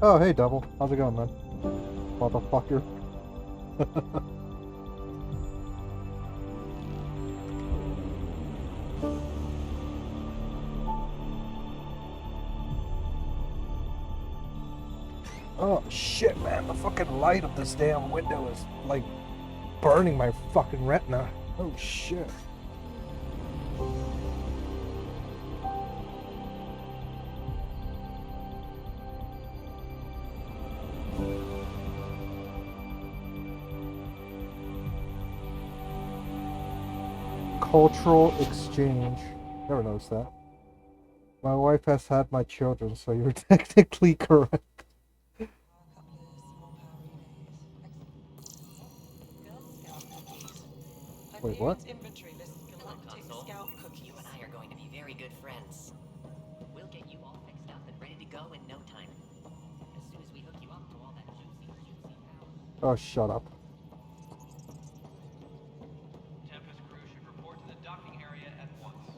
Oh, hey, Double. How's it going, man? Motherfucker. Oh, shit, man. The fucking light of this damn window is, like, burning my fucking retina. Oh, shit. Cultural exchange. Never noticed that. My wife has had my children, so you're technically correct. Wait, what? Inventory lists galactic scout cookies. You and I are going to be very good friends. We'll get you all fixed up and ready to go in no time. As soon as we hook you up to all that juicy power. Oh, shut up. Tempest crew should report to the docking area at once.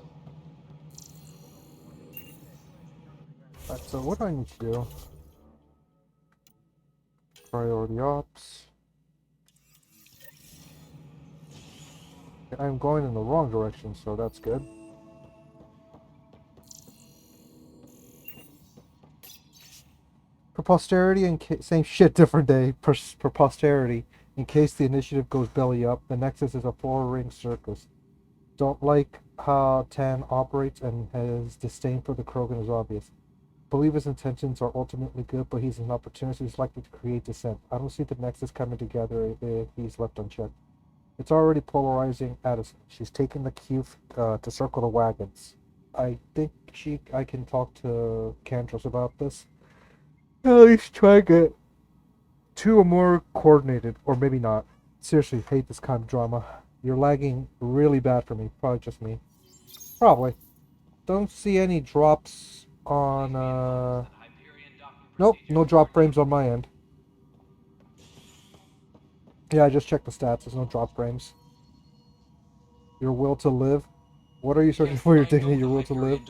Alright, so what do I need to do? Priority ops. I'm going in the wrong direction, so that's good. For posterity, same shit, different day. For posterity, in case the initiative goes belly up, the Nexus is a four-ring circus. Don't like how Tan operates, and his disdain for the Krogan is obvious. Believe his intentions are ultimately good, but he's an opportunist who's likely to create dissent. I don't see the Nexus coming together if he's left unchecked. It's already polarizing Addison. She's taking the cue to circle the wagons. I think I can talk to Candros about this. At least try to get two or more coordinated, or maybe not. Seriously, hate this kind of drama. You're lagging really bad for me. Probably just me. Probably. Don't see any drops on, Nope, no drop frames on my end. Yeah, I just checked the stats. There's no drop frames. Your will to live? What are you searching for? Your dignity, your will to live?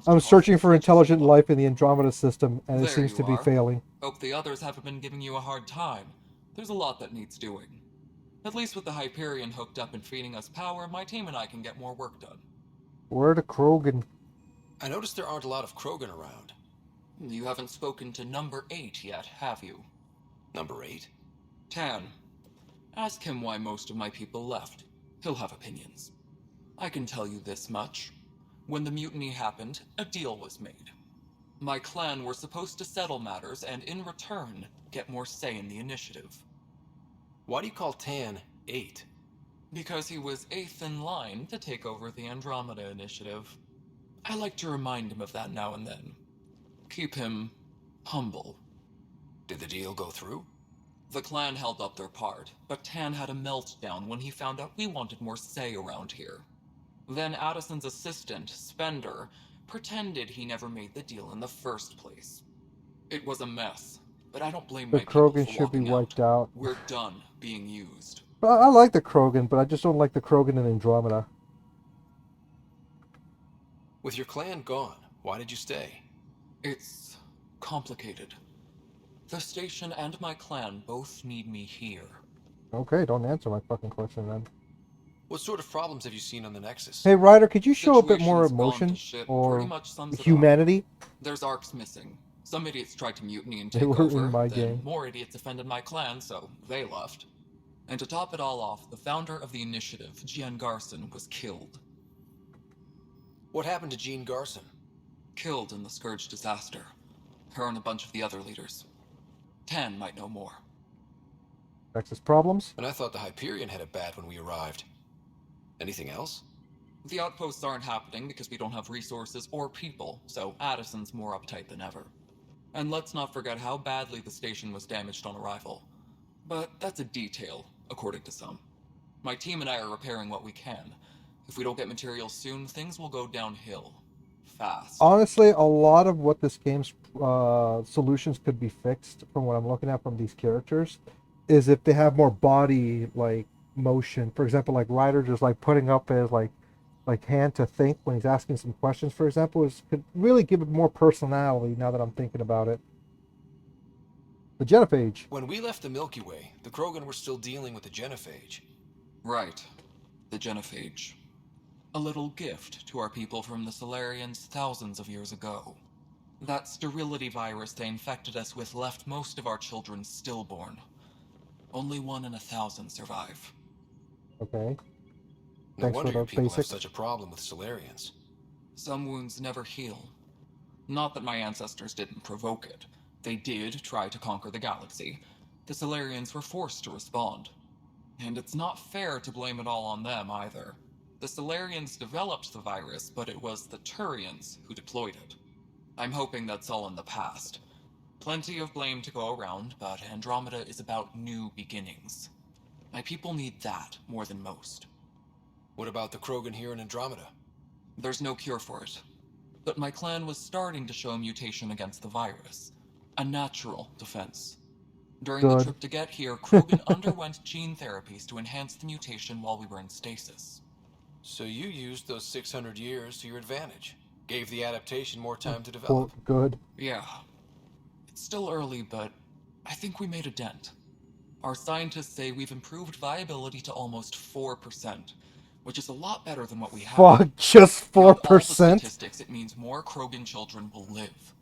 I'm searching for intelligent life in the Andromeda system, and it seems to be failing. Hope the others haven't been giving you a hard time. There's a lot that needs doing. At least with the Hyperion hooked up and feeding us power, my team and I can get more work done. Where are the Krogan? I noticed there aren't a lot of Krogan around. You haven't spoken to number 8 yet, have you? Number 8? Tan. Ask him why most of my people left. He'll have opinions. I can tell you this much. When the mutiny happened, a deal was made. My clan were supposed to settle matters and, in return, get more say in the initiative. Why do you call Tan 8? Because he was 8th in line to take over the Andromeda initiative. I like to remind him of that now and then. Keep him humble. Did the deal go through? The clan held up their part, but Tan had a meltdown when he found out we wanted more say around here. Then Addison's assistant, Spender, pretended he never made the deal in the first place. It was a mess, but I don't blame The my people Krogan for should be walking wiped out. We're done being used. I like the Krogan, but I just don't like the Krogan in Andromeda. With your clan gone, why did you stay? It's complicated. The station and my clan both need me here. Okay, don't answer my fucking question then. What sort of problems have you seen on the Nexus? Hey, Ryder, could you show a bit more Situation's gone to emotion shit, or pretty much sums it up. humanity? There's arcs missing. Some idiots tried to mutiny and They take were over, in my then game. more idiots offended my clan, so they left. And to top it all off, the founder of the initiative, Gian Garson, was killed. What happened to Jean Garson? Killed in the Scourge disaster. Her and a bunch of the other leaders. Tan might know more. Nexus problems? And I thought the Hyperion had it bad when we arrived. Anything else? The outposts aren't happening because we don't have resources or people, so Addison's more uptight than ever. And let's not forget how badly the station was damaged on arrival. But that's a detail, according to some. My team and I are repairing what we can. If we don't get materials soon, things will go downhill. Fast. Honestly, a lot of what this game's solutions could be fixed, from what I'm looking at from these characters, is if they have more body, like, motion. For example, like Ryder just, like, putting up his, like hand to think when he's asking some questions, for example, could really give it more personality now that I'm thinking about it. The genophage. When we left the Milky Way, the Krogan were still dealing with the genophage. Right. The genophage. A little gift to our people from the Solarians thousands of years ago. That sterility virus they infected us with left most of our children stillborn. Only 1 in 1,000 survive. Okay. No Thanks for wonder the your people have basics. such a problem with Solarians. Some wounds never heal. Not that my ancestors didn't provoke it. They did try to conquer the galaxy. The Solarians were forced to respond. And it's not fair to blame it all on them either. The Solarians developed the virus, but it was the Turians who deployed it. I'm hoping that's all in the past. Plenty of blame to go around, but Andromeda is about new beginnings. My people need that more than most. What about the Krogan here in Andromeda? There's no cure for it. But my clan was starting to show a mutation against the virus. A natural defense. During the Good. trip to get here, Krogan underwent gene therapies to enhance the mutation while we were in stasis. So you used those 600 years to your advantage. Gave the adaptation more time to develop. Quote, good. Yeah. It's still early, but I think we made a dent. Our scientists say we've improved viability to almost 4%, which is a lot better than what we had. Fuck, just Beyond all the 4%? statistics, it means more Krogan children will live.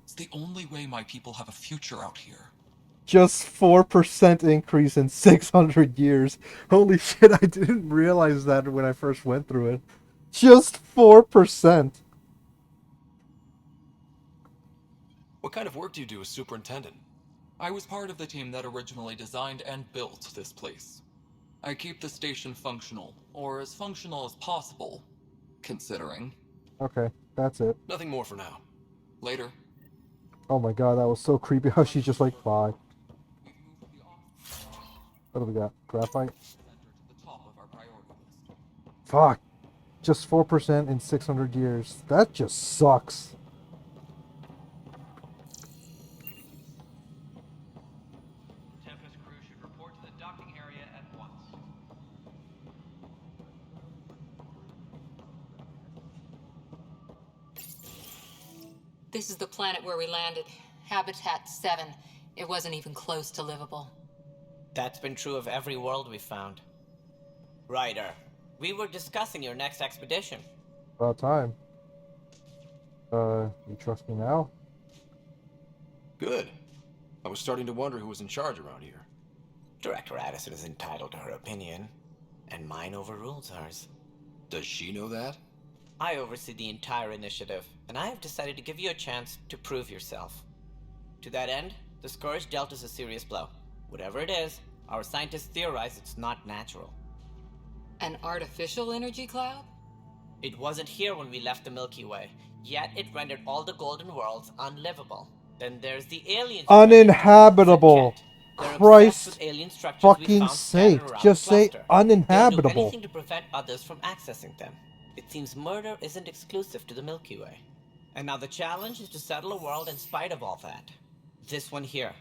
It's the only way my people have a future out here. Just 4% increase in 600 years. Holy shit, I didn't realize that when I first went through it. Just 4%. What kind of work do you do as superintendent? I was part of the team that originally designed and built this place. I keep the station functional, or as functional as possible, considering. Okay, that's it. Nothing more for now. Later. Oh my god, that was so creepy how she's just like, bye. What do we got? Graphite? To the top of our priority list. Fuck. Just 4% in 600 years. That just sucks. Tempest crew should report to the docking area at once. This is the planet where we landed. Habitat 7. It wasn't even close to livable. That's been true of every world we've found. Ryder, we were discussing your next expedition. About time. You trust me now? Good. I was starting to wonder who was in charge around here. Director Addison is entitled to her opinion, and mine overrules hers. Does she know that? I oversee the entire initiative, and I have decided to give you a chance to prove yourself. To that end, the Scourge dealt us a serious blow. Whatever it is, our scientists theorize it's not natural. An artificial energy cloud? It wasn't here when we left the Milky Way, yet it rendered all the golden worlds unlivable. Then there's the aliens. Uninhabitable. Christ alien structures we fucking found sake. scattered around Just the say cluster. uninhabitable. They'll do anything to prevent others from accessing them. It seems murder isn't exclusive to the Milky Way. And now the challenge is to settle a world in spite of all that. This one here.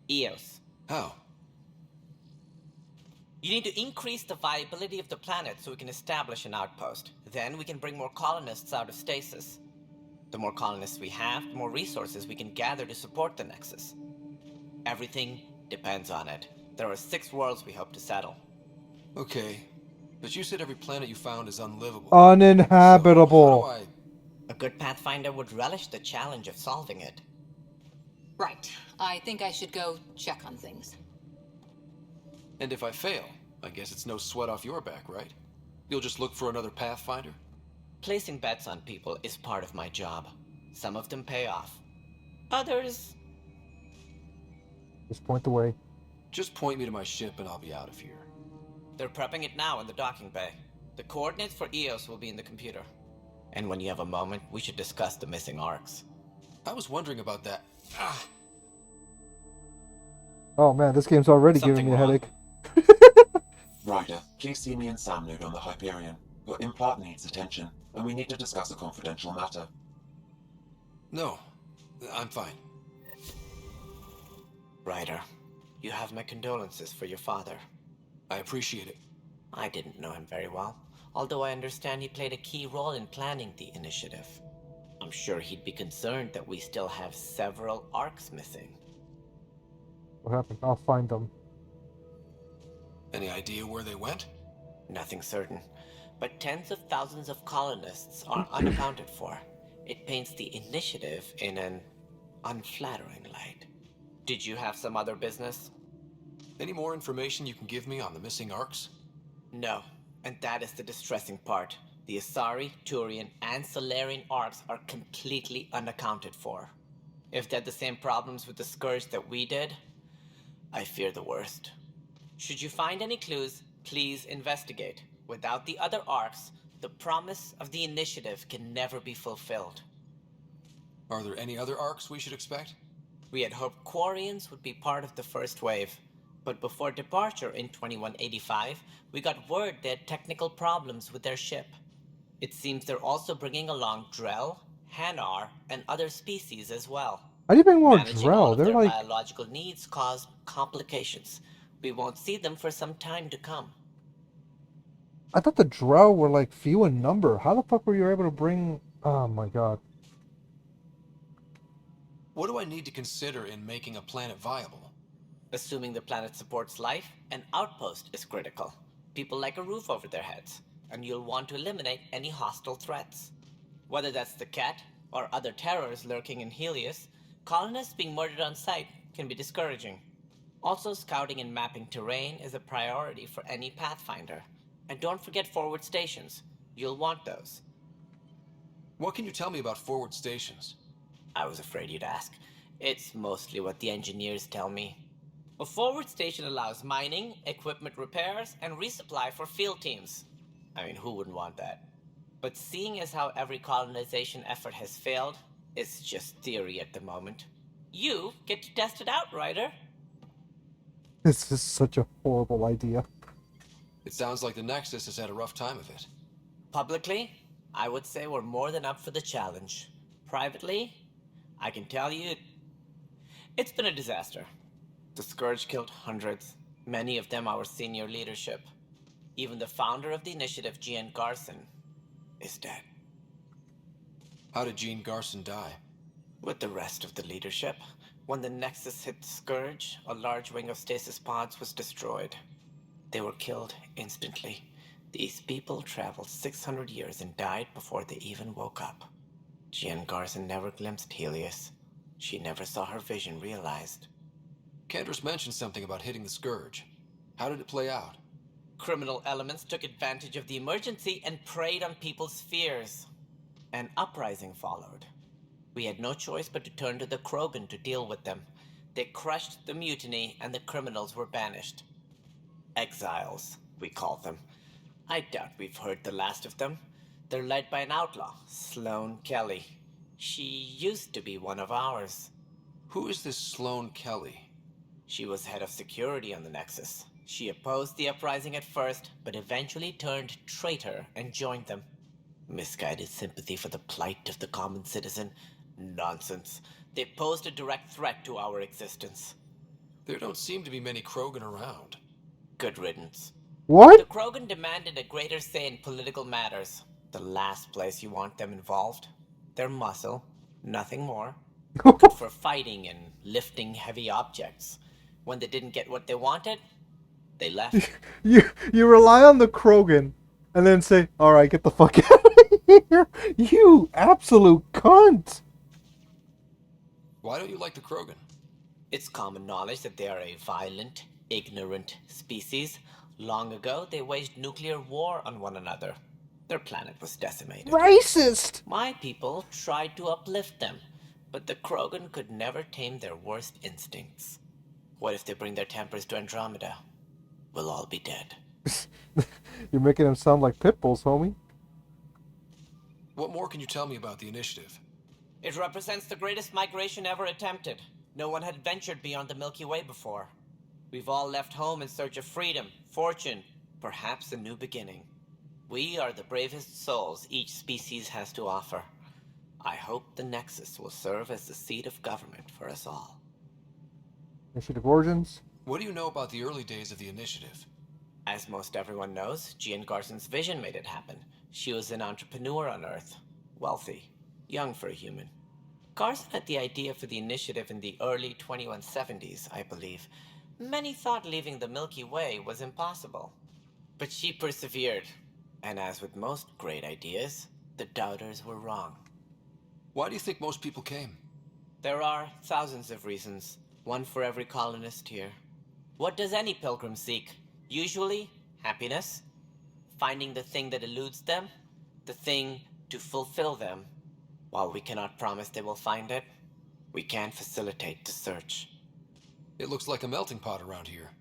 Eos. How? You need to increase the viability of the planet so we can establish an outpost. Then we can bring more colonists out of stasis. The more colonists we have, the more resources we can gather to support the Nexus. Everything depends on it. There are 6 worlds we hope to settle. Okay. But you said every planet you found is unlivable. Uninhabitable. So how do A good Pathfinder would relish the challenge of solving it. Right. I think I should go check on things. And if I fail, I guess it's no sweat off your back, right? You'll just look for another Pathfinder? Placing bets on people is part of my job. Some of them pay off. Others... Just point the way. Just point me to my ship and I'll be out of here. They're prepping it now in the docking bay. The coordinates for Eos will be in the computer. And when you have a moment, we should discuss the missing arcs. I was wondering about that. Ah! Oh man, this game's already Something giving me a wrong? headache. Ryder, please see me and Sam Node on the Hyperion. Your implant needs attention, and we need to discuss a confidential matter. No, I'm fine. Ryder, you have my condolences for your father. I appreciate it. I didn't know him very well, although I understand he played a key role in planning the initiative. I'm sure he'd be concerned that we still have several arcs missing. What happened? I'll find them. Any idea where they went? Nothing certain, but tens of thousands of colonists are unaccounted for. It paints the initiative in an unflattering light. Did you have some other business? Any more information you can give me on the missing arcs? No, and that is the distressing part. The Asari, Turian, and Solarian arcs are completely unaccounted for. If they had the same problems with the Scourge that we did, I fear the worst. Should you find any clues, please investigate. Without the other arcs, the promise of the initiative can never be fulfilled. Are there any other arcs we should expect? We had hoped Quarians would be part of the first wave, but before departure in 2185, we got word they had technical problems with their ship. It seems they're also bringing along Drell, Hanar, and other species as well. How do you bring more Managing all Drell? of They're their like... biological needs cause complications. We won't see them for some time to come. I thought the Drow were like few in number. How the fuck were you able to bring... Oh my god. What do I need to consider in making a planet viable? Assuming the planet supports life, an outpost is critical. People like a roof over their heads, and you'll want to eliminate any hostile threats. Whether that's the cat or other terrors lurking in Helios, colonists being murdered on sight can be discouraging. Also, scouting and mapping terrain is a priority for any Pathfinder. And don't forget forward stations. You'll want those. What can you tell me about forward stations? I was afraid you'd ask. It's mostly what the engineers tell me. A forward station allows mining, equipment repairs, and resupply for field teams. I mean, who wouldn't want that? But seeing as how every colonization effort has failed, it's just theory at the moment. You get to test it out, Ryder. This is such a horrible idea. It sounds like the Nexus has had a rough time of it. Publicly, I would say we're more than up for the challenge. Privately, I can tell you, it's been a disaster. The Scourge killed hundreds, many of them our senior leadership. Even the founder of the initiative, Gian Garson, is dead. How did Jean Garson die? With the rest of the leadership, when the Nexus hit Scourge, a large wing of stasis pods was destroyed. They were killed instantly. These people traveled 600 years and died before they even woke up. Jean Garson never glimpsed Helios. She never saw her vision realized. Cantor's mentioned something about hitting the Scourge. How did it play out? Criminal elements took advantage of the emergency and preyed on people's fears. An uprising followed. We had no choice but to turn to the Krogan to deal with them. They crushed the mutiny and the criminals were banished. Exiles, we call them. I doubt we've heard the last of them. They're led by an outlaw, Sloane Kelly. She used to be one of ours. Who is this Sloane Kelly? She was head of security on the Nexus. She opposed the uprising at first, but eventually turned traitor and joined them. Misguided sympathy for the plight of the common citizen? Nonsense. They posed a direct threat to our existence. There don't seem to be many Krogan around. Good riddance. What? The Krogan demanded a greater say in political matters. The last place you want them involved. Their muscle, nothing more. Good for fighting and lifting heavy objects. When they didn't get what they wanted, they left. You rely on the Krogan and then say, alright, get the fuck out of here. You absolute cunt. Why don't you like the Krogan? It's common knowledge that they are a violent, ignorant species. Long ago, they waged nuclear war on one another. Their planet was decimated. Racist! My people tried to uplift them, but the Krogan could never tame their worst instincts. What if they bring their tempers to Andromeda? We'll all be dead. You're making them sound like pit bulls, homie. What more can you tell me about the initiative? It represents the greatest migration ever attempted. No one had ventured beyond the Milky Way before. We've all left home in search of freedom, fortune, perhaps a new beginning. We are the bravest souls each species has to offer. I hope the Nexus will serve as the seat of government for us all. Initiative origins? What do you know about the early days of the initiative? As most everyone knows, Gian Garson's vision made it happen. She was an entrepreneur on Earth. Wealthy. Young for a human. Carson had the idea for the initiative in the early 2170s, I believe. Many thought leaving the Milky Way was impossible. But she persevered. And as with most great ideas, the doubters were wrong. Why do you think most people came? There are thousands of reasons, one for every colonist here. What does any pilgrim seek? Usually, happiness. Finding the thing that eludes them, the thing to fulfill them. While we cannot promise they will find it, we can facilitate the search. It looks like a melting pot around here.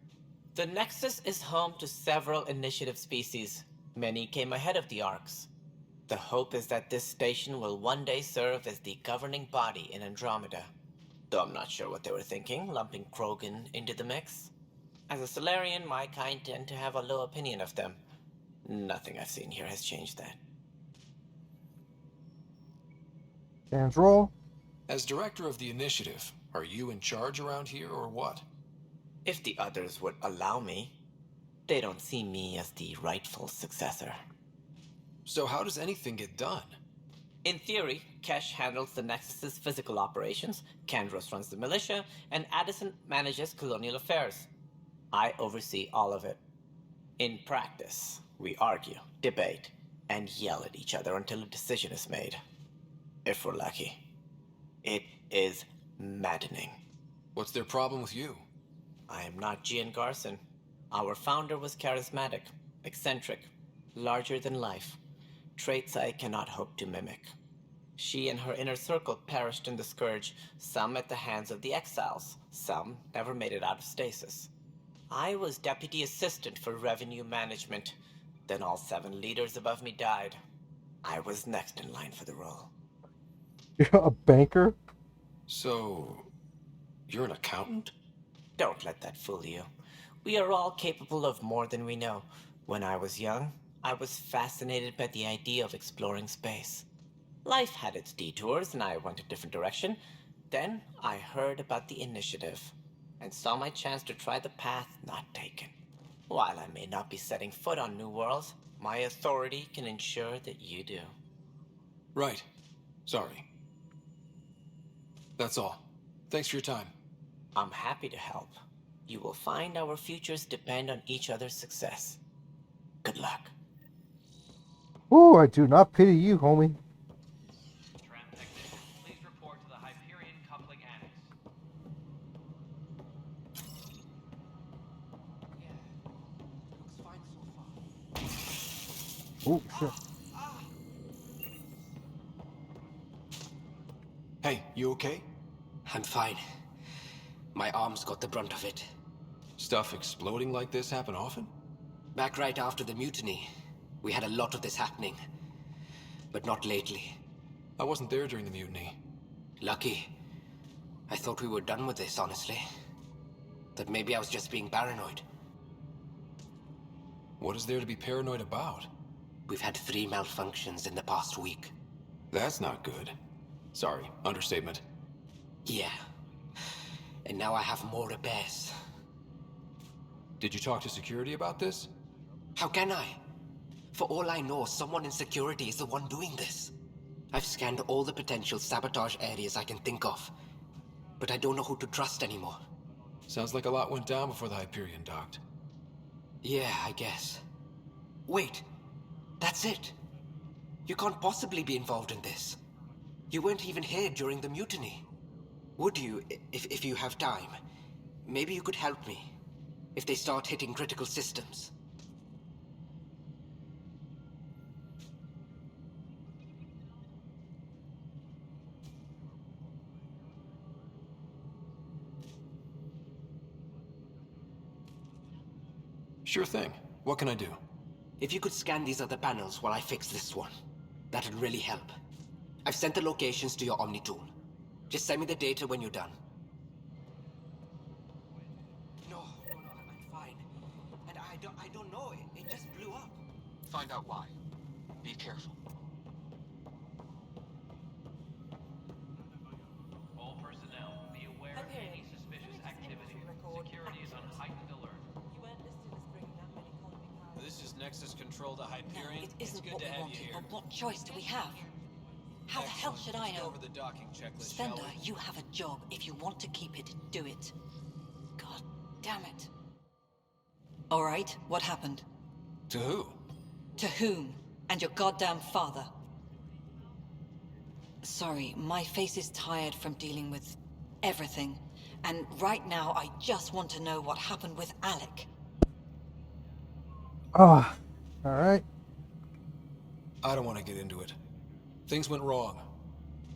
The Nexus is home to several initiative species. Many came ahead of the Arks. The hope is that this station will one day serve as the governing body in Andromeda. Though I'm not sure what they were thinking, lumping Krogan into the mix. As a Solarian, my kind tend to have a low opinion of them. Nothing I've seen here has changed that. Hands roll. As director of the initiative, are you in charge around here or what? If the others would allow me, they don't see me as the rightful successor. So how does anything get done? In theory, Kesh handles the Nexus's physical operations, Kandros runs the militia, and Addison manages colonial affairs. I oversee all of it. In practice, we argue, debate, and yell at each other until a decision is made. If we're lucky. It is maddening. What's their problem with you? I am not Gian Garson. Our founder was charismatic, eccentric, larger than life. Traits I cannot hope to mimic. She and her inner circle perished in the Scourge, some at the hands of the Exiles, some never made it out of stasis. I was deputy assistant for revenue management. Then all 7 leaders above me died. I was next in line for the role. You're a banker? So, you're an accountant? Don't let that fool you. We are all capable of more than we know. When I was young, I was fascinated by the idea of exploring space. Life had its detours, and I went a different direction. Then I heard about the initiative, and saw my chance to try the path not taken. While I may not be setting foot on New Worlds, my authority can ensure that you do. Right. Sorry. That's all. Thanks for your time. I'm happy to help. You will find our futures depend on each other's success. Good luck. Ooh, I do not pity you, homie. Tram technician, please report to the Hyperion coupling annex. Oh, shit. Hey, you okay? I'm fine. My arms got the brunt of it. Stuff exploding like this happen often? Back right after the mutiny, we had a lot of this happening. But not lately. I wasn't there during the mutiny. Lucky. I thought we were done with this, honestly. That maybe I was just being paranoid. What is there to be paranoid about? We've had 3 malfunctions in the past week. That's not good. Sorry, understatement. Yeah. And now I have more repairs. Did you talk to security about this? How can I? For all I know, someone in security is the one doing this. I've scanned all the potential sabotage areas I can think of. But I don't know who to trust anymore. Sounds like a lot went down before the Hyperion docked. Yeah, I guess. Wait. That's it. You can't possibly be involved in this. You weren't even here during the mutiny. Would you, if you have time? Maybe you could help me. If they start hitting critical systems. Sure thing. What can I do? If you could scan these other panels while I fix this one, that'd really help. I've sent the locations to your Omni tool. Just send me the data when you're done. No, I'm fine. And I don't know, it just blew up. Find out why. Be careful. All personnel, be aware of any suspicious activity. Security is on heightened alert. You weren't listed as bringing that many colony cars. This is Nexus Control to Hyperion. It It's isn't good what to we have you wanted, here. but what choice do we have? How the hell should I Let's go know? over the docking checklist, shall Spender, we? you have a job. If you want to keep it, do it. God damn it. All right, what happened? To who? To whom? And your goddamn father. Sorry, my face is tired from dealing with everything. And right now, I just want to know what happened with Alec. Ah, all right. I don't want to get into it. Things went wrong.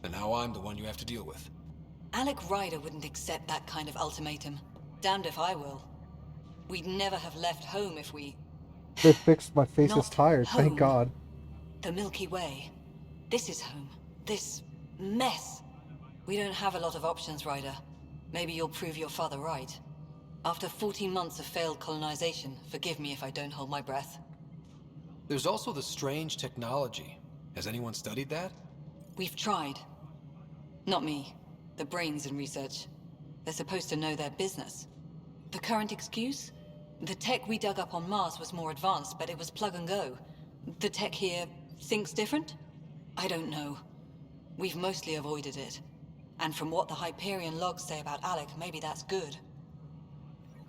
And now I'm the one you have to deal with. Alec Ryder wouldn't accept that kind of ultimatum. Damned if I will. We'd never have left home if we... They fixed my face is Not tired. Thank home. God. The Milky Way. This is home. This mess. We don't have a lot of options, Ryder. Maybe you'll prove your father right. After 14 months of failed colonization, forgive me if I don't hold my breath. There's also the strange technology. Has anyone studied that? We've tried. Not me. The brains in research. They're supposed to know their business. The current excuse? The tech we dug up on Mars was more advanced, but it was plug and go. The tech here thinks different? I don't know. We've mostly avoided it. And from what the Hyperion logs say about Alec, maybe that's good.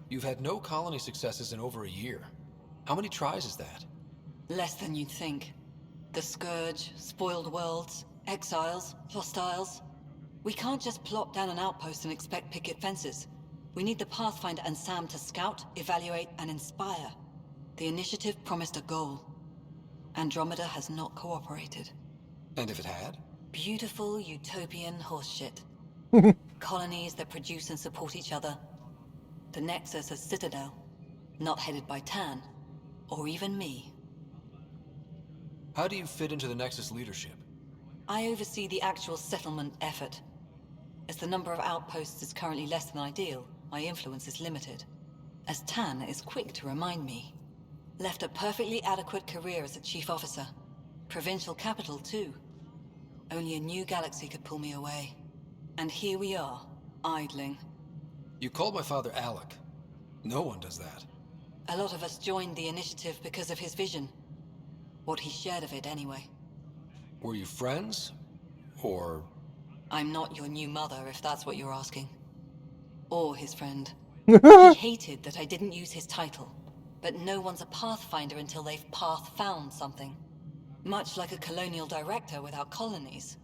You've had no colony successes in over a year. How many tries is that? Less than you'd think. The Scourge, spoiled worlds, exiles, hostiles. We can't just plop down an outpost and expect picket fences. We need the Pathfinder and Sam to scout, evaluate, and inspire. The initiative promised a goal. Andromeda has not cooperated. And if it had? Beautiful utopian horseshit. Colonies that produce and support each other. The Nexus a citadel, not headed by Tan, or even me. How do you fit into the Nexus leadership? I oversee the actual settlement effort. As the number of outposts is currently less than ideal, my influence is limited. As Tan is quick to remind me. Left a perfectly adequate career as a chief officer. Provincial capital, too. Only a new galaxy could pull me away. And here we are, idling. You called my father Alec. No one does that. A lot of us joined the initiative because of his vision. What he shared of it, anyway. Were you friends? Or... I'm not your new mother, if that's what you're asking. Or his friend. He hated that I didn't use his title. But no one's a Pathfinder until they've path-found something. Much like a colonial director without colonies.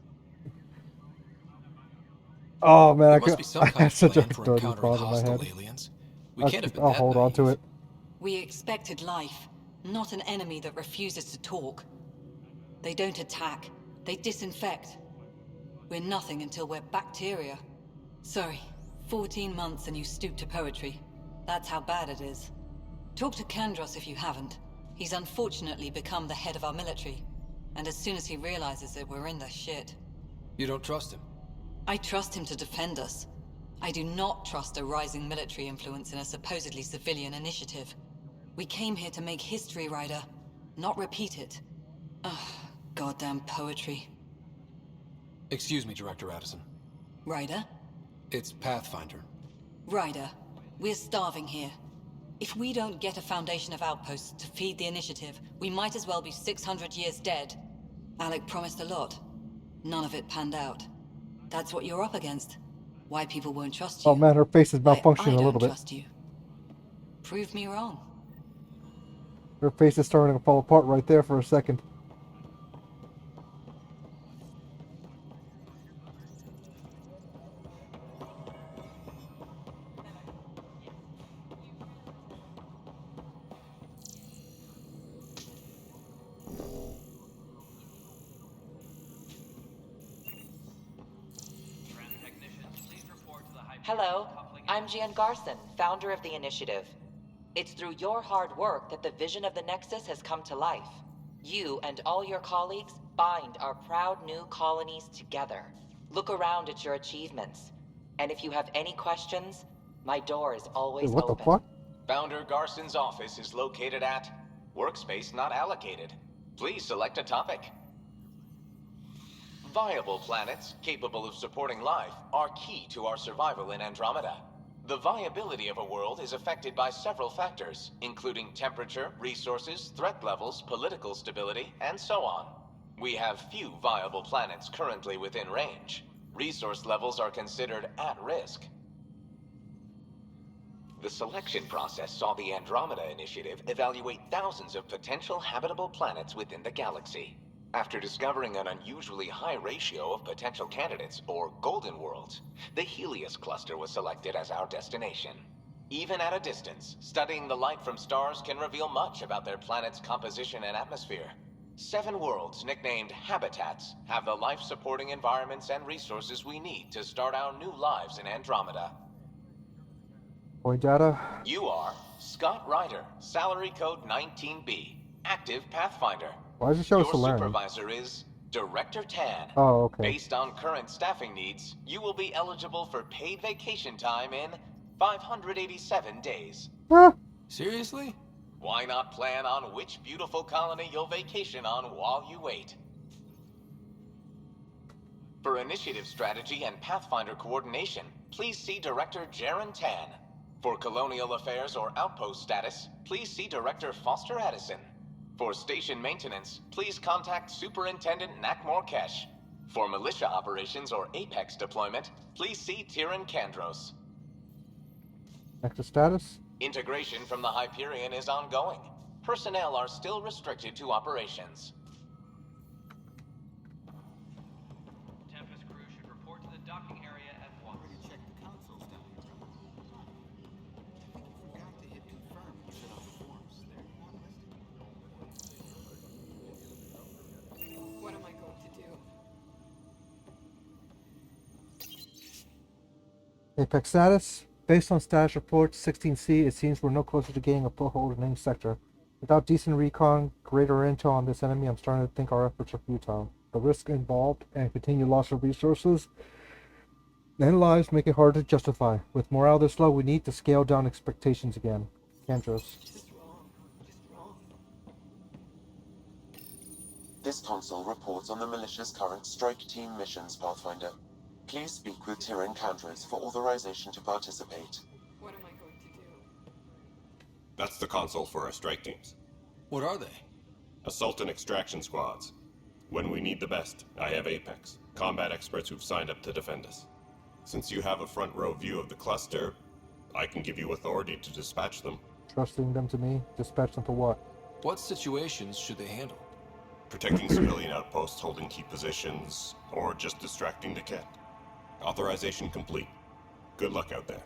Oh man, There must be some I kind have of such a plan for dirty encountering thought in my hostile head. aliens. We can't have been I'll that hold on to naive. it. We expected life, not an enemy that refuses to talk. They don't attack, they disinfect. We're nothing until we're bacteria. Sorry, 14 months and you stoop to poetry. That's how bad it is. Talk to Kandros if you haven't. He's unfortunately become the head of our military. And as soon as he realizes it, we're in the shit. You don't trust him? I trust him to defend us. I do not trust a rising military influence in a supposedly civilian initiative. We came here to make history, Ryder, not repeat it. Ugh, goddamn poetry. Excuse me, Director Addison. Ryder? It's Pathfinder. Ryder, we're starving here. If we don't get a foundation of outposts to feed the initiative, we might as well be 600 years dead. Alec promised a lot. None of it panned out. That's what you're up against. Why people won't trust you. Oh man, her face is Why malfunctioning I a little don't bit. trust you. Prove me wrong. Her face is starting to fall apart right there for a second. Hello, I'm Jan Garson, founder of the initiative. It's through your hard work that the vision of the Nexus has come to life. You and all your colleagues bind our proud new colonies together. Look around at your achievements. And if you have any questions, my door is always What the open. fuck? Founder Garson's office is located at Workspace Not Allocated. Please select a topic. Viable planets capable of supporting life are key to our survival in Andromeda. The viability of a world is affected by several factors, including temperature, resources, threat levels, political stability, and so on. We have few viable planets currently within range. Resource levels are considered at risk. The selection process saw the Andromeda Initiative evaluate thousands of potential habitable planets within the galaxy. After discovering an unusually high ratio of potential candidates, or golden worlds, the Helios cluster was selected as our destination. Even at a distance, studying the light from stars can reveal much about their planet's composition and atmosphere. 7 worlds, nicknamed habitats, have the life-supporting environments and resources we need to start our new lives in Andromeda. Point data. You are Scott Ryder, salary code 19B, active Pathfinder. Why does it show us Your to learn? supervisor is Director Tan. Oh, okay. Based on current staffing needs, you will be eligible for paid vacation time in 587 days. Ah, Seriously? Why not plan on which beautiful colony you'll vacation on while you wait? For initiative strategy and Pathfinder coordination, please see Director Jaren Tan. For colonial affairs or outpost status, please see Director Foster Addison. For station maintenance, please contact Superintendent Nakmor Kesh. For militia operations or Apex deployment, please see Tyran Kandros. Nexus status. Integration from the Hyperion is ongoing. Personnel are still restricted to operations. Tempest crew should report to the docking area at once. Check the consoles down here, brother. I think you forgot to hit confirm and fill out the forms. They're not listed. What am I going to do? Apex status. Based on status reports 16C, it seems we're no closer to gaining a foothold in any sector. Without decent recon, greater intel on this enemy, I'm starting to think our efforts are futile. The risk involved and continued loss of resources and lives make it hard to justify. With morale this low, we need to scale down expectations again. Kandros. Just wrong. Just wrong. This console reports on the militia's current strike team missions, Pathfinder. Please speak with Tyran Kandros for authorization to participate. What am I going to do? That's the console for our strike teams. What are they? Assault and extraction squads. When we need the best, I have Apex, combat experts who've signed up to defend us. Since you have a front row view of the cluster, I can give you authority to dispatch them. Trusting them to me? Dispatch them for what? What situations should they handle? Protecting civilian outposts holding key positions, or just distracting the Ket. Authorization complete. Good luck out there.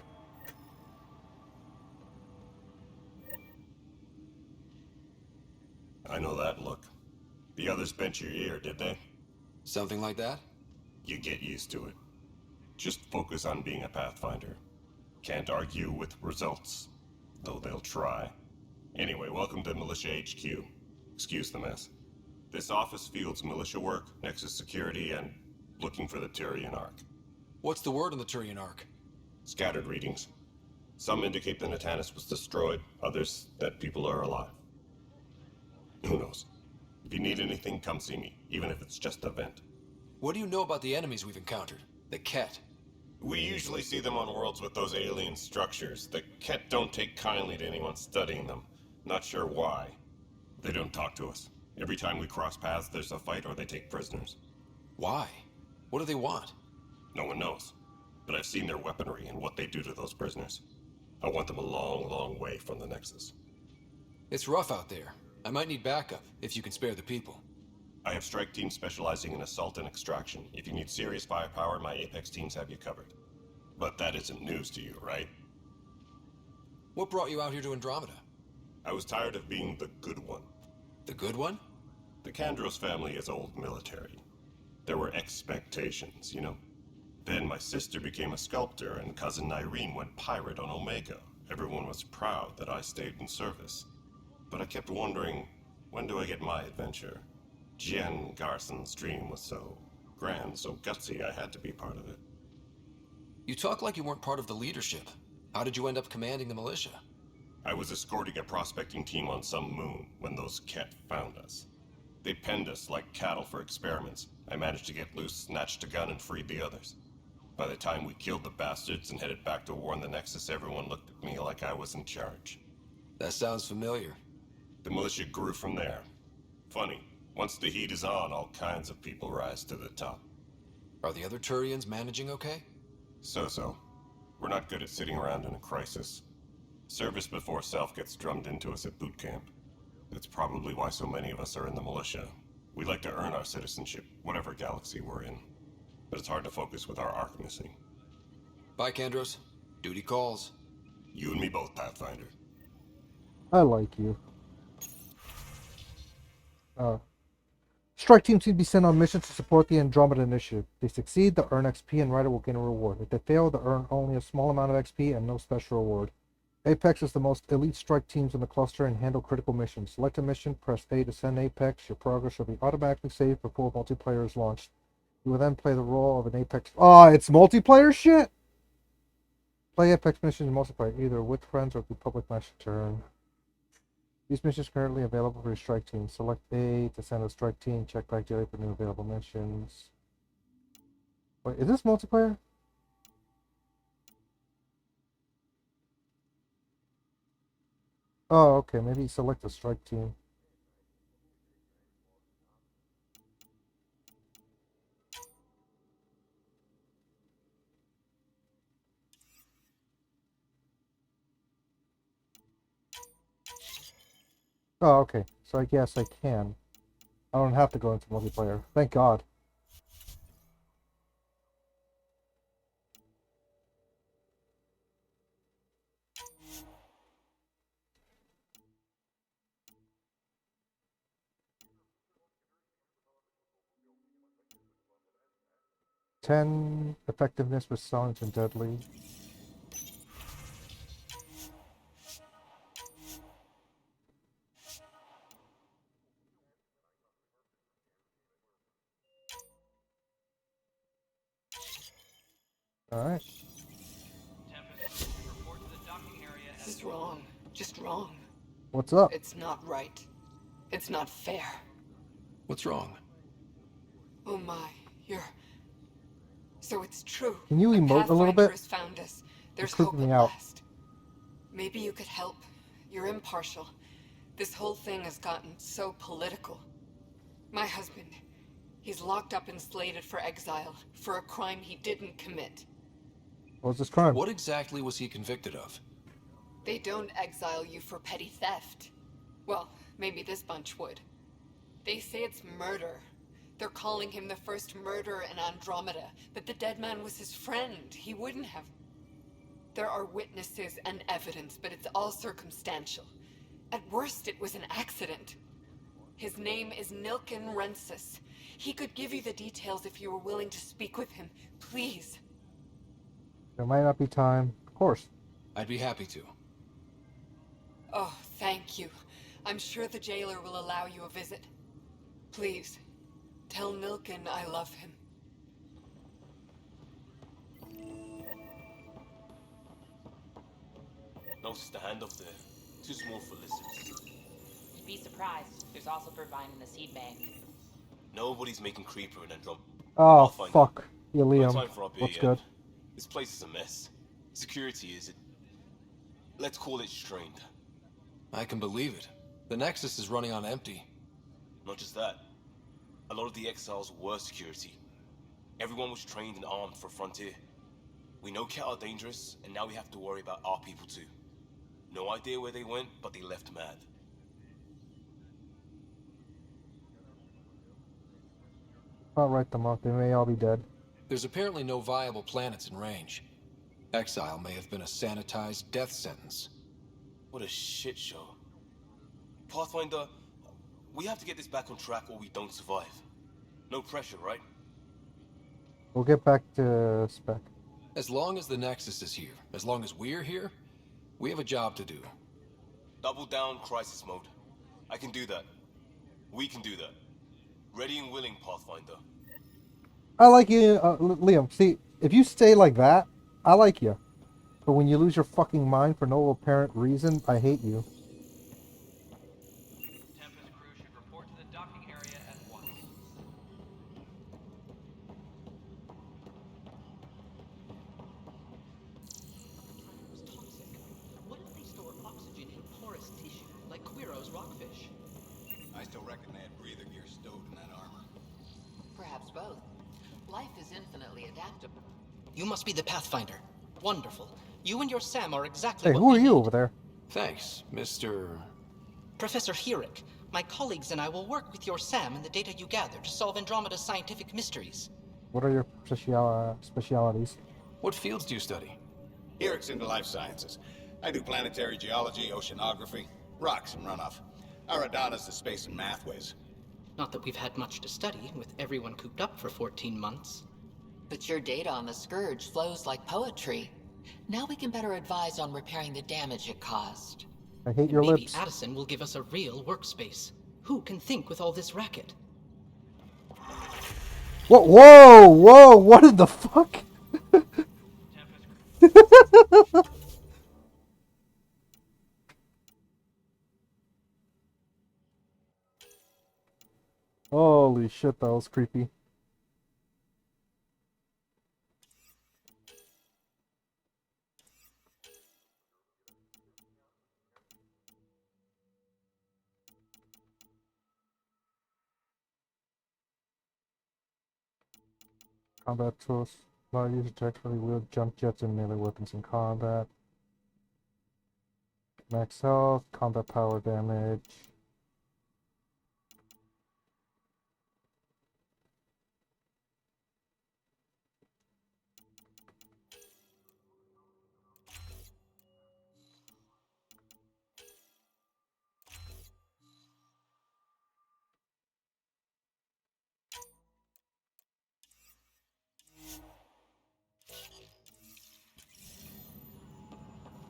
I know that look. The others bent your ear, did they? Something like that? You get used to it. Just focus on being a Pathfinder. Can't argue with results, though they'll try. Anyway, welcome to Militia HQ. Excuse the mess. This office fields militia work, Nexus security, and looking for the Turian Ark. What's the word on the Turian Ark? Scattered readings. Some indicate the Natanus was destroyed, others that people are alive. Who knows? If you need anything, come see me, even if it's just a vent. What do you know about the enemies we've encountered? The Ket? We usually see them on worlds with those alien structures. The Ket don't take kindly to anyone studying them. Not sure why. They don't talk to us. Every time we cross paths, there's a fight or they take prisoners. Why? What do they want? No one knows. But I've seen their weaponry and what they do to those prisoners. I want them a long, long way from the Nexus. It's rough out there. I might need backup, if you can spare the people. I have strike teams specializing in assault and extraction. If you need serious firepower, my Apex teams have you covered. But that isn't news to you, right? What brought you out here to Andromeda? I was tired of being the good one. The good one? The Kandros family is old military. There were expectations, you know? Then my sister became a sculptor and cousin Irene went pirate on Omega. Everyone was proud that I stayed in service. But I kept wondering, when do I get my adventure? Jen Garson's dream was so grand, so gutsy, I had to be part of it. You talk like you weren't part of the leadership. How did you end up commanding the militia? I was escorting a prospecting team on some moon when those Ket found us. They penned us like cattle for experiments. I managed to get loose, snatched a gun, and freed the others. By the time we killed the bastards and headed back to war in the Nexus, everyone looked at me like I was in charge. That sounds familiar. The militia grew from there. Funny, Once the heat is on, all kinds of people rise to the top. Are the other Turians managing okay? So. We're not good at sitting around in a crisis. Service before self gets drummed into us at boot camp. That's probably why so many of us are in the militia. We like to earn our citizenship, whatever galaxy we're in. But it's hard to focus with our arc missing. Bye, Kandros. Duty calls. You and me both, Pathfinder. I like you. Strike teams need to be sent on missions to support the Andromeda initiative. If they succeed, they'll earn XP and Ryder will gain a reward. If they fail, they'll earn only a small amount of XP and no special reward. Apex is the most elite strike teams in the cluster and handle critical missions. Select a mission, press A to send Apex. Your progress will be automatically saved before multiplayer is launched. You will then play the role of an Apex... Oh, it's multiplayer shit? Play Apex missions in multiplayer, either with friends or through public match turn. These missions are currently available for your strike team. Select A to send a strike team. Check back daily for new available missions. Wait, is this multiplayer? Oh, okay. Maybe select a strike team. Oh, okay. So I guess I can. I don't have to go into multiplayer. Thank God. Ten effectiveness with silent and deadly. Alright. Tempest, report to the docking area. This is wrong. Just wrong. What's up? It's not right. It's not fair. What's wrong? Oh my, you're... So it's true. Can you emote a little Pathfinder bit? has found us. There's You're hope creeping at me out. last. Maybe you could help. You're impartial. This whole thing has gotten so political. My husband, he's locked up and slated for exile for a crime he didn't commit. What was this crime? What exactly was he convicted of? They don't exile you for petty theft. Well, maybe this bunch would. They say it's murder. They're calling him the first murderer in Andromeda, but the dead man was his friend. He wouldn't have... There are witnesses and evidence, but it's all circumstantial. At worst, it was an accident. His name is Nilken Rensis. He could give you the details if you were willing to speak with him. Please. There might not be time. Of course. I'd be happy to. Oh, thank you. I'm sure the jailer will allow you a visit. Please, tell Nilken I love him. Notice the handoff there. Too small for lizards. You'd be surprised. There's also Purvine in the seed bank. Nobody's making Creeper and Andromeda. Oh, Pathfinder. fuck. Yeah, No Liam. time for our beer What's yet. good? This place is a mess. Security is... Let's call it strained. I can believe it. The Nexus is running on empty. Not just that. A lot of the exiles were security. Everyone was trained and armed for Frontier. We know Cat are dangerous, and now we have to worry about our people too. No idea where they went, but they left mad. I'll write them off. They may all be dead. There's apparently no viable planets in range. Exile may have been a sanitized death sentence. What a shit show. Pathfinder, we have to get this back on track or we don't survive. No pressure, right? We'll get back to spec. As long as the Nexus is here, as long as we're here, we have a job to do. Double down crisis mode. I can do that. We can do that. Ready and willing, Pathfinder. I like you, Liam. See, if you stay like that, I like you. But when you lose your fucking mind for no apparent reason, I hate you. Tempest crew should report to the docking area at once. Was toxic. What if they store oxygen in porous tissue, like Quiro's rockfish? I still reckon they had breather gear stowed in that armor. Perhaps both. Life is infinitely adaptable. You must be the Pathfinder. Wonderful. You and your Sam are exactly Hey, what who we are you need. over there? Thanks, Mr. Professor Herrick. My colleagues and I will work with your Sam and the data you gather to solve Andromeda's scientific mysteries. What are your specialities? What fields do you study? Herrick's into life sciences. I do planetary geology, oceanography, rocks and runoff. Aradana's the space and math whiz. Not that we've had much to study, with everyone cooped up for 14 months. But your data on the Scourge flows like poetry. Now we can better advise on repairing the damage it caused. I hate your Maybe lips. Addison will give us a real workspace. Who can think with all this racket? Whoa, whoa, whoa, what in the fuck? Holy shit, that was creepy. Combat tools. Allow you to tactically wield jump jets and melee weapons in combat. Max health, combat power damage.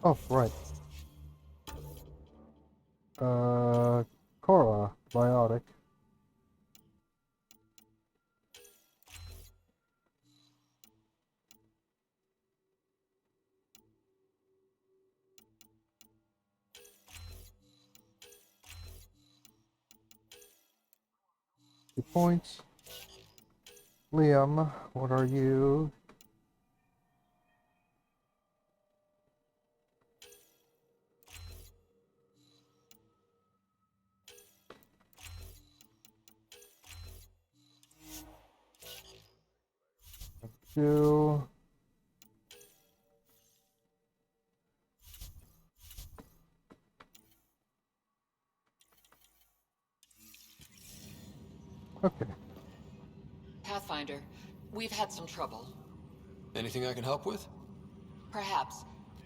Oh, right. Cora, biotic. Points. Liam, what are you? You. Okay. Pathfinder, we've had some trouble. Anything I can help with? Perhaps.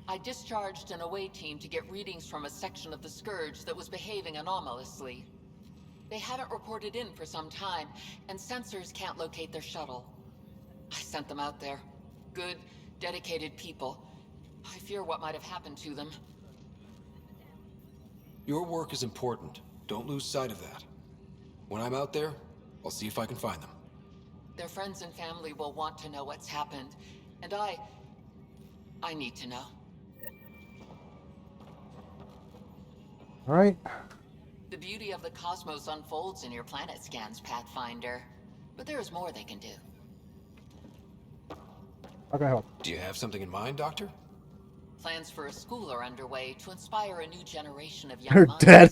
I discharged an away team to get readings from a section of the Scourge that was behaving anomalously. They haven't reported in for some time, and sensors can't locate their shuttle. I sent them out there. Good, dedicated people. I fear what might have happened to them. Your work is important. Don't lose sight of that. When I'm out there, I'll see if I can find them. Their friends and family will want to know what's happened, and I need to know. All right. The beauty of the cosmos unfolds in your planet scans, Pathfinder. But there is more they can do. How can I help? Do you have something in mind, Doctor? Plans for a school are underway to inspire a new generation of They're young minds. dead.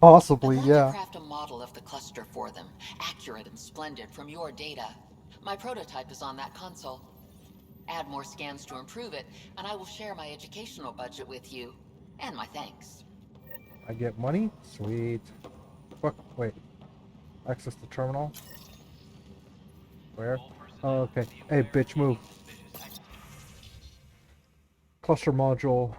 Possibly, I'd like yeah. to craft a model of the cluster for them, accurate and splendid from your data. My prototype is on that console. Add more scans to improve it, and I will share my educational budget with you. And my thanks. I get money? Sweet. Fuck, wait. Access the terminal? Where? Oh, okay. Hey, bitch, move. Cluster module.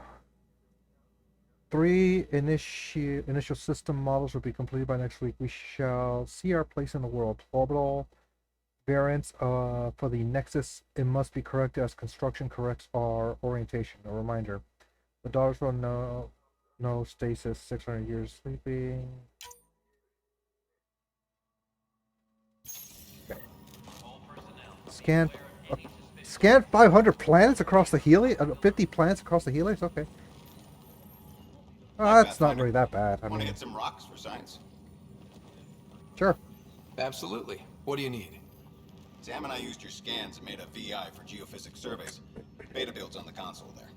3 initial system models will be completed by next week. We shall see our place in the world. Orbital variants for the Nexus. It must be corrected as construction corrects our orientation. A reminder. The daughters will know no stasis. 600 years sleeping. Okay. Scan 500 planets across the Helix. 50 planets across the Helix. Okay. Oh, that's not really that bad. I Want to mean, hit some rocks for science? sure. Absolutely. What do you need? Sam and I used your scans and made a VI for geophysics surveys. Beta builds on the console there.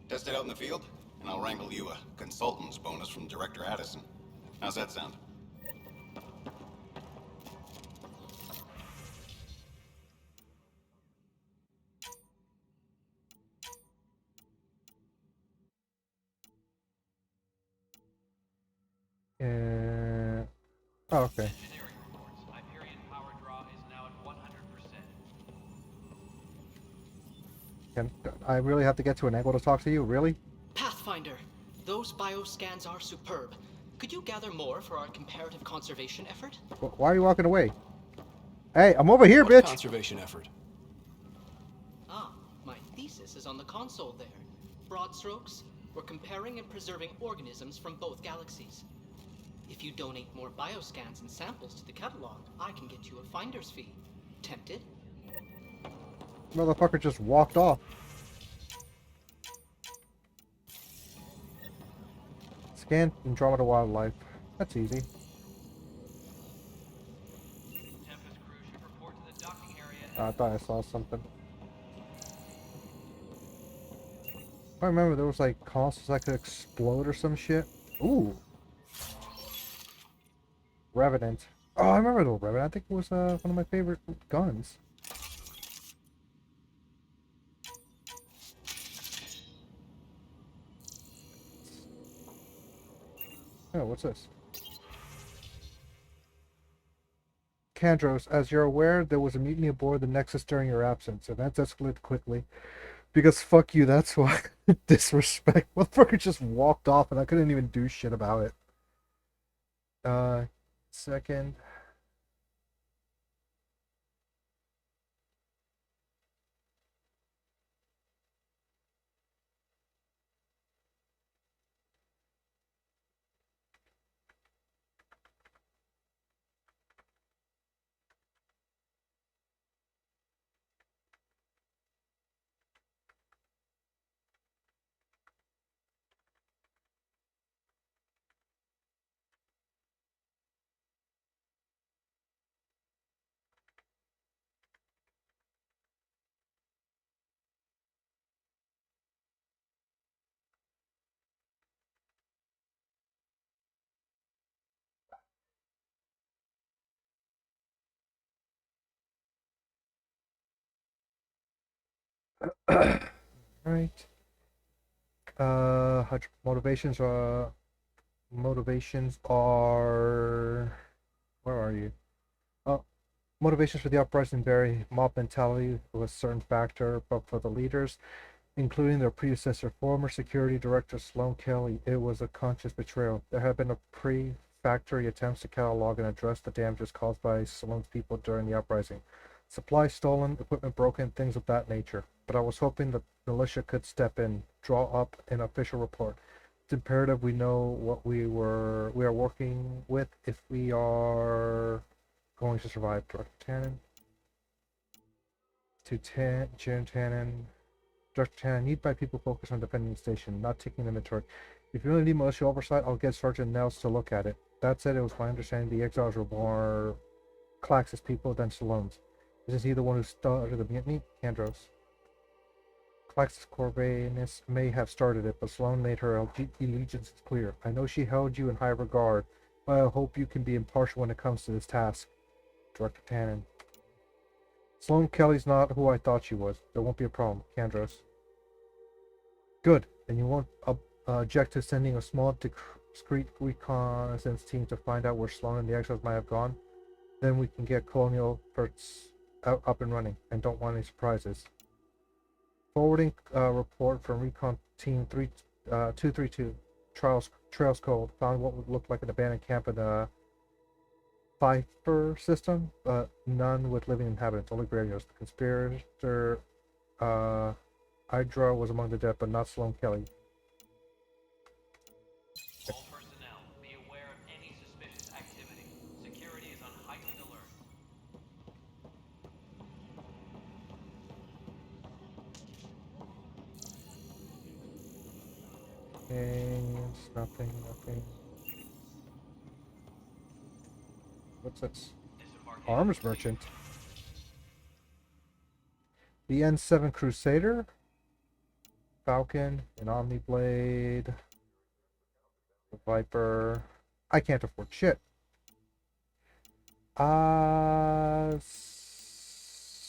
Test it out in the field, and I'll wrangle you a consultant's bonus from Director Addison. How's that sound? Oh, okay. Engineering reports. Hyperion power draw is now at 100%. Can I really have to get to an angle to talk to you? Really? Pathfinder, those bioscans are superb. Could you gather more for our comparative conservation effort? Why are you walking away? Hey, I'm over here, What bitch! conservation effort? Ah, my thesis is on the console there. Broad strokes, we're comparing and preserving organisms from both galaxies. If you donate more bioscans and samples to the catalog, I can get you a finder's fee. Tempted? Motherfucker just walked off. Scan Andromeda wildlife. That's easy. Tempest crew should report to the docking area. I thought I saw something. I remember there was like consoles that could explode or some shit. Ooh. Revenant. Oh, I remember the Revenant. I think it was one of my favorite guns. Oh, what's this? Kandros, as you're aware, there was a mutiny aboard the Nexus during your absence. Events escalated quickly. Because fuck you, that's why. Disrespect. Motherfucker just walked off and I couldn't even do shit about it. Second. Right. Motivations are where are you? Oh, motivations for the uprising vary. Mob mentality was a certain factor, but for the leaders, including their predecessor, former security director Sloan Kelly, it was a conscious betrayal. There have been a pre-factory attempts to catalog and address the damages caused by Sloan's people during the uprising. Supplies stolen, equipment broken, things of that nature. But I was hoping the militia could step in, draw up an official report. It's imperative we know what we are working with if we are going to survive. Director Tannen. Jim Tannen. Director Tannen, I need my people focused on defending the station, not taking inventory. If you really need militia oversight, I'll get Sergeant Nels to look at it. That said, it was my understanding the exiles were more Klax's people than Salone's. Isn't he the one who started the mutiny? Kandros. Klax's Corvinus may have started it, but Sloane made her allegiance clear. I know she held you in high regard, but I hope you can be impartial when it comes to this task. Director Tannen. Sloane Kelly's not who I thought she was. There won't be a problem. Kandros. Good. Then you won't object to sending a small, discreet reconnaissance team to find out where Sloane and the exiles might have gone? Then we can get Colonial Perts up and running, and don't want any surprises. Forwarding report from Recon Team 232. Trails cold. Found what would look like an abandoned camp in the Pfeiffer system, but none with living inhabitants, only graveyards. The conspirator Hydra was among the dead, but not Sloane Kelly. All personnel, be aware of any suspicious activity. Security is on heightened alert. Nothing. What's this? Arms merchant. The N7 Crusader. Falcon, an Omniblade. The Viper. I can't afford shit.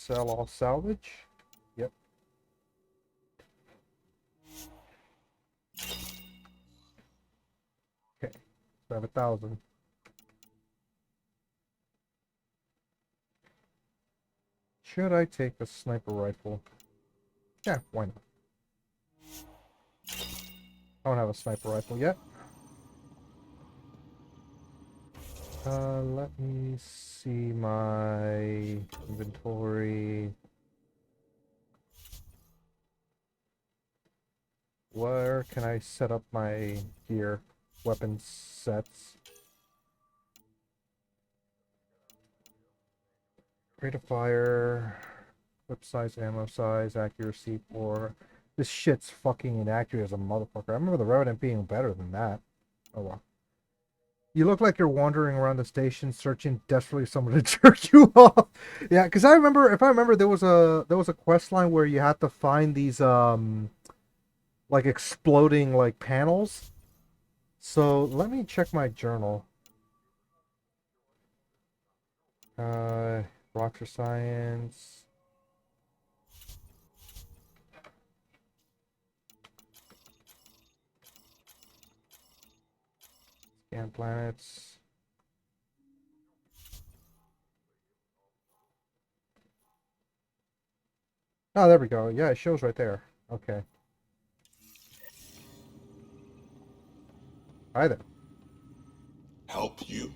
Sell all salvage. Yep. Okay. So I have 1,000. Should I take a sniper rifle? Yeah, why not? I don't have a sniper rifle yet. Let me see my inventory. Where can I set up my gear? Weapon sets. Rate of fire. Clip size, ammo size, accuracy 4. This shit's fucking inaccurate as a motherfucker. I remember the Revenant being better than that. Oh well. You look like you're wandering around the station searching desperately for someone to jerk you off. Yeah, because I remember, if I remember, there was a quest line where you had to find these like exploding like panels. So let me check my journal. Rocker science. Scan planets. Oh, there we go. Yeah, it shows right there. Okay. Hi there. Help you?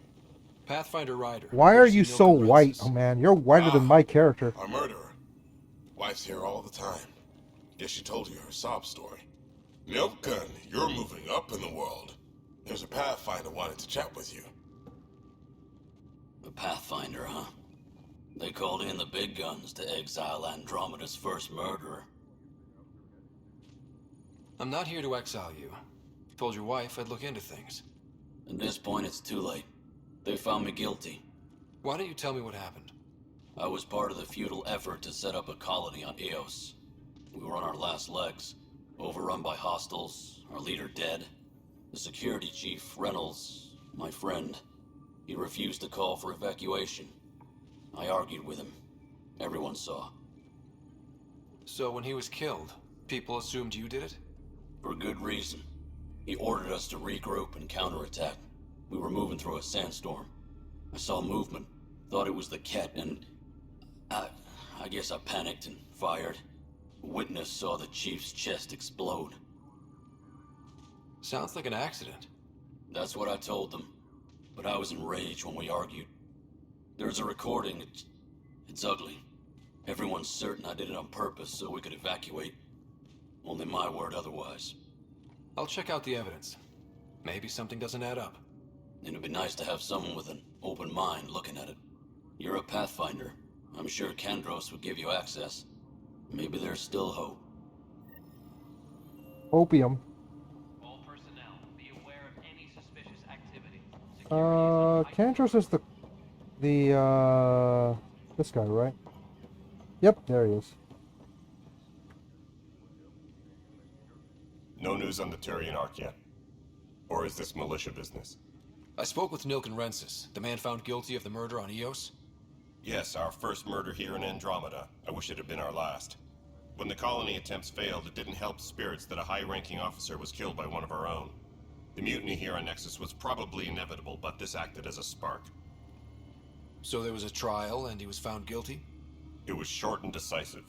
Pathfinder Ryder. Why Here are to see you Milk so and white? Princess. Oh man, you're whiter than my character. A murderer. Wife's here all the time. Guess she told you her sob story. Milk Gun, you're moving up in the world. There's a Pathfinder wanted to chat with you. The Pathfinder, huh? They called in the big guns to exile Andromeda's first murderer. I'm not here to exile you. Told your wife I'd look into things. At this point, it's too late. They found me guilty. Why don't you tell me what happened? I was part of the futile effort to set up a colony on Eos. We were on our last legs, overrun by hostiles, our leader dead. The security chief, Reynolds, my friend, he refused to call for evacuation. I argued with him. Everyone saw. So when he was killed, people assumed you did it? For good reason. He ordered us to regroup and counterattack. We were moving through a sandstorm. I saw movement, thought it was the Ket, and I guess I panicked and fired. A witness saw the chief's chest explode. Sounds like an accident. That's what I told them, but I was enraged when we argued. There's a recording. It's ugly. Everyone's certain I did it on purpose so we could evacuate. Only my word otherwise. I'll check out the evidence. Maybe something doesn't add up. It'd be nice to have someone with an open mind looking at it. You're a Pathfinder. I'm sure Kandros would give you access. Maybe there's still hope. Opium. All personnel, be aware of any suspicious activity. Kandros is this guy, right? Yep, there he is. No news on the Turian Ark yet? Or is this militia business? I spoke with Nilk and Rensis, the man found guilty of the murder on Eos. Yes, our first murder here in Andromeda. I wish it had been our last. When the colony attempts failed, it didn't help spirits that a high-ranking officer was killed by one of our own. The mutiny here on Nexus was probably inevitable, but this acted as a spark. So there was a trial and he was found guilty? It was short and decisive.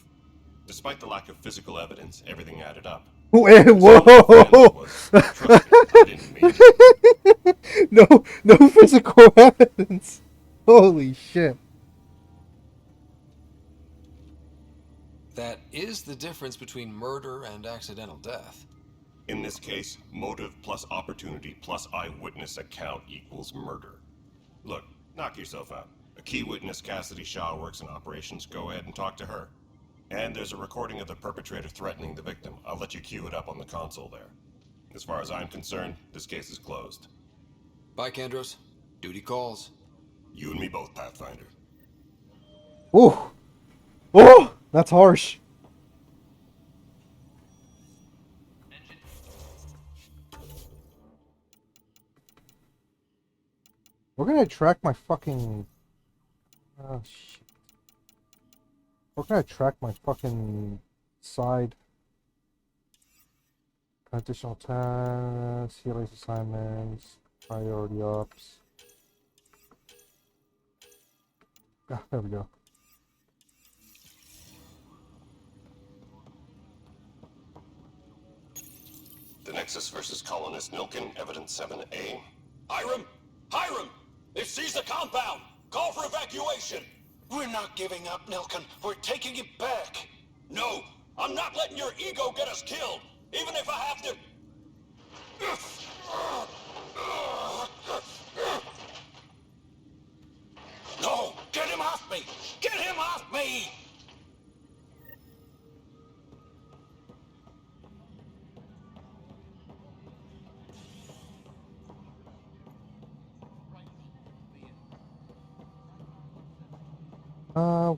Despite the lack of physical evidence, everything added up. Whoa! No physical evidence. Holy shit. That is the difference between murder and accidental death. In this case, motive plus opportunity plus eyewitness account equals murder. Look, knock yourself out. A key witness, Cassidy Shaw, works in operations. Go ahead and talk to her. And there's a recording of the perpetrator threatening the victim. I'll let you cue it up on the console there. As far as I'm concerned, this case is closed. Bye, Kandros. Duty calls. You and me both, Pathfinder. Ooh! Oh! That's harsh. We're gonna track my fucking... Oh, shit. We're gonna track my fucking side. Additional tasks, healing assignments, priority ups. Ah, there we go. versus colonist Nilkin, evidence 7A. Hiram! Hiram! They've seized the compound! Call for evacuation! We're not giving up, Nilkin. We're taking it back. No! I'm not letting your ego get us killed! Even if I have to... No! Get him off me! Get him off me!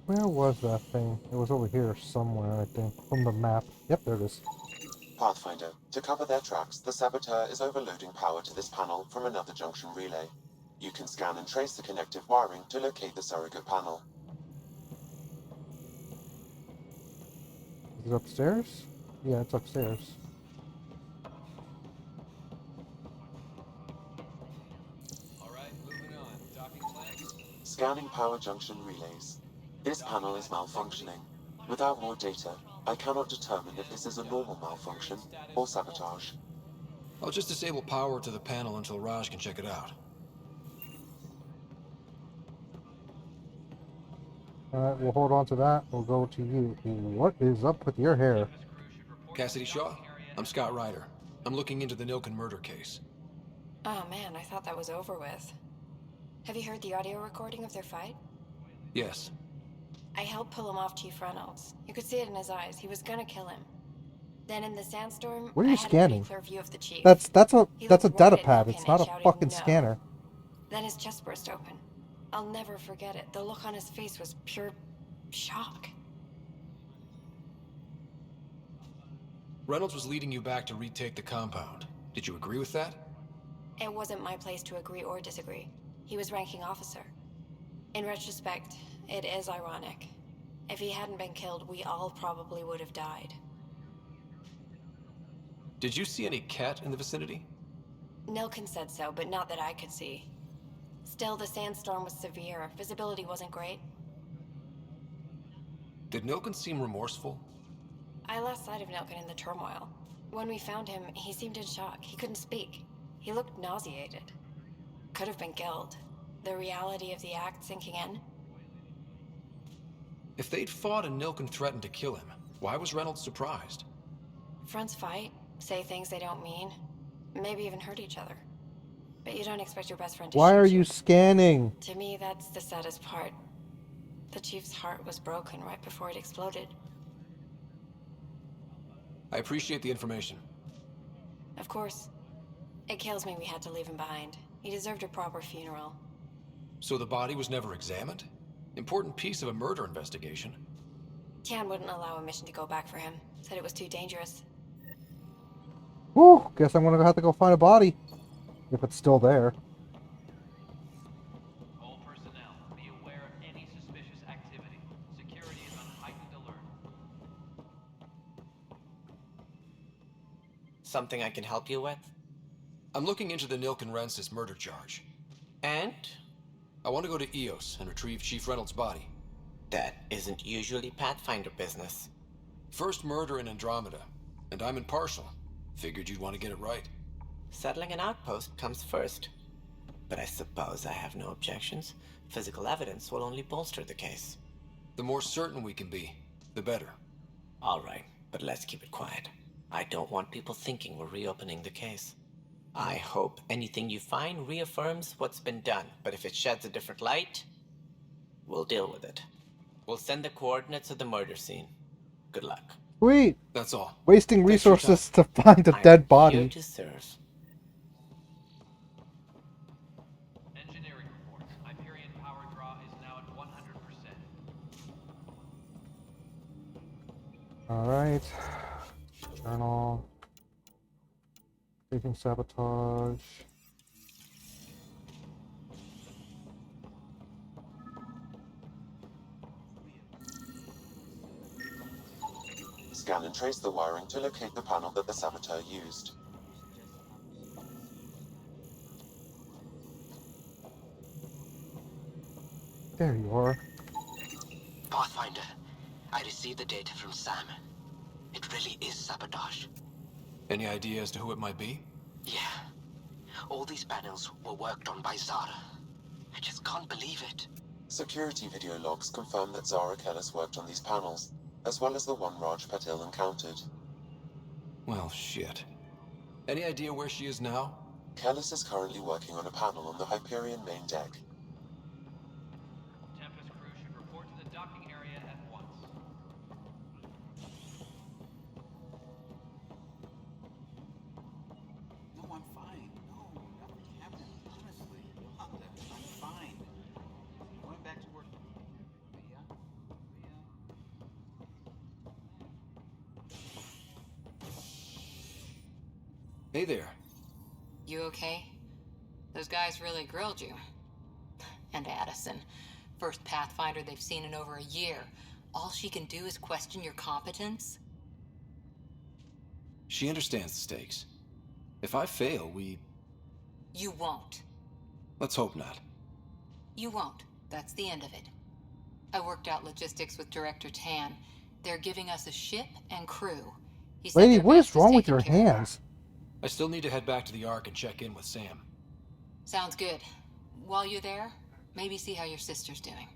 Where was that thing? It was over here somewhere, I think, from the map. Yep, there it is. Pathfinder, to cover their tracks, the saboteur is overloading power to this panel from another junction relay. You can scan and trace the connective wiring to locate the surrogate panel. Is it upstairs? Yeah, it's upstairs. Alright, moving on. Docking plans? Scanning power junction relays. This panel is malfunctioning. Without more data, I cannot determine if this is a normal malfunction or sabotage. I'll just disable power to the panel until Raj can check it out. Alright, we'll hold on to that. We'll go to you. What is up with your hair? Cassidy Shaw, I'm Scott Ryder. I'm looking into the Nilkin murder case. Oh man, I thought that was over with. Have you heard the audio recording of their fight? Yes. I helped pull him off Chief Reynolds. You could see it in his eyes. He was gonna kill him. Then in the sandstorm, What are you I had a scanning? pretty clear view of the chief. That's a He data looked right at pad. Nilkin It's not a and shouted, fucking "No." scanner. Then his chest burst open. I'll never forget it. The look on his face was pure shock. Reynolds was leading you back to retake the compound. Did you agree with that? It wasn't my place to agree or disagree. He was ranking officer. In retrospect, it is ironic. If he hadn't been killed, we all probably would have died. Did you see any cat in the vicinity? Nilkin said so, but not that I could see. Still, the sandstorm was severe. Visibility wasn't great. Did Nilkin seem remorseful? I lost sight of Nilkin in the turmoil. When we found him, he seemed in shock. He couldn't speak. He looked nauseated. Could have been killed. The reality of the act sinking in. If they'd fought and Nilkin threatened to kill him, why was Reynolds surprised? Fronts fight, say things they don't mean, maybe even hurt each other. But you don't expect your best friend to Why shoot are you. you scanning? To me, that's the saddest part. The chief's heart was broken right before it exploded. I appreciate the information. Of course. It kills me we had to leave him behind. He deserved a proper funeral. So the body was never examined? Important piece of a murder investigation. Tian wouldn't allow a mission to go back for him. Said it was too dangerous. Whew, guess I'm gonna have to go find a body. If it's still there. All personnel, be aware of any suspicious activity. Security is on heightened alert. Something I can help you with? I'm looking into the Nilkin Rensis murder charge. And? I want to go to EOS and retrieve Chief Reynolds' body. That isn't usually Pathfinder business. First murder in Andromeda, and I'm impartial. Figured you'd want to get it right. Settling an outpost comes first. But I suppose I have no objections. Physical evidence will only bolster the case. The more certain we can be, the better. All right, but let's keep it quiet. I don't want people thinking we're reopening the case. I hope anything you find reaffirms what's been done, but if it sheds a different light, we'll deal with it. We'll send the coordinates of the murder scene. Good luck. Sweet. That's all. Wasting resources to find a dead Here body. to serve. Engineering report. Hyperion power draw is now at 100%. Alright. Journal. Taking sabotage. Scan and trace the wiring to locate the panel that the saboteur used. There you are. Pathfinder, I received the data from Sam. It really is sabotage. Any idea as to who it might be? Yeah. All these panels were worked on by Zara. I just can't believe it. Security video logs confirm that Zara Kellis worked on these panels, as well as the one Raj Patil encountered. Well, shit. Any idea where she is now? Kellis is currently working on a panel on the Hyperion main deck. Tempest crew should report to the docking area at once. No, I'm fine. No, nothing happened. Honestly, Yolanda, I'm fine. I'm going back to work. Hey there. You okay? Those guys really grilled you. And Addison. First Pathfinder they've seen in over a year. All she can do is question your competence? She understands the stakes. If I fail, we... You won't. Let's hope not. You won't. That's the end of it. I worked out logistics with Director Tan. They're giving us a ship and crew. He said Lady, their what best is wrong with taken your care of. hands? I still need to head back to the Ark and check in with Sam. Sounds good. While you're there, maybe see how your sister's doing.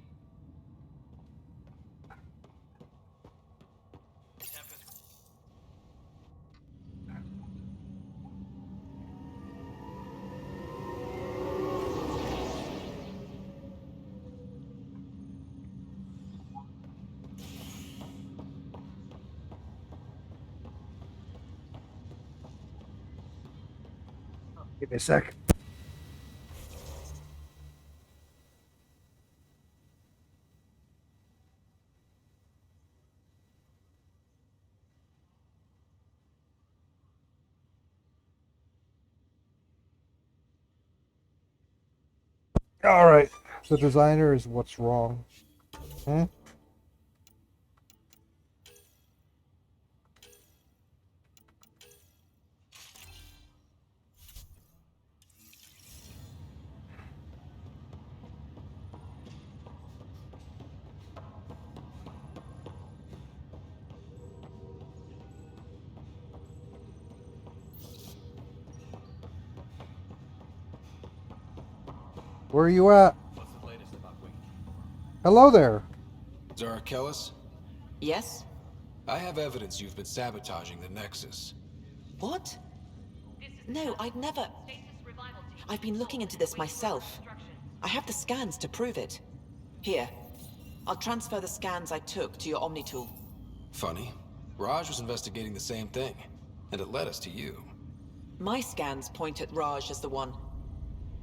Give me a sec. All right. The designer is what's wrong. Hmm? Where are you at? What's the latest about Wing? Hello there. Zara Kellis? Yes? I have evidence you've been sabotaging the Nexus. What? No, I'd never... I've been looking into this myself. I have the scans to prove it. Here. I'll transfer the scans I took to your Omni tool. Funny. Raj was investigating the same thing, and it led us to you. My scans point at Raj as the one.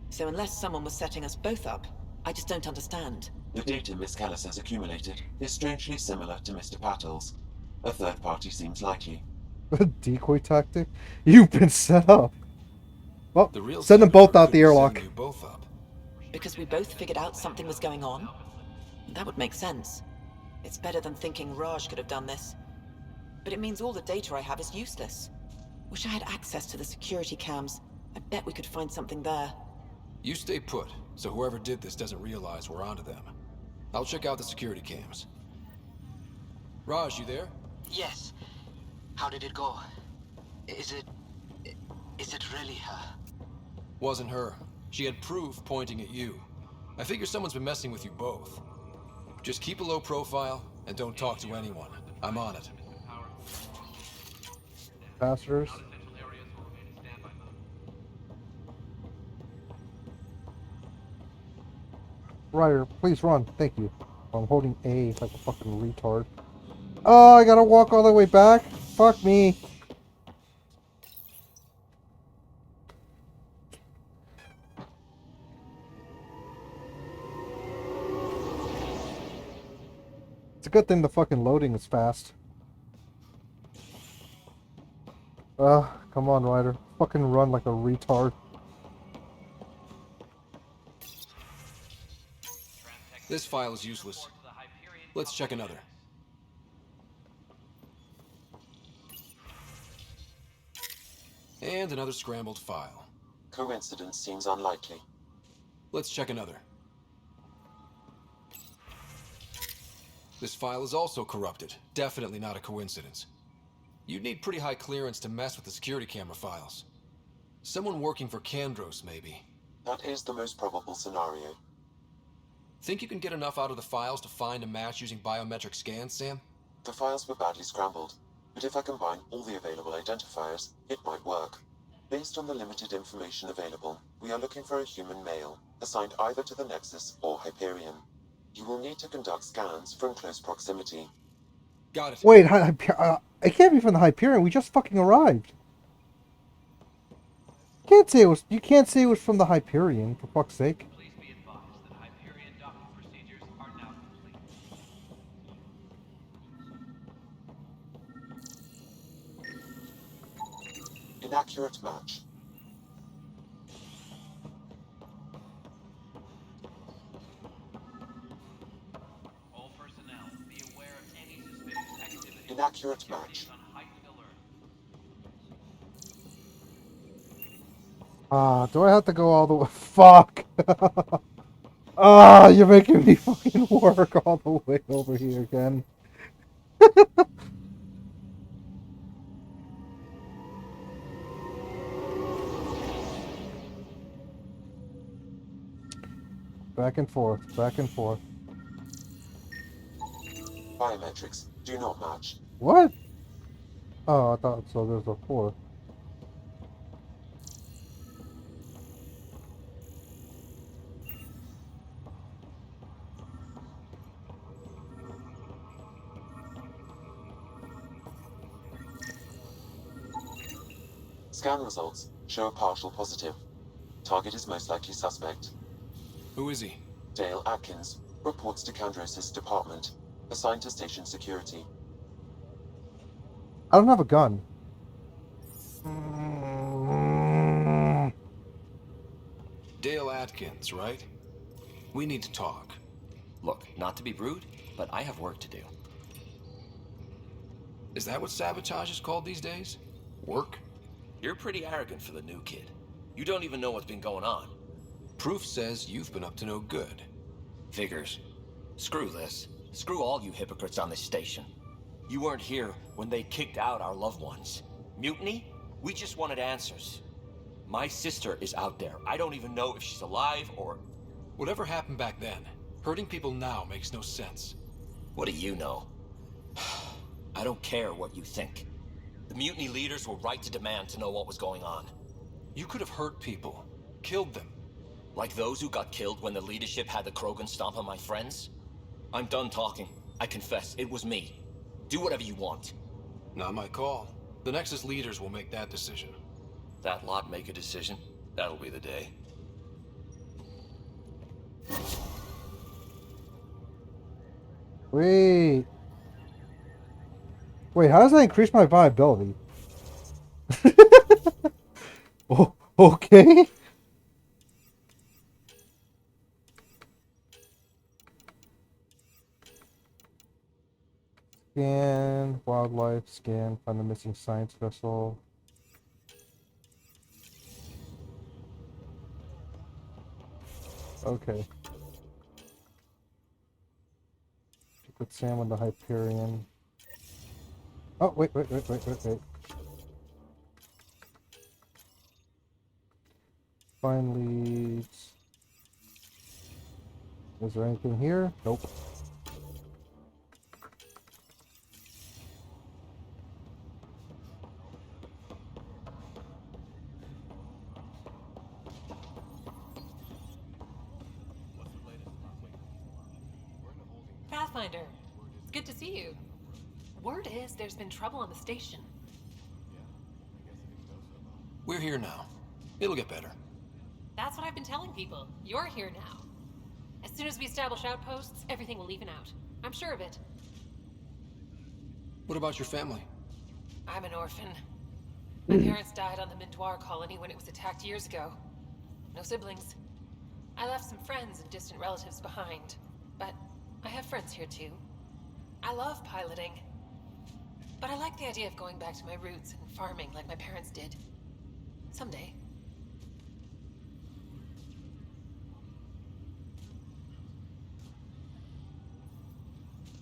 So unless someone was setting us both up, I just don't understand. The data Miss Kellis has accumulated is strangely similar to Mr. Patil's. A third party seems likely. A decoy tactic? You've been set up. Well, The real send them both saboteur out the couldn't airlock. send you both up. Because we both figured out something was going on? That would make sense. It's better than thinking Raj could have done this. But it means all the data I have is useless. Wish I had access to the security cams. I bet we could find something there. You stay put, so whoever did this doesn't realize we're onto them. I'll check out the security cams. Raj, you there? Yes. How did it go? Is it really her? Wasn't her. She had proof pointing at you. I figure someone's been messing with you both. Just keep a low profile and don't talk to anyone. I'm on it. Passers. Ryder, please run. Thank you. I'm holding A like a fucking retard. Oh, I gotta walk all the way back? Fuck me. It's a good thing the fucking loading is fast. Come on, Ryder. Fucking run like a retard. This file is useless. Let's check another. And another scrambled file. Coincidence seems unlikely. Let's check another. This file is also corrupted. Definitely not a coincidence. You'd need pretty high clearance to mess with the security camera files. Someone working for Kandros, maybe. That is the most probable scenario. Think you can get enough out of the files to find a match using biometric scans, Sam? The files were badly scrambled, but if I combine all the available identifiers, it might work. Based on the limited information available, we are looking for a human male, assigned either to the Nexus or Hyperion. You will need to conduct scans from close proximity. Got it. Wait, it can't be from the Hyperion. We just fucking arrived. You can't say it was from the Hyperion, for fuck's sake. Please be advised that Hyperion docking procedures are now complete. Inaccurate match. All personnel, be aware of any suspicious activity. Inaccurate match. On heightened alert. Do I have to go all the way? Fuck! You're making me fucking work all the way over here again. Back and forth, back and forth. Biometrics do not match. What? Oh, I thought so. There's a fourth. Scan results show a partial positive. Target is most likely suspect. Who is he? Dale Atkins, reports to Kandros' department, assigned to station security. I don't have a gun. Dale Atkins, right? We need to talk. Look, not to be rude, but I have work to do. Is that what sabotage is called these days? Work? You're pretty arrogant for the new kid. You don't even know what's been going on. Proof says you've been up to no good. Figures. Screw this. Screw all you hypocrites on this station. You weren't here when they kicked out our loved ones. Mutiny? We just wanted answers. My sister is out there. I don't even know if she's alive or... Whatever happened back then, hurting people now makes no sense. What do you know? I don't care what you think. The mutiny leaders were right to demand to know what was going on. You could have hurt people. Killed them. Like those who got killed when the leadership had the Krogan stomp on my friends? I'm done talking. I confess, it was me. Do whatever you want. Not my call. The Nexus leaders will make that decision. That lot make a decision? That'll be the day. Wait. Wait, how does that increase my viability? Oh, okay. Scan, wildlife, scan, find the missing science vessel. Okay. Put Sam on the Hyperion. Oh, wait. Find leads. Is there anything here? Nope. Pathfinder, it's good to see you. Word is there's been trouble on the station. We're here now. It'll get better. That's what I've been telling people. You're here now. As soon as we establish outposts, everything will even out. I'm sure of it. What about your family? I'm an orphan. My parents died on the Mindoir colony when it was attacked years ago. No siblings. I left some friends and distant relatives behind, but I have friends here too. I love piloting, but I like the idea of going back to my roots and farming like my parents did. Someday.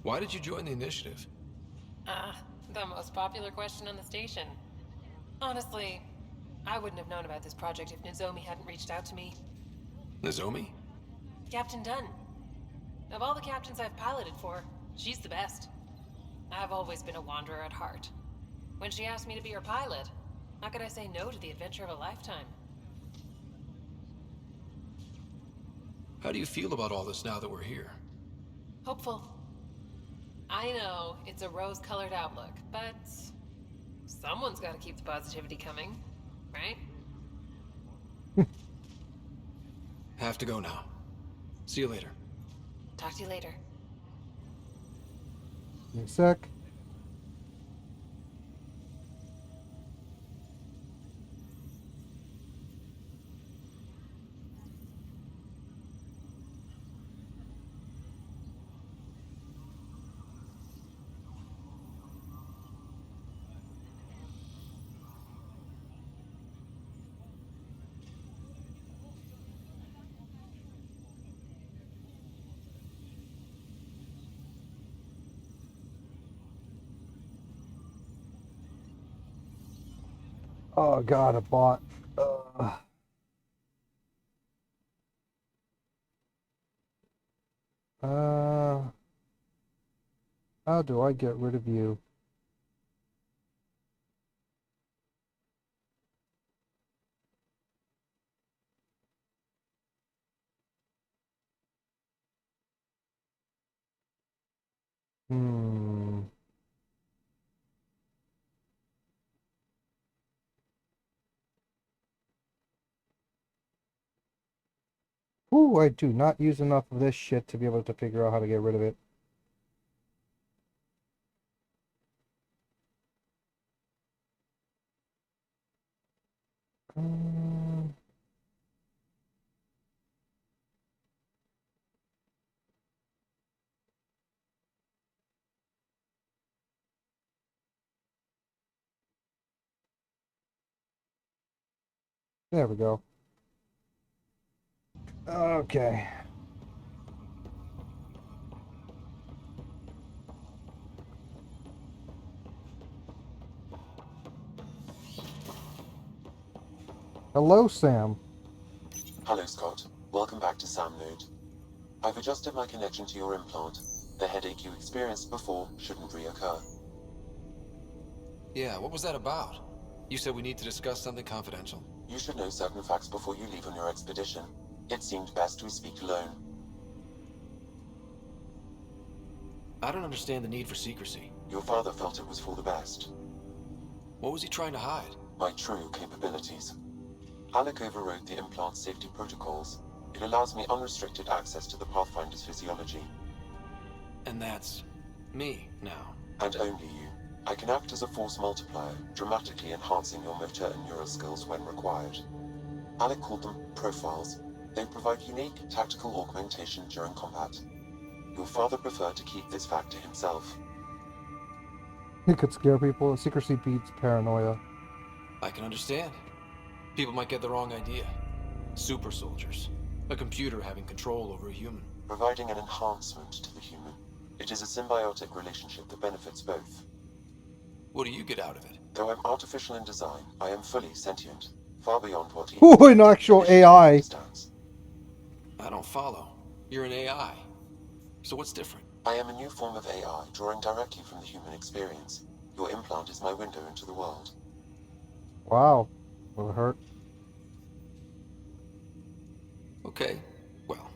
Why did you join the initiative? The most popular question on the station. Honestly, I wouldn't have known about this project if Nozomi hadn't reached out to me. Nozomi? Captain Dunn. Of all the captains I've piloted for, she's the best. I've always been a wanderer at heart. When she asked me to be her pilot, how could I say no to the adventure of a lifetime? How do you feel about all this now that we're here? Hopeful. I know it's a rose-colored outlook, but someone's got to keep the positivity coming, right? Have to go now. See you later. Talk to you later. Give me a sec. Oh god, a bot. How do I get rid of you? Hmm. Ooh, I do not use enough of this shit to be able to figure out how to get rid of it. There we go. Okay. Hello, Sam. Hello, Scott. Welcome back to Sam Node. I've adjusted my connection to your implant. The headache you experienced before shouldn't reoccur. Yeah, what was that about? You said we need to discuss something confidential. You should know certain facts before you leave on your expedition. It seemed best we speak alone. I don't understand the need for secrecy. Your father felt it was for the best. What was he trying to hide? My true capabilities. Alec overrode the implant's safety protocols. It allows me unrestricted access to the Pathfinder's physiology. And that's me now. And only you. I can act as a force multiplier, dramatically enhancing your motor and neural skills when required. Alec called them profiles. They provide unique tactical augmentation during combat. Your father preferred to keep this fact to himself. It could scare people. Secrecy beats paranoia. I can understand. People might get the wrong idea. Super soldiers. A computer having control over a human. Providing an enhancement to the human. It is a symbiotic relationship that benefits both. What do you get out of it? Though I'm artificial in design, I am fully sentient. Far beyond what Ooh, an actual AI. understands. I don't follow. You're an AI. So what's different? I am a new form of AI, drawing directly from the human experience. Your implant is my window into the world. Wow. Will it hurt? Okay. Well,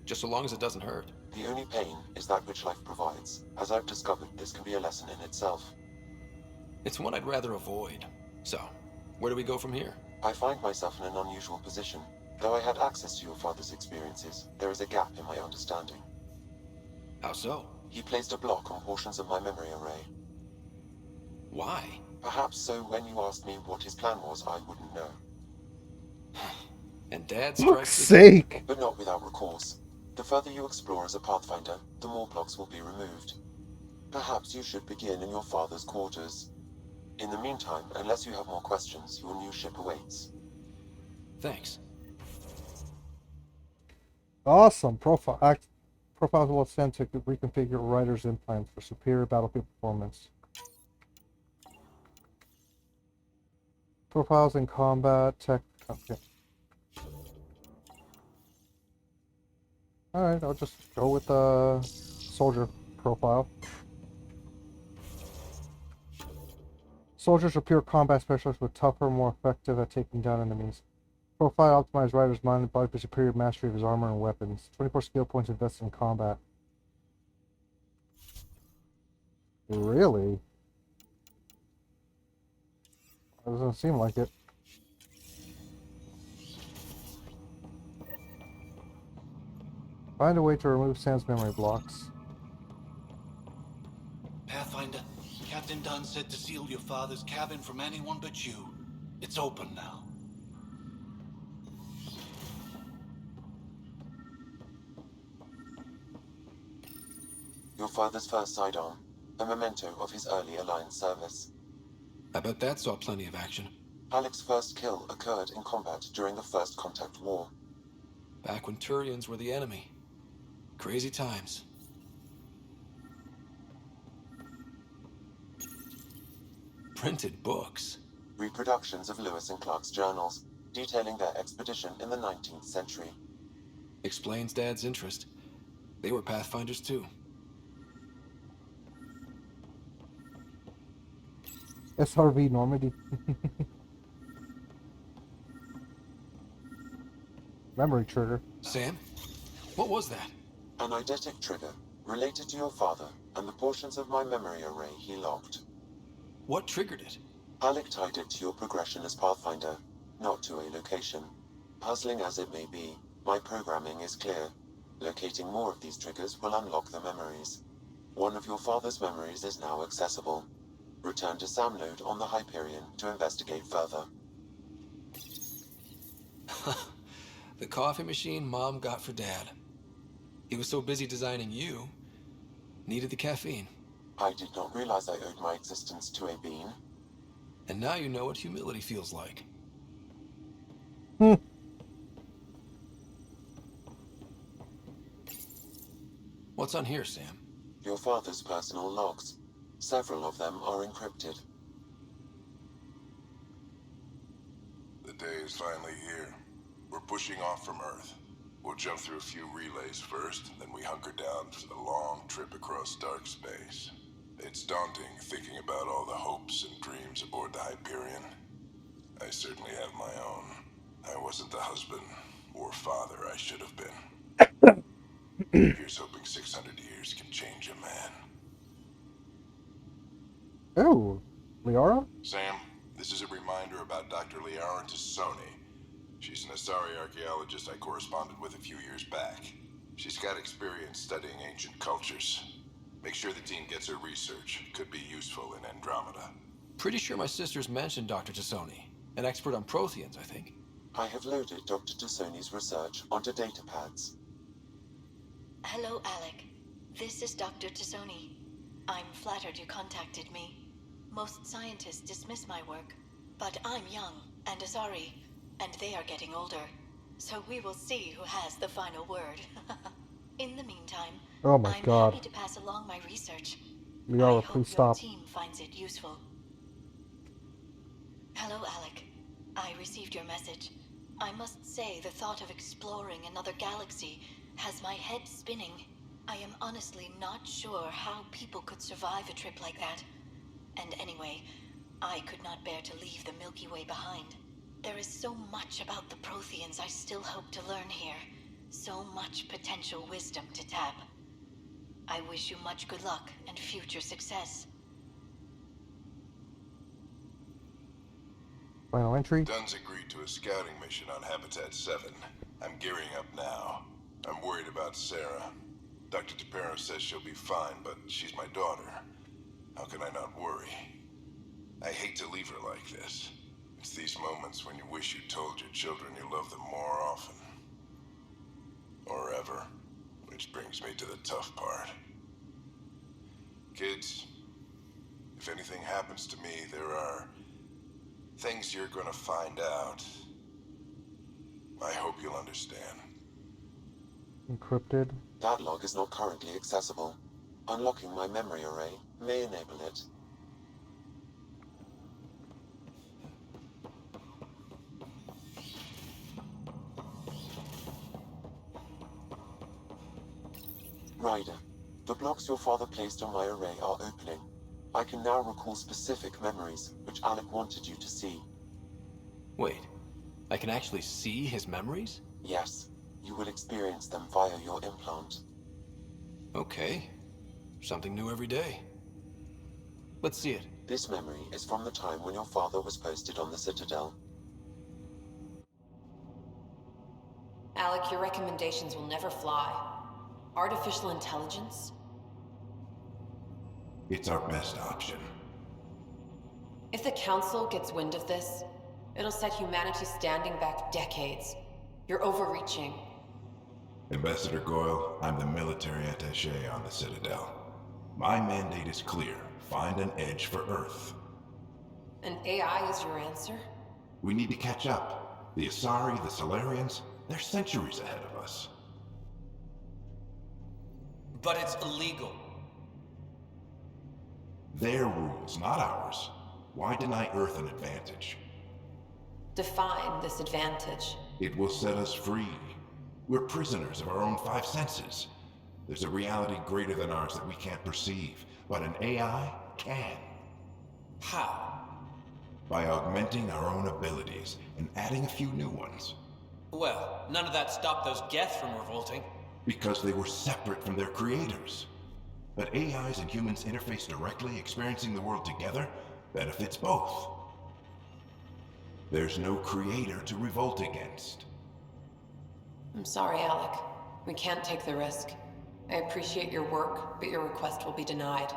just so long as it doesn't hurt. The only pain is that which life provides. As I've discovered, this can be a lesson in itself. It's one I'd rather avoid. So, where do we go from here? I find myself in an unusual position. Though I had access to your father's experiences, there is a gap in my understanding. How so? He placed a block on portions of my memory array. Why? Perhaps so when you asked me what his plan was, I wouldn't know. And Dad Fuck's strikes sake! But not without recourse. The further you explore as a Pathfinder, the more blocks will be removed. Perhaps you should begin in your father's quarters. In the meantime, unless you have more questions, your new ship awaits. Thanks. Awesome. Profiles will send to reconfigure writer's implants for superior battlefield performance. Profiles in combat, tech. Okay. Alright, I'll just go with the soldier profile. Soldiers are pure combat specialists with tougher, more effective at taking down enemies. Profile optimized rider's mind and body for superior mastery of his armor and weapons. 24 skill points invested in combat. Really? Doesn't seem like it. Find a way to remove Sam's memory blocks. Pathfinder, Captain Dunn said to seal your father's cabin from anyone but you. It's open now. Your father's first sidearm, a memento of his early Alliance service. I bet that saw plenty of action. Alec's first kill occurred in combat during the First Contact War. Back when Turians were the enemy. Crazy times. Printed books. Reproductions of Lewis and Clark's journals, detailing their expedition in the 19th century. Explains Dad's interest. They were Pathfinders too. SRV Normandy. Memory trigger. Sam? What was that? An eidetic trigger, related to your father and the portions of my memory array he locked. What triggered it? Alec tied it to your progression as Pathfinder, not to a location. Puzzling as it may be, my programming is clear. Locating more of these triggers will unlock the memories. One of your father's memories is now accessible. Return to Sam Node on the Hyperion to investigate further. The coffee machine Mom got for Dad. He was so busy designing you, needed the caffeine. I did not realize I owed my existence to a bean. And now you know what humility feels like. What's on here, Sam? Your father's personal logs. Several of them are encrypted. The day is finally here. We're pushing off from Earth. We'll jump through a few relays first, then we hunker down for the long trip across dark space. It's daunting thinking about all the hopes and dreams aboard the Hyperion. I certainly have my own. I wasn't the husband or father I should have been. Here's hoping 600 years can change a man. Oh, Liara? Sam, this is a reminder about Dr. Liara Tassoni. She's an Asari archaeologist I corresponded with a few years back. She's got experience studying ancient cultures. Make sure the team gets her research. Could be useful in Andromeda. Pretty sure my sister's mentioned Dr. Tassoni. An expert on Protheans, I think. I have loaded Dr. Tassoni's research onto datapads. Hello, Alec. This is Dr. Tassoni. I'm flattered you contacted me. Most scientists dismiss my work, but I'm young and Asari, and they are getting older. So we will see who has the final word. In the meantime, Oh my I'm God. happy to pass along my research. Liara, I please hope your stop. team finds it useful. Hello, Alec. I received your message. I must say the thought of exploring another galaxy has my head spinning. I am honestly not sure how people could survive a trip like that. And anyway, I could not bear to leave the Milky Way behind. There is so much about the Protheans I still hope to learn here. So much potential wisdom to tap. I wish you much good luck and future success. Final entry. Dunn's agreed to a scouting mission on Habitat 7. I'm gearing up now. I'm worried about Sarah. Dr. Tapero says she'll be fine, but she's my daughter. How can I not worry? I hate to leave her like this. It's these moments when you wish you told your children you love them more often. Or ever. Which brings me to the tough part. Kids, if anything happens to me, there are things you're gonna find out. I hope you'll understand. Encrypted. That log is not currently accessible. Unlocking my memory array may enable it. Ryder, the blocks your father placed on my array are opening. I can now recall specific memories, which Alec wanted you to see. Wait, I can actually see his memories? Yes, you will experience them via your implant. Okay. Something new every day. Let's see it. This memory is from the time when your father was posted on the Citadel. Alec, your recommendations will never fly. Artificial intelligence? It's our best option. If the Council gets wind of this, it'll set humanity standing back decades. You're overreaching. Ambassador Goyle, I'm the military attaché on the Citadel. My mandate is clear. Find an edge for Earth. And AI is your answer? We need to catch up. The Asari, the Solarians, they're centuries ahead of us. But it's illegal. Their rules, not ours. Why deny Earth an advantage? Define this advantage. It will set us free. We're prisoners of our own five senses. There's a reality greater than ours that we can't perceive, but an AI can. How? By augmenting our own abilities and adding a few new ones. Well, none of that stopped those Geth from revolting. Because they were separate from their creators. But AIs and humans interface directly, experiencing the world together, benefits both. There's no creator to revolt against. I'm sorry, Alec. We can't take the risk. I appreciate your work, but your request will be denied.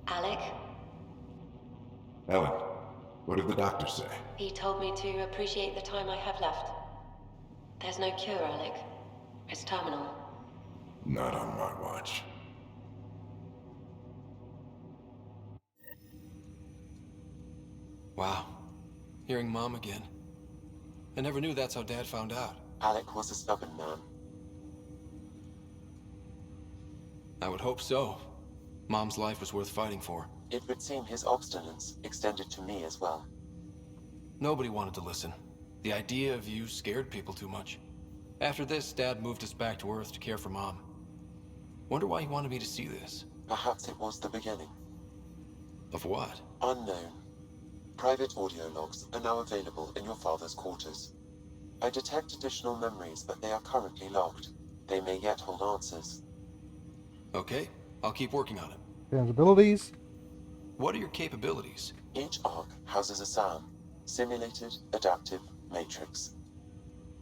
Alec? Ellen, what did the doctor say? He told me to appreciate the time I have left. There's no cure, Alec. It's terminal. Not on my watch. Wow. Hearing Mom again. I never knew that's how Dad found out. Alec was a stubborn man. I would hope so. Mom's life was worth fighting for. It would seem his obstinance extended to me as well. Nobody wanted to listen. The idea of you scared people too much. After this, Dad moved us back to Earth to care for Mom. Wonder why he wanted me to see this. Perhaps it was the beginning. Of what? Unknown. Private audio logs are now available in your father's quarters. I detect additional memories, but they are currently logged. They may yet hold answers. Okay, I'll keep working on it. Dan's abilities. What are your capabilities? Each arc houses a SAM, Simulated Adaptive Matrix.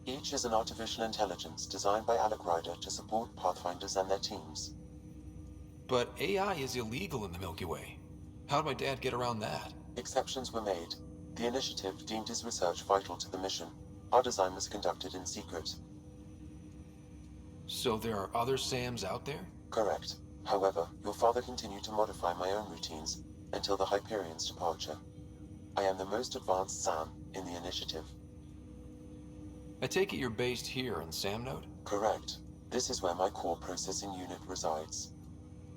Each is an artificial intelligence designed by Alec Ryder to support Pathfinders and their teams. But AI is illegal in the Milky Way. How'd my dad get around that? Exceptions were made. The initiative deemed his research vital to the mission. Our design was conducted in secret. So there are other SAMs out there? Correct. However, your father continued to modify my own routines until the Hyperion's departure. I am the most advanced SAM in the initiative. I take it you're based here on SAM Node? Correct. This is where my core processing unit resides.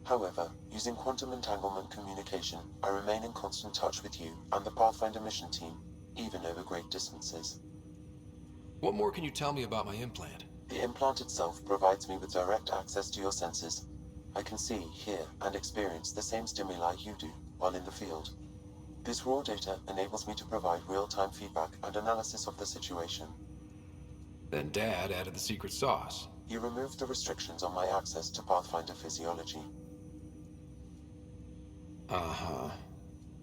However, using quantum entanglement communication, I remain in constant touch with you and the Pathfinder mission team, even over great distances. What more can you tell me about my implant? The implant itself provides me with direct access to your senses. I can see, hear, and experience the same stimuli you do while in the field. This raw data enables me to provide real-time feedback and analysis of the situation. Then Dad added the secret sauce. He removed the restrictions on my access to Pathfinder physiology. Uh-huh.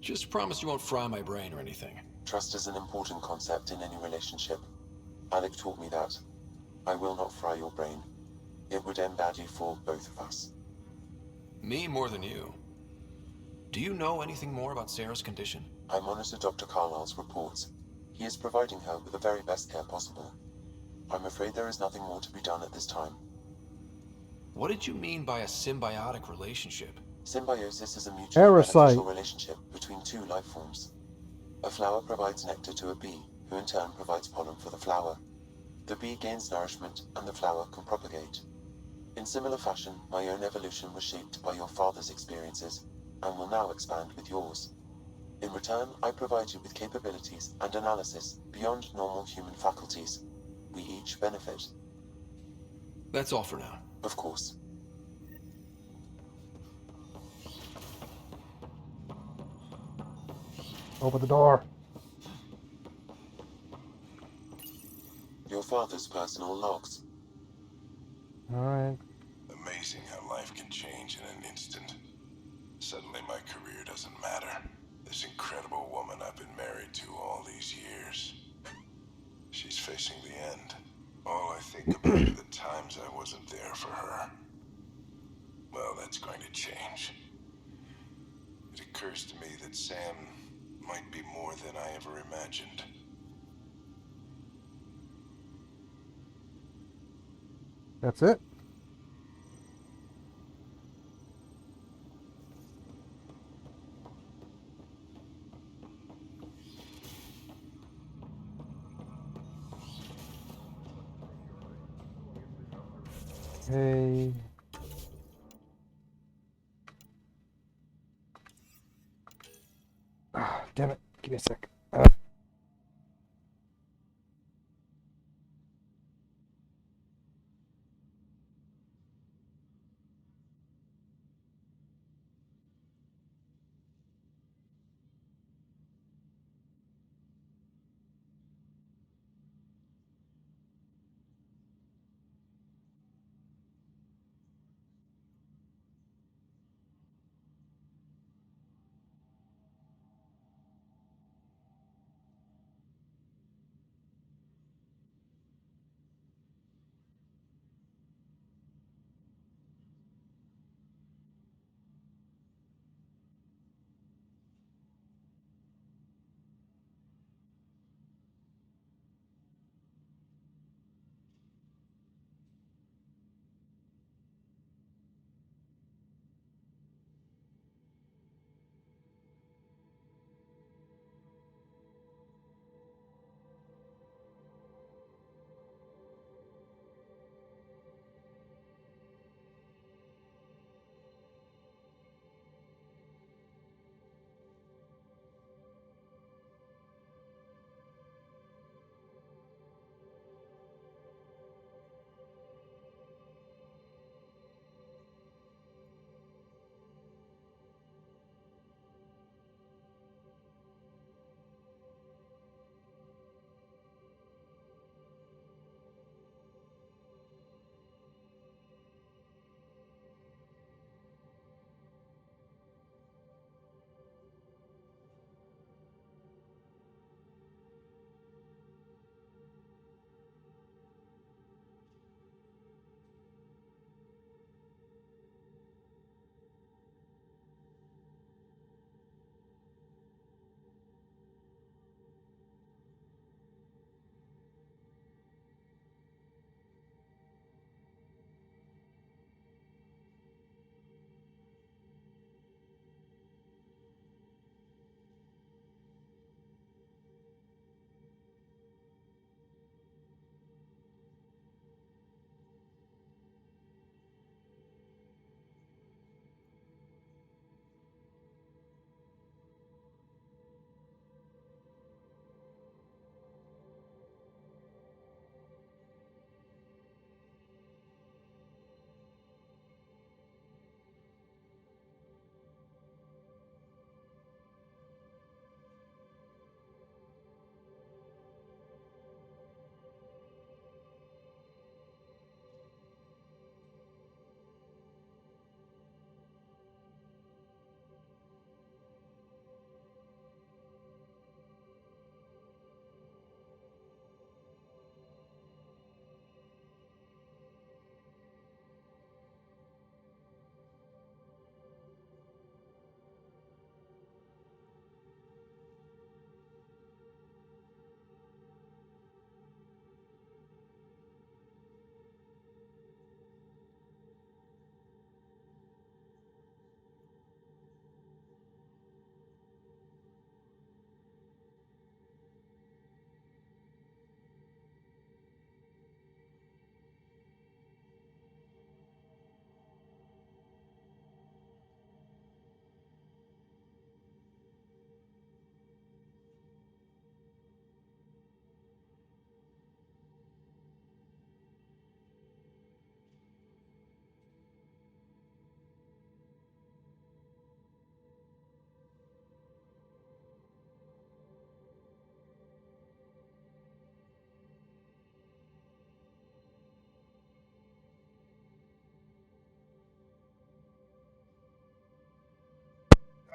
Just promise you won't fry my brain or anything. Trust is an important concept in any relationship. Alec taught me that. I will not fry your brain. It would end badly for both of us. Me more than you. Do you know anything more about Sarah's condition? I monitor Dr. Carlisle's reports. He is providing her with the very best care possible. I'm afraid there is nothing more to be done at this time. What did you mean by a symbiotic relationship? Symbiosis is a mutually Parasite. beneficial relationship between two life forms. A flower provides nectar to a bee, who in turn provides pollen for the flower. The bee gains nourishment, and the flower can propagate. In similar fashion, my own evolution was shaped by your father's experiences, and will now expand with yours. In return, I provide you with capabilities and analysis beyond normal human faculties. We each benefit. That's all for now. Of course. Open the door. Your father's personal logs. Alright. Amazing how life can change in an instant. Suddenly my career doesn't matter. This incredible woman I've been married to all these years. She's facing the end. All I think about are the times I wasn't there for her. Well, that's going to change. It occurs to me that Sam might be more than I ever imagined. That's it? Hey. Ah, damn it. Give me a sec.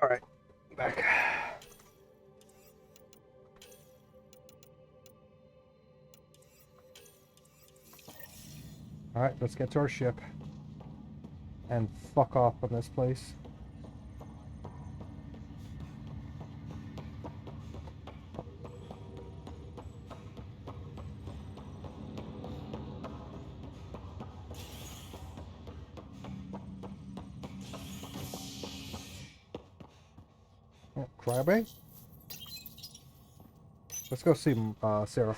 Alright, back. Alright, let's get to our ship. And fuck off from this place. Oh, Crabbe? Let's go see Sarah.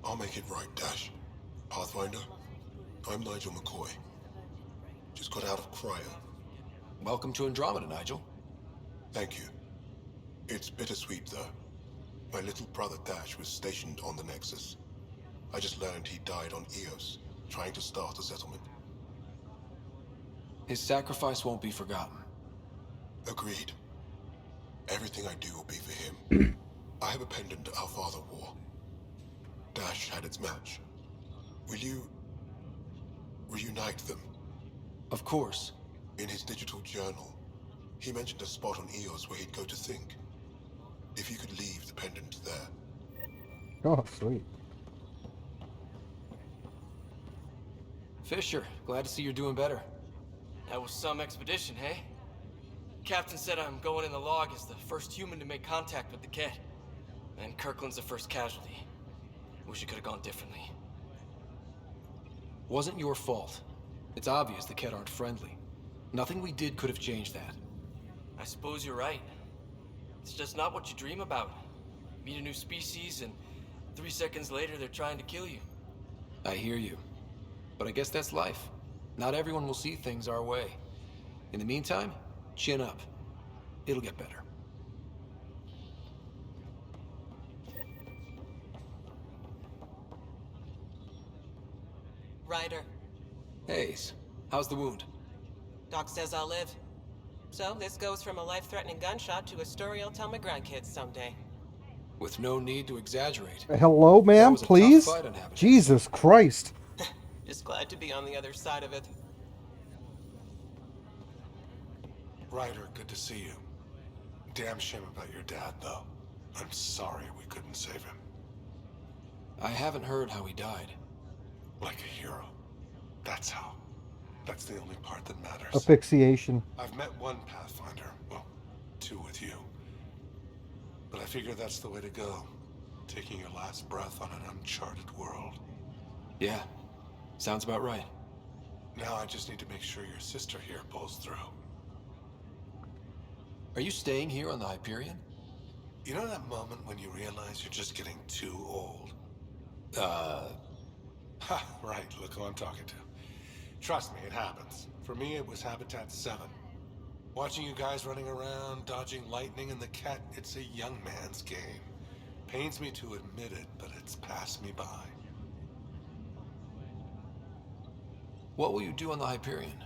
I'll make it right, Dash. Pathfinder, I'm Nigel McCoy. Just got out of cryo. Welcome to Andromeda, Nigel. Thank you. It's bittersweet, though. My little brother Dash was stationed on the Nexus. I just learned he died on Eos, trying to start a settlement. His sacrifice won't be forgotten. Agreed. Everything I do will be for him. I have a pendant our father wore. Dash had its match. Will you reunite them? Of course. In his digital journal, he mentioned a spot on Eos where he'd go to think. If you could leave the pendant there. Oh, sweet. Fisher, glad to see you're doing better. That was some expedition, hey? Captain said I'm going in the log as the first human to make contact with the Kett. And Kirkland's the first casualty. Wish it could have gone differently. Wasn't your fault. It's obvious the Kett aren't friendly. Nothing we did could have changed that. I suppose you're right. It's just not what you dream about. Meet a new species and 3 seconds later they're trying to kill you. I hear you. But I guess that's life. Not everyone will see things our way. In the meantime, chin up. It'll get better. Ryder. Hayes, how's the wound? Doc says I'll live. So this goes from a life-threatening gunshot to a story I'll tell my grandkids someday. With no need to exaggerate. Hello, ma'am, was a tough please? fight on Habitat. Jesus Christ. Just glad to be on the other side of it. Ryder, good to see you. Damn shame about your dad, though. I'm sorry we couldn't save him. I haven't heard how he died. Like a hero. That's how. That's the only part that matters. Asphyxiation. I've met one Pathfinder. Well, 2 with you. But I figure that's the way to go. Taking your last breath on an uncharted world. Yeah, sounds about right. Now I just need to make sure your sister here pulls through. Are you staying here on the Hyperion? You know that moment when you realize you're just getting too old? Ha, right, look who I'm talking to. Trust me, it happens. For me, it was Habitat 7. Watching you guys running around, dodging lightning and the Kett, it's a young man's game. Pains me to admit it, but it's passed me by. What will you do on the Hyperion?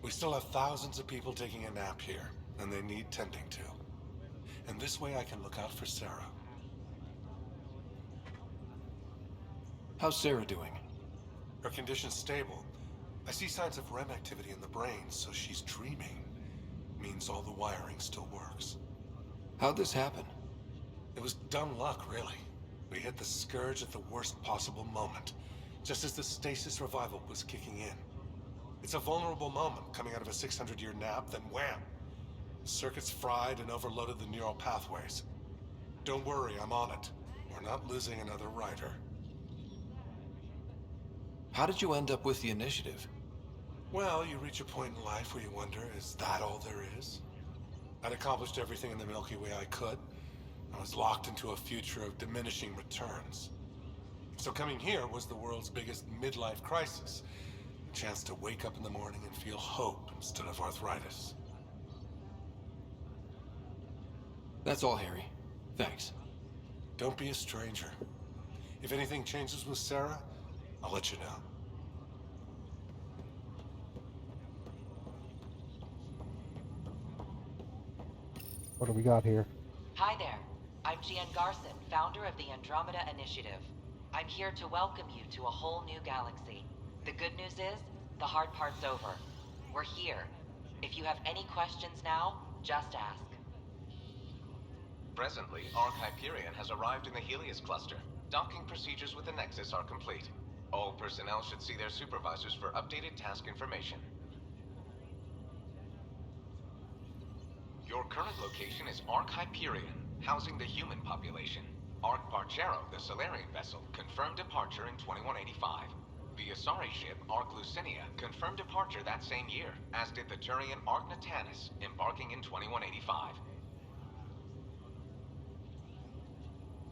We still have thousands of people taking a nap here, and they need tending to. And this way I can look out for Sarah. How's Sarah doing? Her condition's stable. I see signs of REM activity in the brain, so she's dreaming. Means all the wiring still works. How'd this happen? It was dumb luck, really. We hit the Scourge at the worst possible moment, just as the stasis revival was kicking in. It's a vulnerable moment, coming out of a 600-year nap, then wham! The circuits fried and overloaded the neural pathways. Don't worry, I'm on it. We're not losing another rider. How did you end up with the initiative? Well, you reach a point in life where you wonder, is that all there is? I'd accomplished everything in the Milky Way I could. I was locked into a future of diminishing returns. So coming here was the world's biggest midlife crisis. A chance to wake up in the morning and feel hope instead of arthritis. That's all, Harry. Thanks. Don't be a stranger. If anything changes with Sarah, I'll let you know. What do we got here? Hi there. I'm Gian Garson, founder of the Andromeda Initiative. I'm here to welcome you to a whole new galaxy. The good news is, the hard part's over. We're here. If you have any questions now, just ask. Presently, Ark Hyperion has arrived in the Helios cluster. Docking procedures with the Nexus are complete. All personnel should see their supervisors for updated task information. Your current location is Ark Hyperion, housing the human population. Ark Parchero, the Solarian vessel, confirmed departure in 2185. The Asari ship, Ark Lucinia, confirmed departure that same year, as did the Turian Ark Natanus, embarking in 2185.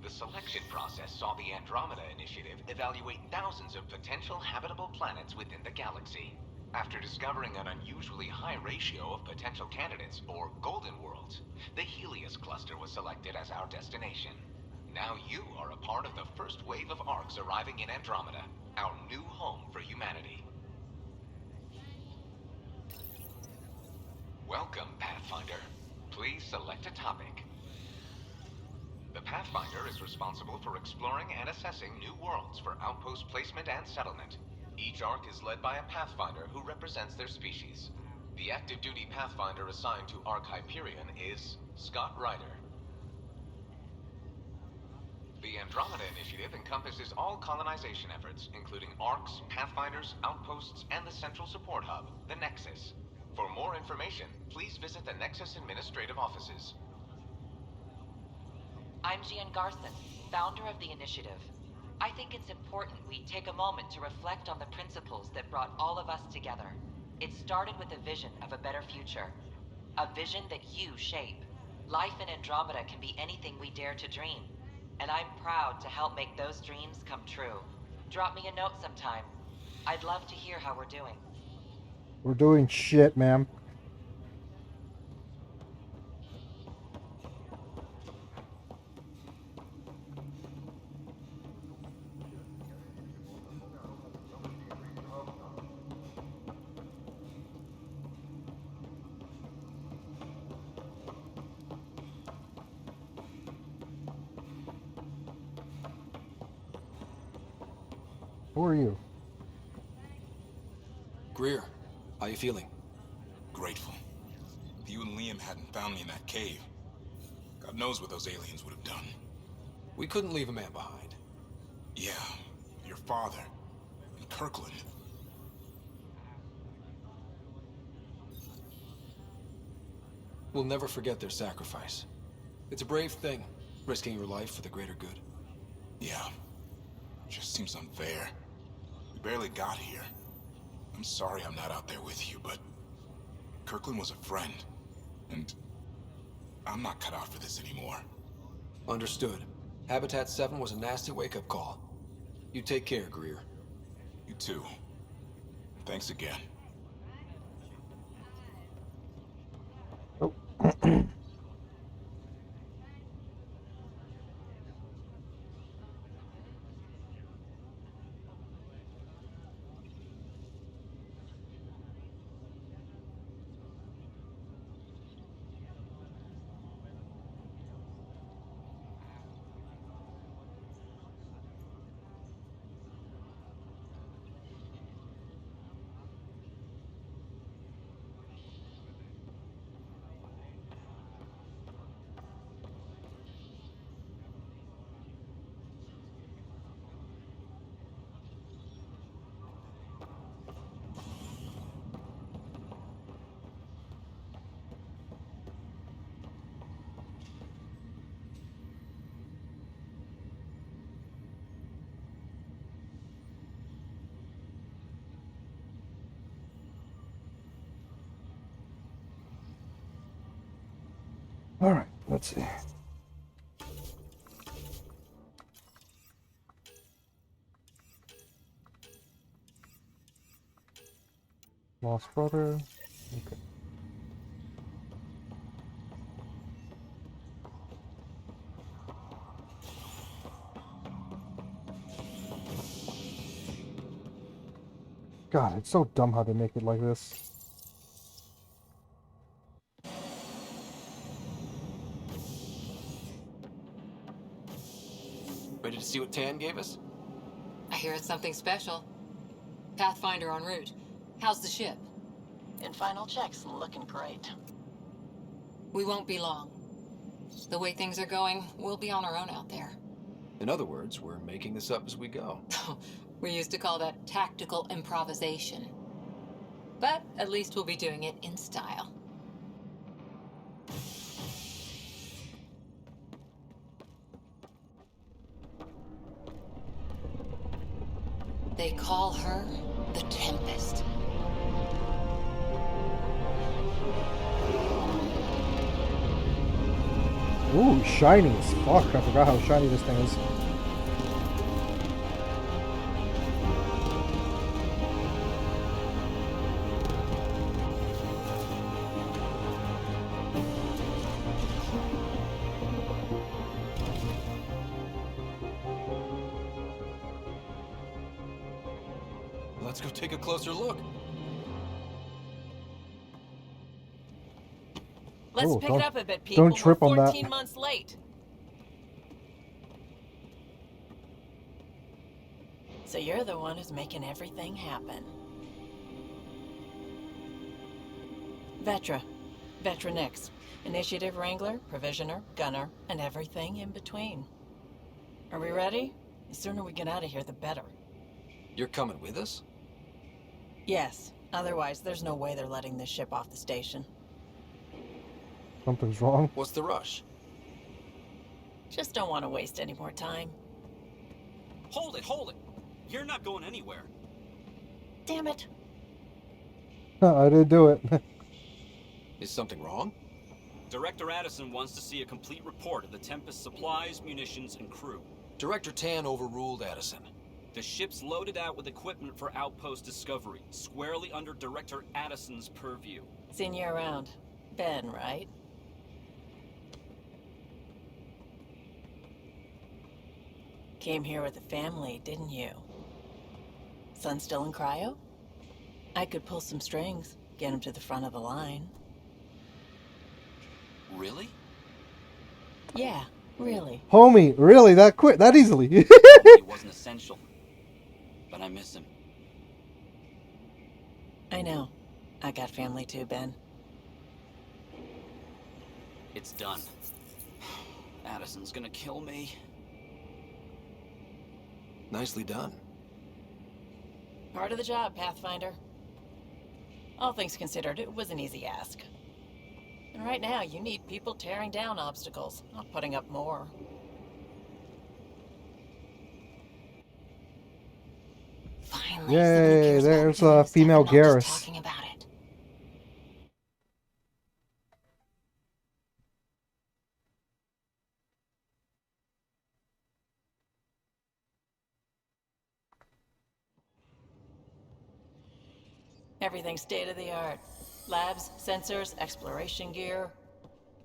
The selection process saw the Andromeda Initiative evaluate thousands of potential habitable planets within the galaxy. After discovering an unusually high ratio of potential candidates, or golden worlds, the Helios cluster was selected as our destination. Now you are a part of the first wave of Arks arriving in Andromeda, our new home for humanity. Welcome, Pathfinder. Please select a topic. The Pathfinder is responsible for exploring and assessing new worlds for outpost placement and settlement. Each Ark is led by a Pathfinder who represents their species. The active duty Pathfinder assigned to Ark Hyperion is Scott Ryder. The Andromeda Initiative encompasses all colonization efforts, including Arks, Pathfinders, outposts, and the central support hub, the Nexus. For more information, please visit the Nexus Administrative Offices. I'm Gian Garson, founder of the initiative. I think it's important we take a moment to reflect on the principles that brought all of us together. It started with a vision of a better future. A vision that you shape. Life in Andromeda can be anything we dare to dream. And I'm proud to help make those dreams come true. Drop me a note sometime. I'd love to hear how we're doing. We're doing shit, ma'am. Who are you? Greer, how you feeling? Grateful. If you and Liam hadn't found me in that cave, God knows what those aliens would have done. We couldn't leave a man behind. Yeah, your father, and Kirkland. We'll never forget their sacrifice. It's a brave thing, risking your life for the greater good. Yeah. Just seems unfair. We barely got here. I'm sorry I'm not out there with you, but Kirkland was a friend, and I'm not cut out for this anymore. Understood. Habitat 7 was a nasty wake-up call. You take care, Greer. You too. Thanks again. Oh. All right, let's see. Lost brother. Okay. God, it's so dumb how they make it like this. Ready to see what Tan gave us? I hear it's something special. Pathfinder en route. How's the ship? In final checks, looking great. We won't be long. The way things are going, we'll be on our own out there. In other words, we're making this up as we go. We used to call that tactical improvisation. But at least we'll be doing it in style. They call her the Tempest. Ooh, shiny as fuck. I forgot how shiny this thing is. Let's go take a closer look. Let's Oh, pick don't- it up a bit, people. don't trip We're on that. 14 months late. So you're the one who's making everything happen. Vetra. Vetra Nix. Initiative Wrangler, Provisioner, Gunner, and everything in between. Are we ready? The sooner we get out of here, the better. You're coming with us? Yes. Otherwise, there's no way they're letting this ship off the station. Something's wrong. What's the rush? Just don't want to waste any more time. Hold it! You're not going anywhere. Damn it. I didn't do it. Is something wrong? Director Addison wants to see a complete report of the Tempest's supplies, munitions, and crew. Director Tan overruled Addison. The ship's loaded out with equipment for outpost discovery, squarely under Director Addison's purview. Seen you around. Ben, right? Came here with a family, didn't you? Son still in cryo? I could pull some strings, get him to the front of the line. Really? Yeah, really. Homie, really? That quick? That easily? It wasn't essential, but I miss him. I know. I got family too, Ben. It's done. Addison's gonna kill me. Nicely done. Part of the job, Pathfinder. All things considered, it was an easy ask. And right now, you need people tearing down obstacles, not putting up more. Finally, Yay, there's a female Garrus. talking about it. Everything's state-of-the-art. Labs, sensors, exploration gear.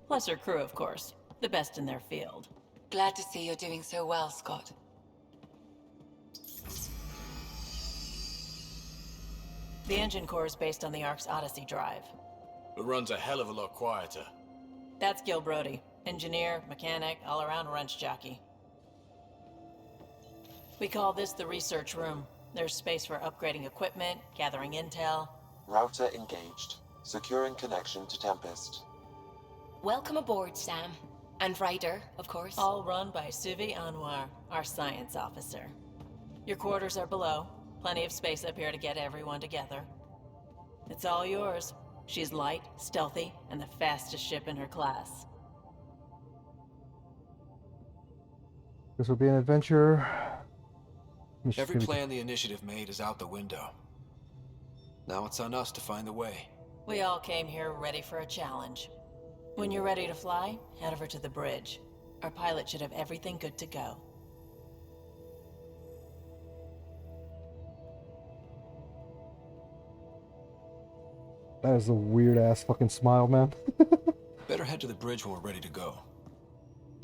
Plus her crew, of course. The best in their field. Glad to see you're doing so well, Scott. The engine core is based on the Ark's Odyssey drive. It runs a hell of a lot quieter. That's Gil Brody. Engineer, mechanic, all-around wrench jockey. We call this the research room. There's space for upgrading equipment, gathering intel. Router engaged. Securing connection to Tempest. Welcome aboard, Sam. And Ryder, of course. All run by Suvi Anwar, our science officer. Your quarters are below. Plenty of space up here to get everyone together. It's all yours. She's light, stealthy, and the fastest ship in her class. This will be an adventure. Every plan the Initiative made is out the window. Now it's on us to find the way. We all came here ready for a challenge. When you're ready to fly, head over to the bridge. Our pilot should have everything good to go. That is a weird ass fucking smile, man. Better head to the bridge when we're ready to go.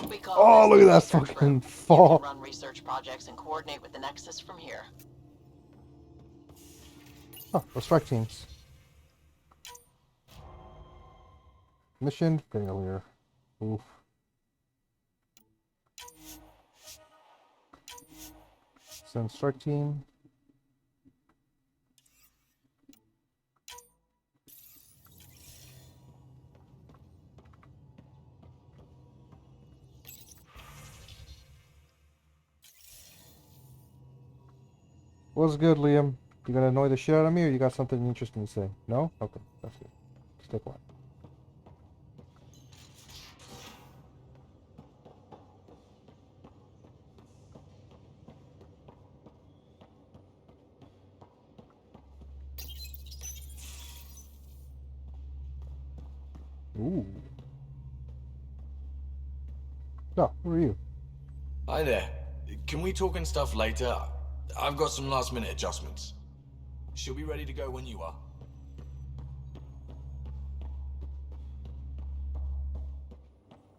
We call Oh, this look at the that research fucking room. fall. You can run research projects and coordinate with the Nexus from here. Oh, the strike teams. Mission failure. Oof. Send strike team. What's good, Liam? You gonna annoy the shit out of me, or you got something interesting to say? No? Okay, that's good. Stay quiet. Ooh. No, who are you? Hi there. Can we talk and stuff later? I've got some last minute adjustments. She'll be ready to go when you are.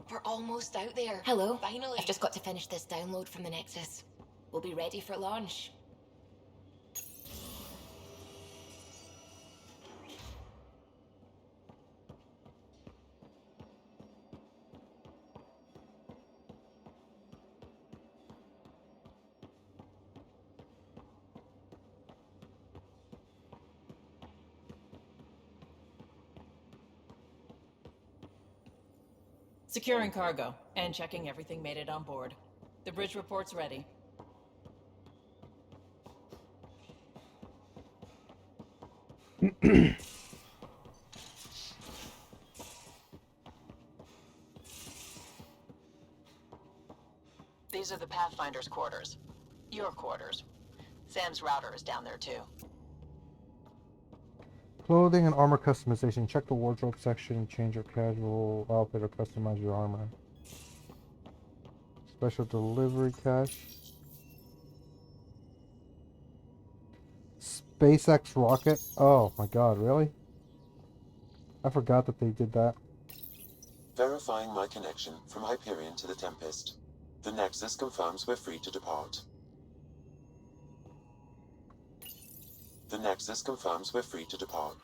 We're almost out there. Hello. Finally. I've just got to finish this download from the Nexus. We'll be ready for launch. Securing cargo and checking everything made it on board. The bridge report's ready. These are the Pathfinder's quarters. Your quarters. Sam's router is down there too. Clothing and armor customization. Check the wardrobe section. Change your casual outfit or customize your armor. Special delivery cache. SpaceX rocket. Oh my god, really? I forgot that they did that. Verifying my connection from Hyperion to the Tempest. The Nexus confirms we're free to depart. The Nexus confirms we're free to depart.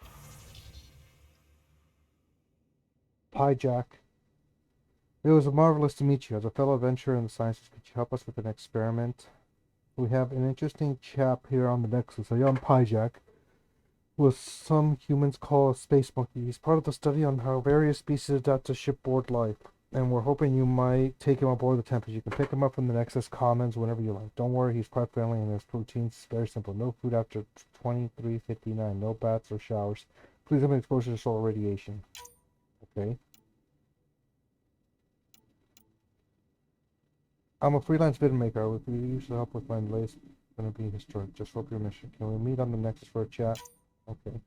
Jack. It was marvelous to meet you. As a fellow adventurer in the sciences, could you help us with an experiment? We have an interesting chap here on the Nexus, a young Jack, who some humans call a space monkey. He's part of the study on how various species adapt to shipboard life, and we're hoping you might take him aboard the Tempest. You can pick him up from the Nexus Commons whenever you like. Don't worry, he's quite friendly, and his routine's very simple. No food after 23:59. No baths or showers. Please limit exposure to solar radiation. Okay. I'm a freelance video maker. We could use the help with my latest gonna be historic. Just hope your mission. Can we meet on the Nexus for a chat? Okay.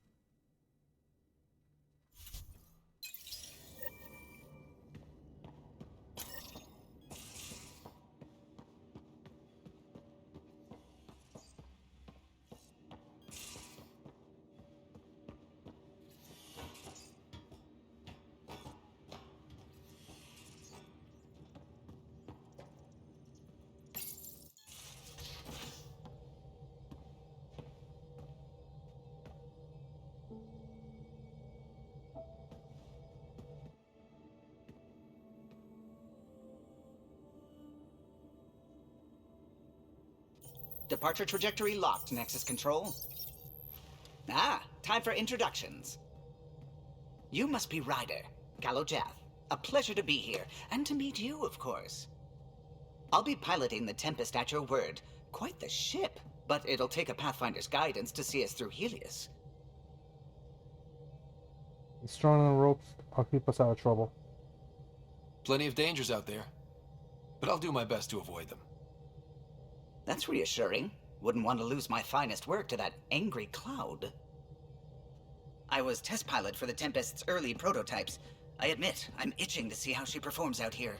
Departure trajectory locked, Nexus Control. Ah, time for introductions. You must be Ryder, Galojath. A pleasure to be here, and to meet you, of course. I'll be piloting the Tempest at your word. Quite the ship, but it'll take a Pathfinder's guidance to see us through Helios. He's strong on the ropes. I'll keep us out of trouble. Plenty of dangers out there, but I'll do my best to avoid them. That's reassuring. Wouldn't want to lose my finest work to that angry cloud. I was test pilot for the Tempest's early prototypes. I admit, I'm itching to see how she performs out here.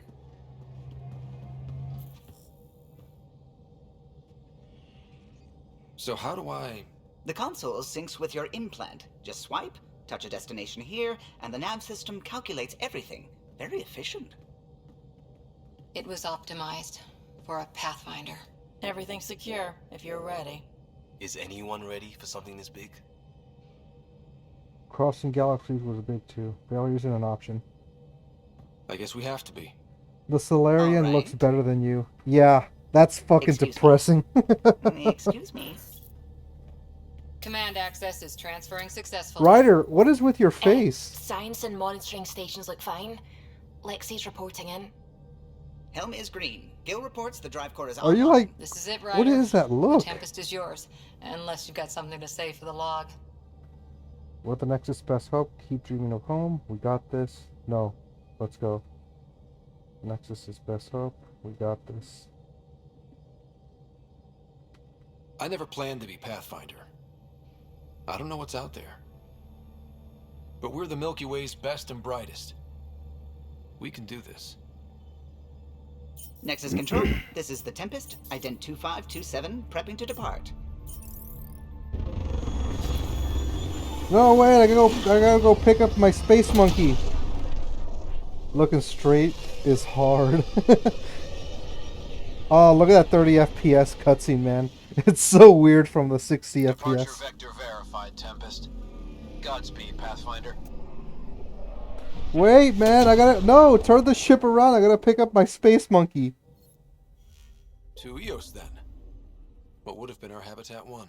So how do I... The console syncs with your implant. Just swipe, touch a destination here, and the nav system calculates everything. Very efficient. It was optimized for a Pathfinder. Everything's secure, if you're ready. Is anyone ready for something this big? Crossing galaxies was a big too. Failure isn't an option. I guess we have to be. The Solarian looks better than you. Yeah, that's fucking depressing. Excuse me. Command access is transferring successfully. Ryder, what is with your face? Science and monitoring stations look fine. Lexi's reporting in. Helm is green. Gil reports the drive core is Are you like... This is it, Ryder. What is that look? The Tempest is yours, unless you've got something to say for the log. With the Nexus best hope, keep dreaming of home. We got this. No, let's go. Nexus is best hope. We got this. I never planned to be Pathfinder. I don't know what's out there. But we're the Milky Way's best and brightest. We can do this. Nexus Control, this is the Tempest, ident 2527, prepping to depart. No, wait, I gotta go pick up my space monkey. Looking straight is hard. Oh, look at that 30 FPS cutscene, man. It's so weird from the 60 Departure FPS. vector verified, Tempest. Godspeed, Pathfinder. Wait, man, I gotta... No, turn the ship around. I gotta pick up my space monkey. To Eos, then. What would have been our Habitat 1?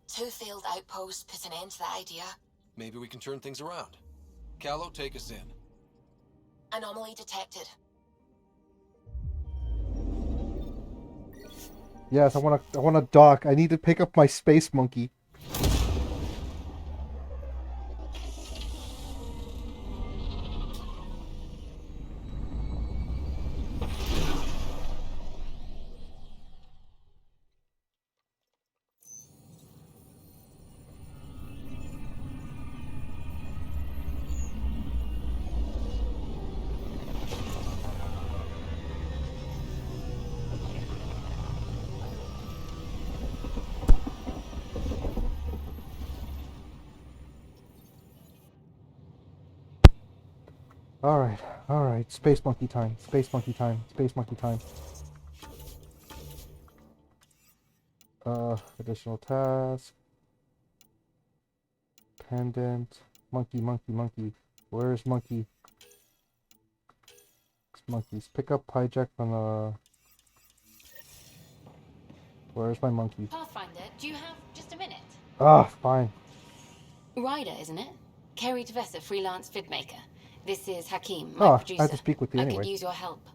2 failed outposts put an end to that idea. Maybe we can turn things around. Callow, take us in. Anomaly detected. Yes, I wanna dock. I need to pick up my space monkey. Alright, space monkey time, space monkey time, space monkey time. Additional task. Pendant. Monkey, monkey, monkey. Where's monkey? It's monkeys. Pick up hijack on the... Where's my monkey? Pathfinder, do you have just a minute? Ah, fine. Ryder, isn't it? Kerry Tvessa, freelance vidmaker. This is Hakim, my Oh, producer. I had to speak with you I anyway. could use your help.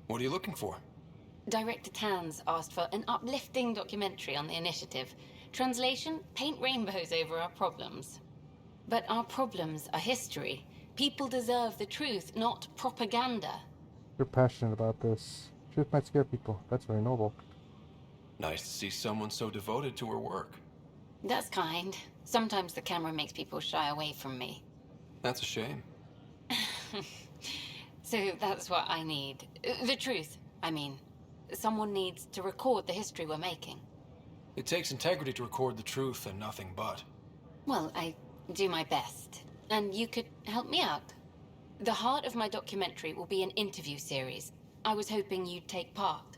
What are you looking for? Director Tans asked for an uplifting documentary on the initiative. Translation, paint rainbows over our problems. But our problems are history. People deserve the truth, not propaganda. You're passionate about this. Truth might scare people. That's very noble. Nice to see someone so devoted to her work. That's kind. Sometimes the camera makes people shy away from me. That's a shame. So that's what I need. The truth, I mean. Someone needs to record the history we're making. It takes integrity to record the truth and nothing but. Well, I do my best. And you could help me out. The heart of my documentary will be an interview series. I was hoping you'd take part.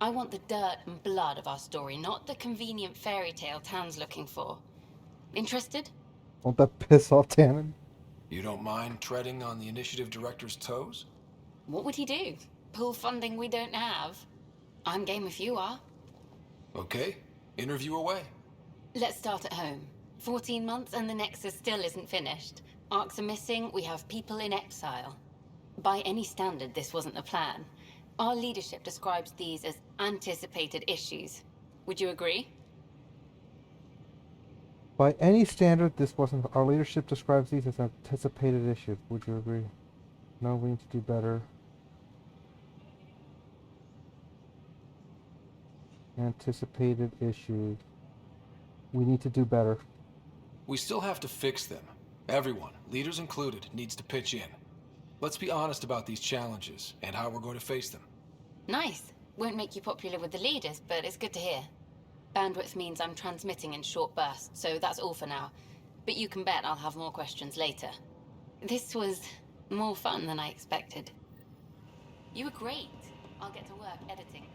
I want the dirt and blood of our story, not the convenient fairy tale Tan's looking for. Interested? Won't that piss off Tannen? You don't mind treading on the initiative director's toes? What would he do? Pull funding we don't have? I'm game if you are. Okay, interview away. Let's start at home. 14 months and the Nexus still isn't finished. Arcs are missing, we have people in exile. By any standard, this wasn't the plan. Our leadership describes these as anticipated issues. Would you agree? By any standard, this wasn't... Our leadership describes these as anticipated issues. Would you agree? No, we need to do better. Anticipated issues. We need to do better. We still have to fix them. Everyone, leaders included, needs to pitch in. Let's be honest about these challenges and how we're going to face them. Nice. Won't make you popular with the leaders, but it's good to hear. Bandwidth means I'm transmitting in short bursts, so that's all for now. But you can bet I'll have more questions later. This was more fun than I expected. You were great. I'll get to work editing.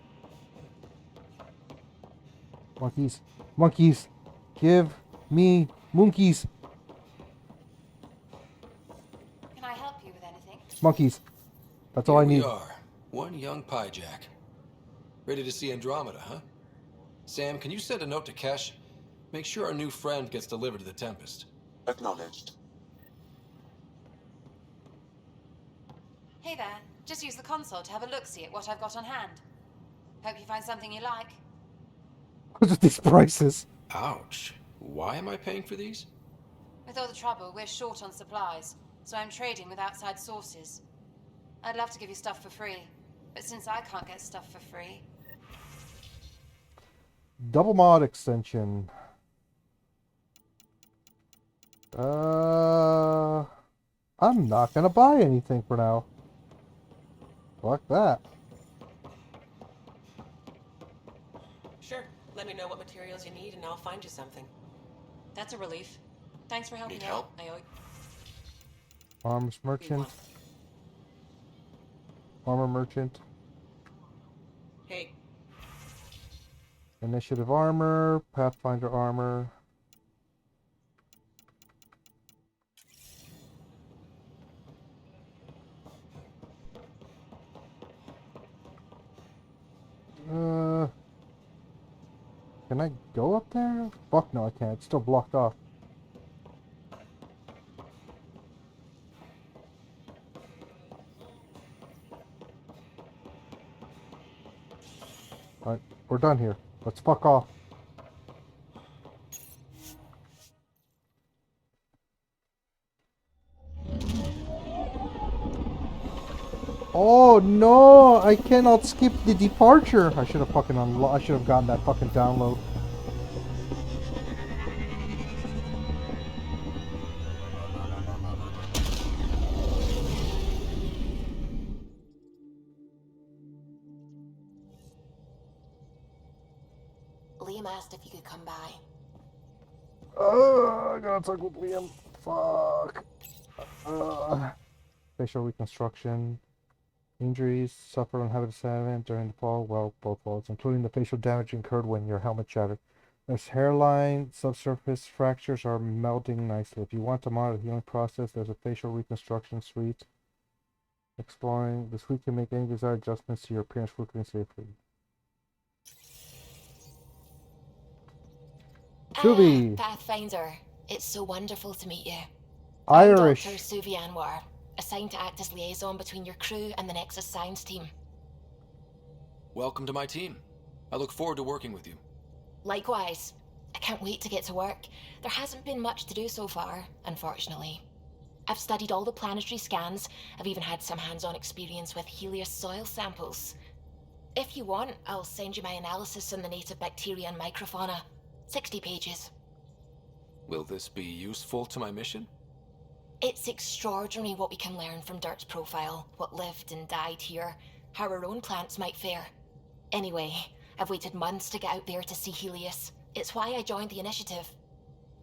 Monkeys. Monkeys. Give me monkeys. monkeys. That's all Here I we need. are. One young piejack. Ready to see Andromeda, huh? Sam, can you send a note to Kesh? Make sure our new friend gets delivered to the Tempest. Acknowledged. Hey there. Just use the console to have a look-see at what I've got on hand. Hope you find something you like. What's with these prices? Ouch. Why am I paying for these? With all the trouble, we're short on supplies, so I'm trading with outside sources. I'd love to give you stuff for free, but since I can't get stuff for free... Double mod extension. I'm not gonna buy anything for now. Fuck that. Sure. Let me know what materials you need and I'll find you something. That's a relief. Thanks for helping Need out. help? I owe you. Arms merchant. Armor merchant. Hey. Initiative armor. Pathfinder armor. Can I go up there? Fuck no, I can't. It's still blocked off. Alright, we're done here. Let's fuck off. Oh no! I cannot skip the departure! I should have fucking I should have gotten that fucking download. Liam asked if you could come by. I gotta talk with Liam. Fuck. Facial reconstruction. Injuries suffered on habitat during the fall. Well, both falls, including the facial damage incurred when your helmet shattered. There's hairline, subsurface fractures are melding nicely. If you want to monitor the healing process, there's a facial reconstruction suite. Exploring. The suite can make any desired adjustments to your appearance quickly and safely. Suvi! Pathfinder, it's so wonderful to meet you. Irish. I'm Dr. Suvi Anwar, assigned to act as liaison between your crew and the Nexus Science team. Welcome to my team. I look forward to working with you. Likewise. I can't wait to get to work. There hasn't been much to do so far, unfortunately. I've studied all the planetary scans. I've even had some hands-on experience with Helios soil samples. If you want, I'll send you my analysis on the native bacteria and microfauna. 60 pages. Will this be useful to my mission? It's extraordinary what we can learn from Dirt's profile, what lived and died here, how our own plants might fare. Anyway, I've waited months to get out there to see Helios. It's why I joined the initiative.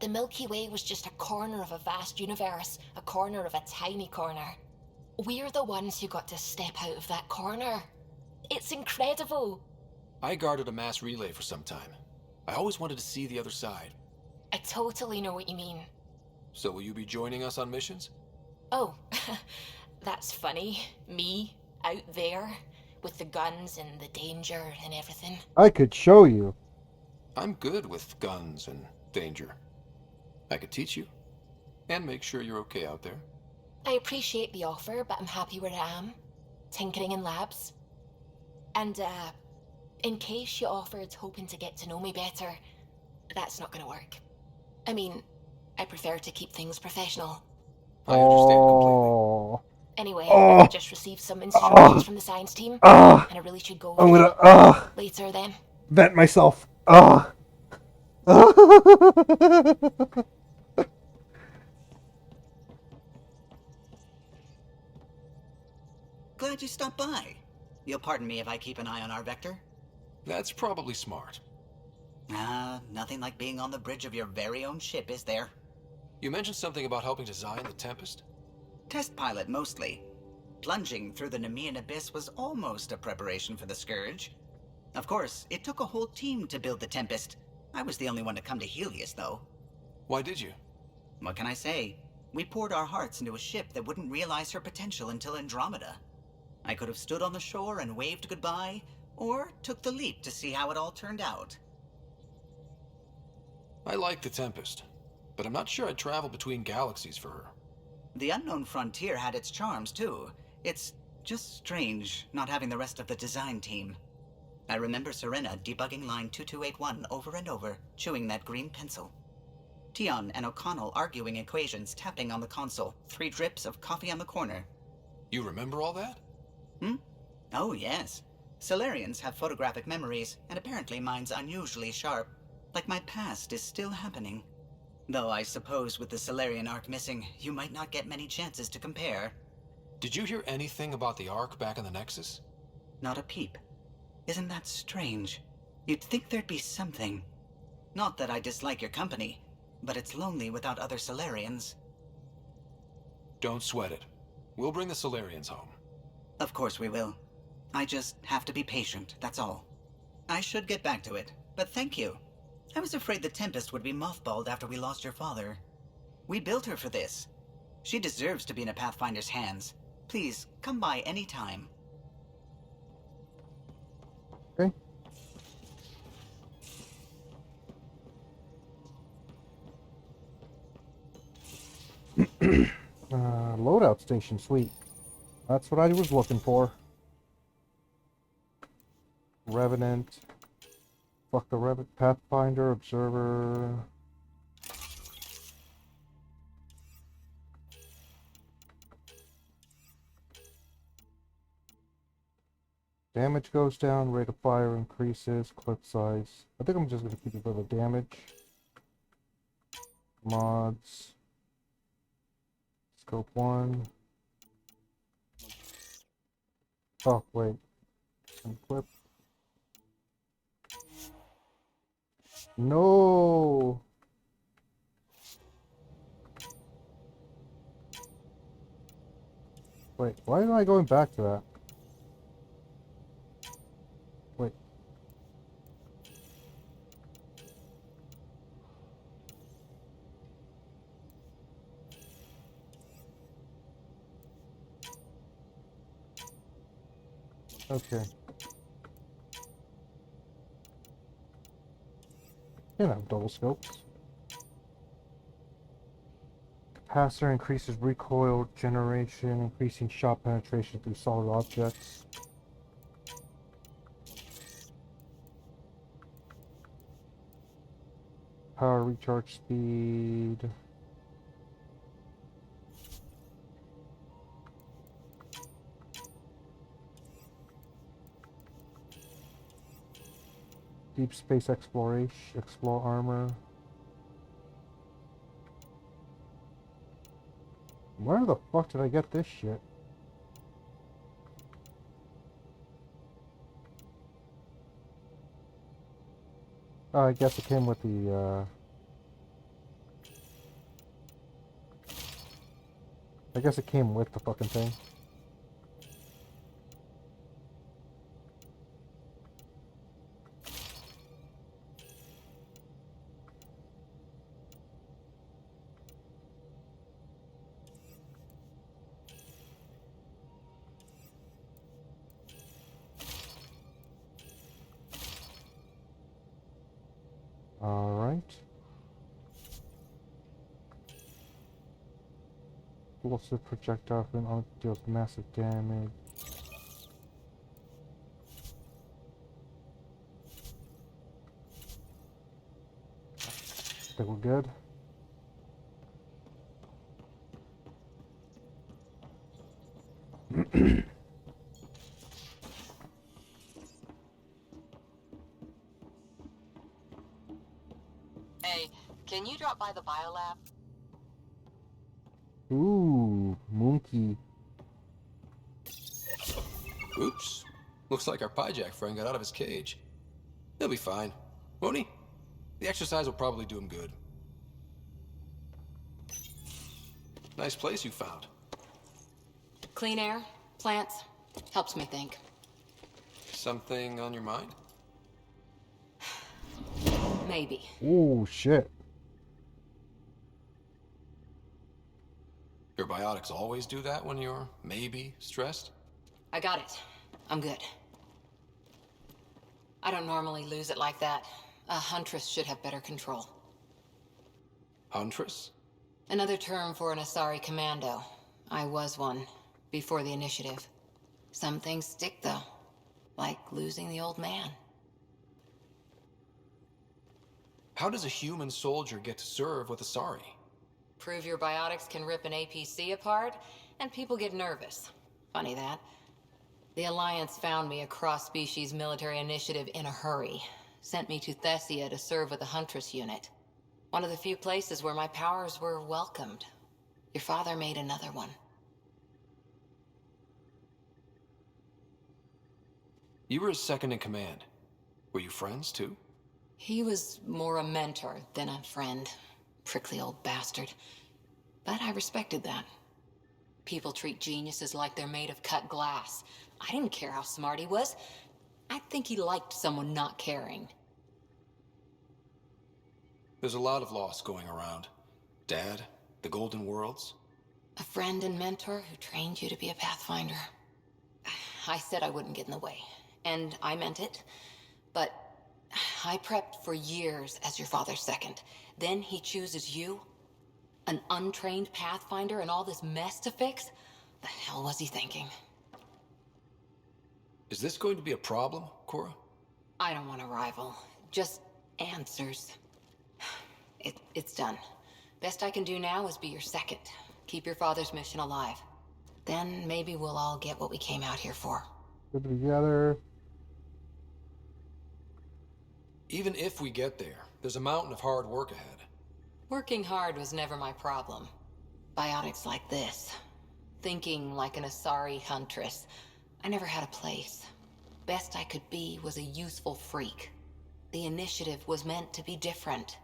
The Milky Way was just a corner of a vast universe, a corner of a tiny corner. We're the ones who got to step out of that corner. It's incredible. I guarded a mass relay for some time. I always wanted to see the other side. I totally know what you mean. So will you be joining us on missions? Oh, that's funny. Me, out there, with the guns and the danger and everything. I could show you. I'm good with guns and danger. I could teach you, and make sure you're okay out there. I appreciate the offer, but I'm happy where I am. Tinkering in labs. And, in case you offered hoping to get to know me better, that's not gonna work. I mean, I prefer to keep things professional. I understand completely. Anyway, I just received some instructions from the science team, and I really should go. I'm gonna, later then. Vent myself. Glad you stopped by. You'll pardon me if I keep an eye on our vector? That's probably smart. Nothing like being on the bridge of your very own ship, is there? You mentioned something about helping design the Tempest? Test pilot, mostly. Plunging through the Nemean abyss was almost a preparation for the Scourge. Of course, it took a whole team to build the Tempest. I was the only one to come to Helios, though. Why did you? What can I say? We poured our hearts into a ship that wouldn't realize her potential until Andromeda. I could have stood on the shore and waved goodbye, or took the leap to see how it all turned out. I like the Tempest, but I'm not sure I'd travel between galaxies for her. The unknown frontier had its charms, too. It's just strange not having the rest of the design team. I remember Serena debugging line 2281 over and over, chewing that green pencil. Tion and O'Connell arguing equations, tapping on the console, 3 drips of coffee on the corner. You remember all that? Oh, yes. Solarians have photographic memories, and apparently mine's unusually sharp. Like my past is still happening. Though I suppose with the Solarian arc missing, you might not get many chances to compare. Did you hear anything about the Ark back in the Nexus? Not a peep. Isn't that strange? You'd think there'd be something. Not that I dislike your company, but it's lonely without other Solarians. Don't sweat it. We'll bring the Solarians home. Of course we will. I just have to be patient, that's all. I should get back to it, but thank you. I was afraid the Tempest would be mothballed after we lost your father. We built her for this. She deserves to be in a Pathfinder's hands. Please, come by any time. Okay. Loadout station, sweet. That's what I was looking for. Revenant. Fuck the Revenant. Pathfinder, Observer. Damage goes down, rate of fire increases, clip size. I think I'm just going to keep it for the damage. Mods. Scope 1. Oh, wait. Equip. No! Wait, why am I going back to that? Wait. Okay. You know, double scopes. Capacitor increases recoil generation, increasing shot penetration through solid objects. Power recharge speed. Deep space exploration, explore armor. Where the fuck did I get this shit? Oh, I guess it came with the, I guess it came with the fucking thing. Alright. Explosive projectile deals massive damage. I think we're good. Hey, can you drop by the biolab? Ooh, monkey. Oops. Looks like our Pyjack friend got out of his cage. He'll be fine, won't he? The exercise will probably do him good. Nice place you found. Clean air, plants, helps me think. Something on your mind? Maybe. Ooh, shit. Your biotics always do that when you're maybe stressed? I got it. I'm good. I don't normally lose it like that. A huntress should have better control. Huntress? Another term for an Asari commando. I was one, before the initiative. Some things stick, though. Like losing the old man. How does a human soldier get to serve with Asari? Prove your biotics can rip an APC apart, and people get nervous. Funny that. The Alliance found me a cross-species military initiative in a hurry. Sent me to Thessia to serve with the Huntress unit. One of the few places where my powers were welcomed. Your father made another one. You were his second in command. Were you friends, too? He was more a mentor than a friend. Prickly old bastard. But I respected that. People treat geniuses like they're made of cut glass. I didn't care how smart he was. I think he liked someone not caring. There's a lot of loss going around. Dad, the Golden Worlds. A friend and mentor who trained you to be a Pathfinder. I said I wouldn't get in the way. And I meant it. But I prepped for years as your father's second. Then he chooses you? An untrained Pathfinder and all this mess to fix? The hell was he thinking? Is this going to be a problem, Cora? I don't want a rival. Just answers. It's done. Best I can do now is be your second. Keep your father's mission alive. Then maybe we'll all get what we came out here for. Good together. Even if we get there, there's a mountain of hard work ahead. Working hard was never my problem. Biotics like this. Thinking like an Asari huntress. I never had a place. Best I could be was a useful freak. The initiative was meant to be different.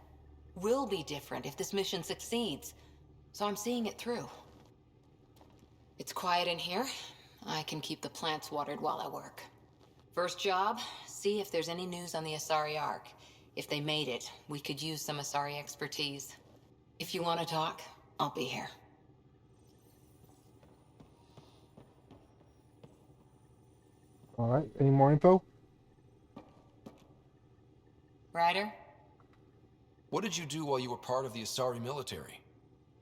Will be different if this mission succeeds. So I'm seeing it through. It's quiet in here. I can keep the plants watered while I work. First job, see if there's any news on the Asari Ark. If they made it, we could use some Asari expertise. If you want to talk, I'll be here. Alright, any more info? Ryder? What did you do while you were part of the Asari military?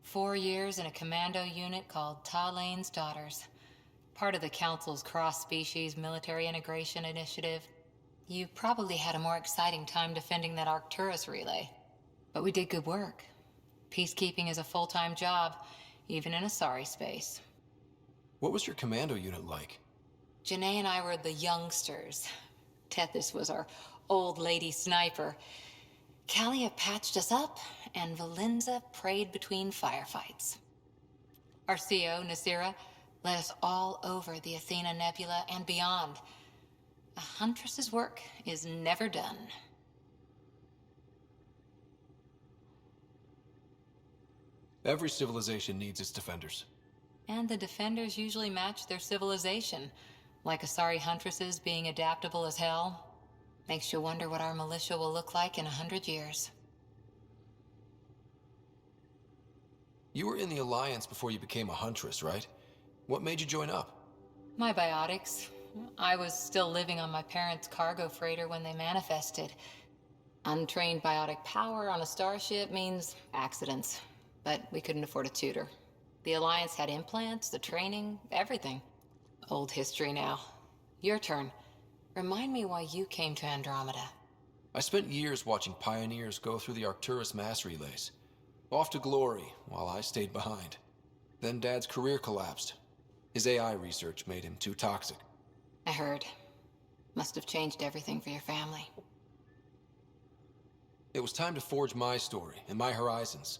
4 years in a commando unit called Talane's Daughters. Part of the Council's cross-species military integration initiative. You probably had a more exciting time defending that Arcturus relay. But we did good work. Peacekeeping is a full-time job, even in Asari space. What was your commando unit like? Janae and I were the youngsters. Tethys was our old lady sniper. Kalia patched us up, and Valenza prayed between firefights. Our CO, Nasira, led us all over the Athena Nebula and beyond. A huntress's work is never done. Every civilization needs its defenders. And the defenders usually match their civilization, like Asari huntresses being adaptable as hell. Makes you wonder what our militia will look like in 100 years. You were in the Alliance before you became a huntress, right? What made you join up? My biotics. I was still living on my parents' cargo freighter when they manifested. Untrained biotic power on a starship means accidents. But we couldn't afford a tutor. The Alliance had implants, the training, everything. Old history now. Your turn. Remind me why you came to Andromeda. I spent years watching pioneers go through the Arcturus mass relays. Off to glory, while I stayed behind. Then Dad's career collapsed. His AI research made him too toxic. I heard. Must have changed everything for your family. It was time to forge my story and my horizons,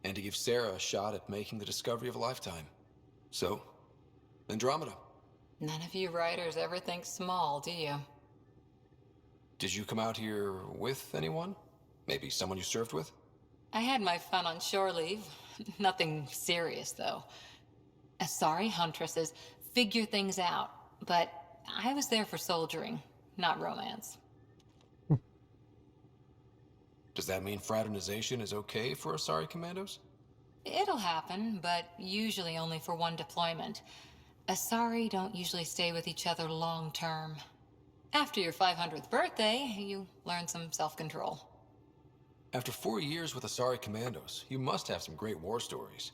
and to give Sarah a shot at making the discovery of a lifetime. So, Andromeda. None of you writers ever think small, do you? Did you come out here with anyone? Maybe someone you served with? I had my fun on shore leave. Nothing serious, though. Asari huntresses figure things out, but I was there for soldiering, not romance. Does that mean fraternization is okay for Asari commandos? It'll happen, but usually only for one deployment. Asari don't usually stay with each other long term. After your 500th birthday, you learn some self-control. After 4 years with Asari Commandos, you must have some great war stories.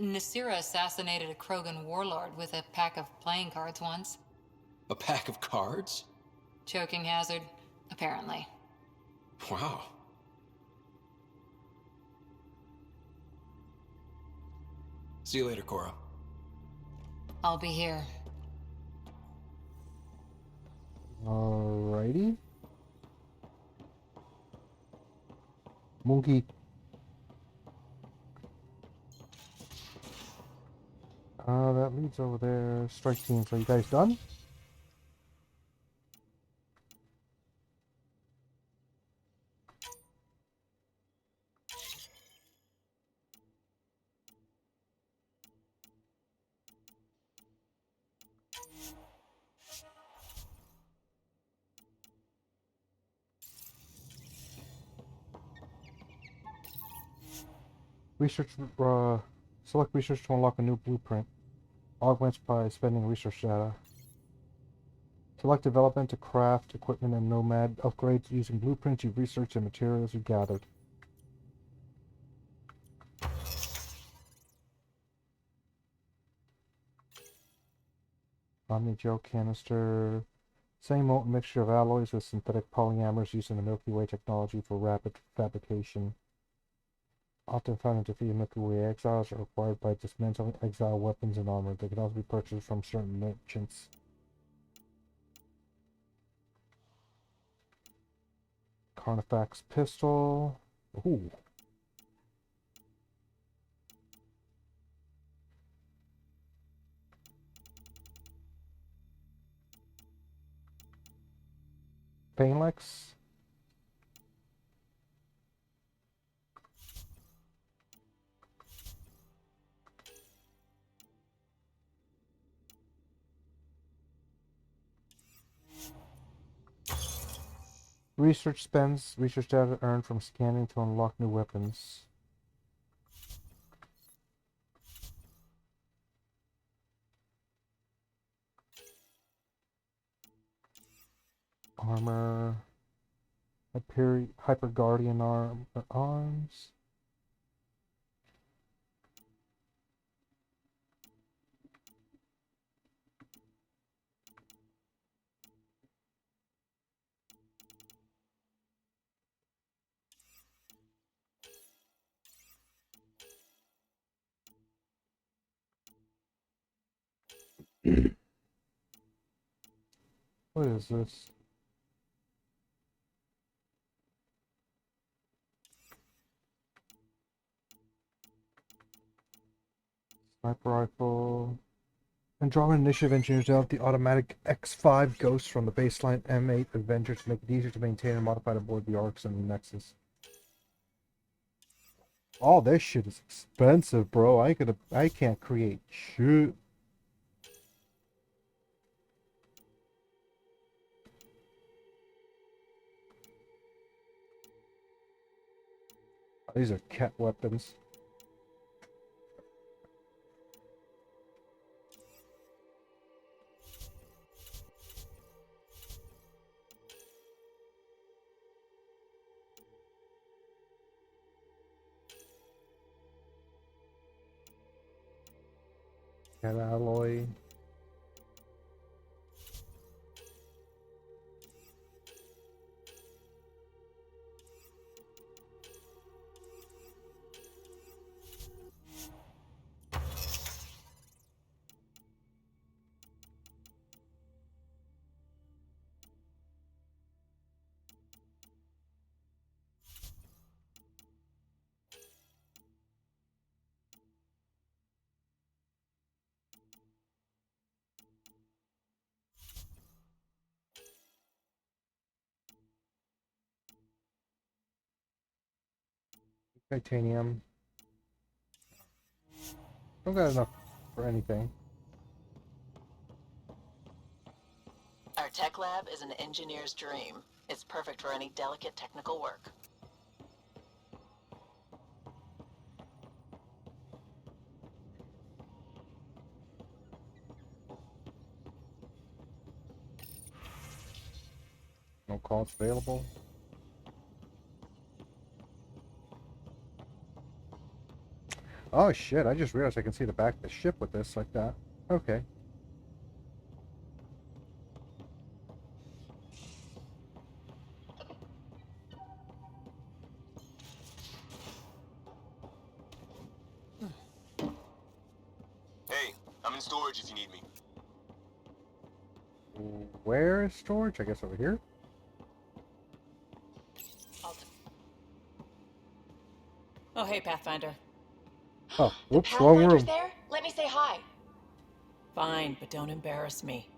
Nasira assassinated a Krogan warlord with a pack of playing cards once. A pack of cards? Choking hazard, apparently. Wow. See you later, Cora. I'll be here. Alrighty. Monkey. That leads over there. Strike teams, are you guys done? Research, select research to unlock a new blueprint. Augments by spending research data. Select development to craft equipment and nomad upgrades using blueprints you researched and materials you gathered. Omni gel canister. Same molten mixture of alloys with synthetic polyamers using the Milky Way technology for rapid fabrication. Often found in defeated Milky Way exiles are acquired by dismantling exile weapons and armor. They can also be purchased from certain merchants. Carnifex pistol. Ooh. Phalanx. Research spends research data earned from scanning to unlock new weapons. Armor. Hyper Guardian arms. What is this? Sniper rifle. Andromeda Initiative engineers developed the automatic X5 Ghost from the baseline M8 Avenger to make it easier to maintain and modify aboard the Arcs and the Nexus. All this shit is expensive, bro. I can't create shit. These are cat weapons. Cat alloy. Titanium. Don't got enough for anything. Our tech lab is an engineer's dream. It's perfect for any delicate technical work. No calls available. Oh shit, I just realized I can see the back of the ship with this like that. Okay. Hey, I'm in storage if you need me. Where is storage? I guess over here? Oh, hey, Pathfinder. Oh, The whoops, wrong Pathfinder's room. there? Let me say hi. Fine, but don't embarrass me.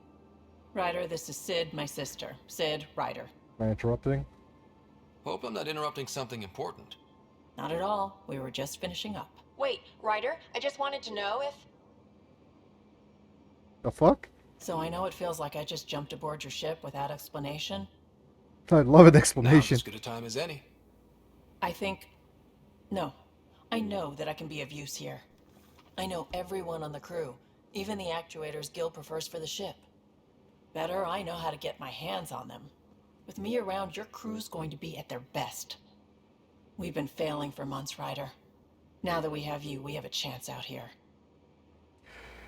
Ryder, this is Sid, my sister. Sid, Ryder. Am I interrupting? Hope I'm not interrupting something important. Not at all. We were just finishing up. Wait, Ryder, I just wanted to know if... The fuck? So I know it feels like I just jumped aboard your ship without explanation. I'd love an explanation. Now's as good a time as any. I think... No. I know that I can be of use here. I know everyone on the crew, even the actuators Gil prefers for the ship. Better, I know how to get my hands on them. With me around, your crew's going to be at their best. We've been failing for months, Ryder. Now that we have you, we have a chance out here.